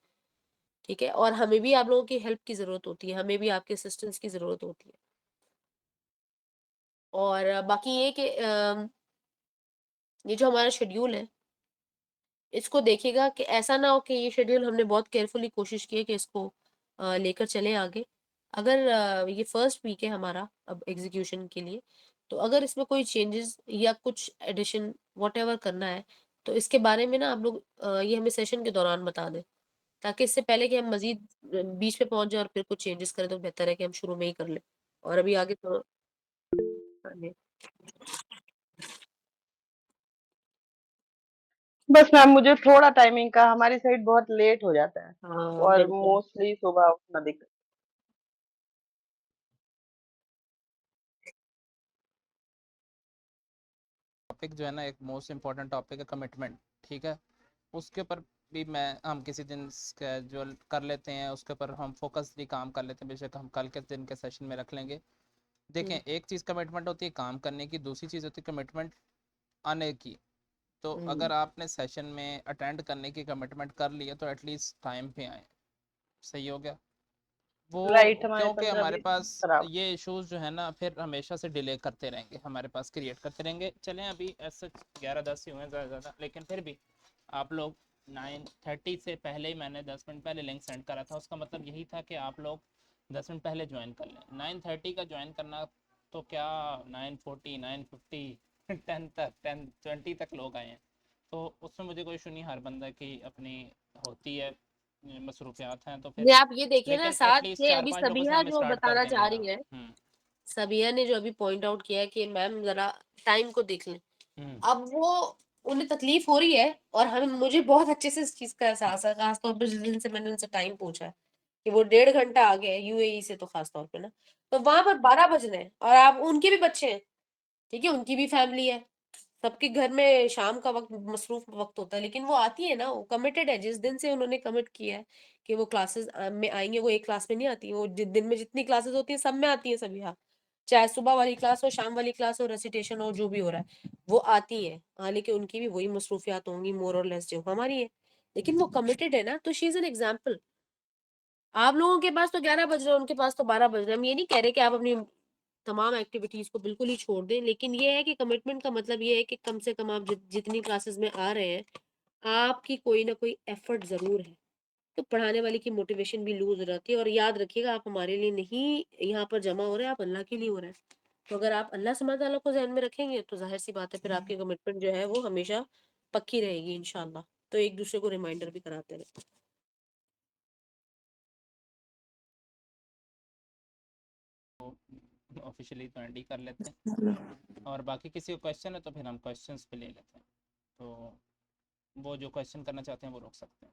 ٹھیک ہے، اور ہمیں بھی آپ لوگوں کی ہیلپ کی ضرورت ہوتی ہے، ہمیں بھی آپ کے اسسٹنس کی ضرورت ہوتی ہے. اور باقی یہ کہ یہ جو ہمارا شیڈیول ہے اس کو دیکھیے گا کہ ایسا نہ ہو کہ یہ شیڈیول ہم نے بہت کیئرفلی کوشش کی ہے کہ اس کو لے کر چلیں آگے. اگر یہ فرسٹ ویک ہے ہمارا اب ایگزیکیوشن کے لیے، تو اگر اس میں کوئی چینجز یا کچھ ایڈیشن واٹ ایور کرنا ہے تو اس کے بارے میں نا آپ لوگ یہ ہمیں سیشن کے دوران بتا دیں، تاکہ اس سے پہلے کہ ہم مزید بیچ پہ پہنچ جائیں اور پھر کچھ چینجز کریں تو بہتر ہے کہ ہم شروع میں ہی کر لیں، اور ابھی آگے تو ہاں جی۔ بس میم مجھے تھوڑا ٹائمنگ کا، ہماری سائڈ بہت لیٹ ہو جاتا ہے ہاں اور بالکل موسٹلی صبح اٹھنا دقت۔ ٹاپک جو ہے نا ایک موسٹ امپورٹنٹ ٹاپک ہے کمٹمنٹ، ٹھیک ہے، اس کے اوپر بھی ہم کسی دن اسکیجول کر لیتے ہیں، اس کے اوپر ہم فوکسلی کام کر لیتے ہیں، بے شک ہم کل کے دن کے سیشن میں رکھ لیں گے۔ دیکھیں ایک چیز کمٹمنٹ ہوتی ہے کام کرنے کی، دوسری چیز ہوتی ہے کمٹمنٹ آنے کی۔ تو اگر آپ نے سیشن میں اٹینڈ کرنے کی کمٹمنٹ کر لی ہے تو ایٹ لیسٹ ٹائم پہ آئیں، صحیح ہو گیا وہ، رائٹ، ہمارے کیونکہ 15 ہمارے منٹ پاس خراب۔ یہ ایشوز جو ہے نا پھر ہمیشہ سے ڈیلے کرتے رہیں گے، ہمارے پاس کریٹ کرتے رہیں گے۔ چلیں ابھی ایسے 11:10 ہی ہوئے ہیں زیادہ زیادہ، لیکن پھر بھی آپ لوگ 9:30 سے پہلے ہی میں نے 10 منٹ پہلے لنک سینڈ کرا تھا، اس کا مطلب یہی تھا کہ آپ لوگ 10 منٹ پہلے جوائن کر لیں۔ 9:30 کا جوائن کرنا تو کیا 9:40 9:50 10 تک 10:20 تک لوگ آئے ہیں، تو اس میں مجھے کوئی ایشو نہیں، ہر بندہ کی اپنی ہوتی ہے مصروفیات ہیں، تو پھر یہ آپ یہ دیکھیں نا لیکن ایٹ ساتھ لیسٹ سے 4 ابھی 5 لوگوں سے سبیہ ہم جو اسٹارٹ کر بتانا دیں گے۔ چاہ ہاں رہی ہے، سبیہ نے جو ابھی پوائنٹ آؤٹ کیا ہے کہ میم ذرا ٹائم کو دیکھ لیں، اب وہ انہیں تکلیف ہو رہی ہے اور مجھے بہت اچھے سے اس چیز کا احساس ہے، خاص طور پہ جس دن سے میں نے ان سے ٹائم پوچھا ہے کہ وہ 1.5 گھنٹہ آگے ہے UAE سے، تو خاص طور پہ نا تو وہاں پر 12 بج رہے ہیں اور آپ ان کے بھی بچے ہیں، ٹھیک ہے، ان کی بھی فیملی ہے، سب کے گھر میں شام کا وقت مصروف وقت ہوتا ہے، لیکن وہ آتی ہے نا، وہ کمیٹڈ ہے، جس دن سے انہوں نے کمٹ کیا ہے کہ وہ کلاسز میں آئیں گے، وہ ایک کلاس میں نہیں آتی، وہ دن میں جتنی کلاسز ہوتی ہیں سب میں آتی ہیں سبھی، چاہے صبح والی کلاس ہو، شام والی کلاس ہو، ریسیٹیشن ہو، جو بھی ہو رہا ہے وہ آتی ہیں، ہاں، لیکن ان کی بھی وہی مصروفیات ہوں گی مور اور لیس جو ہماری ہے، لیکن وہ کمیٹڈ ہے نا، تو شی از این ایگزامپل۔ آپ لوگوں کے پاس تو 11 بج رہے ہیں، ان کے پاس تو 12 بج رہے ہیں، ہم یہ نہیں کہہ رہے کہ آپ اپنی تمام ایکٹیویٹیز کو بالکل ہی چھوڑ دیں، لیکن یہ ہے کہ کمٹمنٹ کا مطلب یہ ہے کہ کم سے کم آپ جتنی کلاسز میں آ رہے ہیں آپ کی کوئی نہ کوئی ایفرٹ ضرور ہے، تو پڑھانے والی کی موٹیویشن بھی لوز رہتی ہے، اور یاد رکھیے گا آپ ہمارے لیے نہیں یہاں پر جمع ہو رہے ہیں، آپ اللہ کے لیے ہو رہے ہیں، تو اگر آپ اللہ سبحانہ تعالیٰ کو ذہن میں رکھیں گے تو ظاہر سی بات ہے پھر آپ کی کمٹمنٹ جو ہے وہ ہمیشہ پکی رہے گی انشاءاللہ، تو ایک دوسرے کو ریمائنڈر بھی کراتے رہے۔ آفیشیلی تو اینڈ ہی کر لیتے ہیں، اور باقی کسی کو کویشچن ہے تو پھر ہم کویشچنس پہ لے لیتے ہیں، تو وہ جو کویشچن کرنا چاہتے ہیں وہ روک سکتے ہیں۔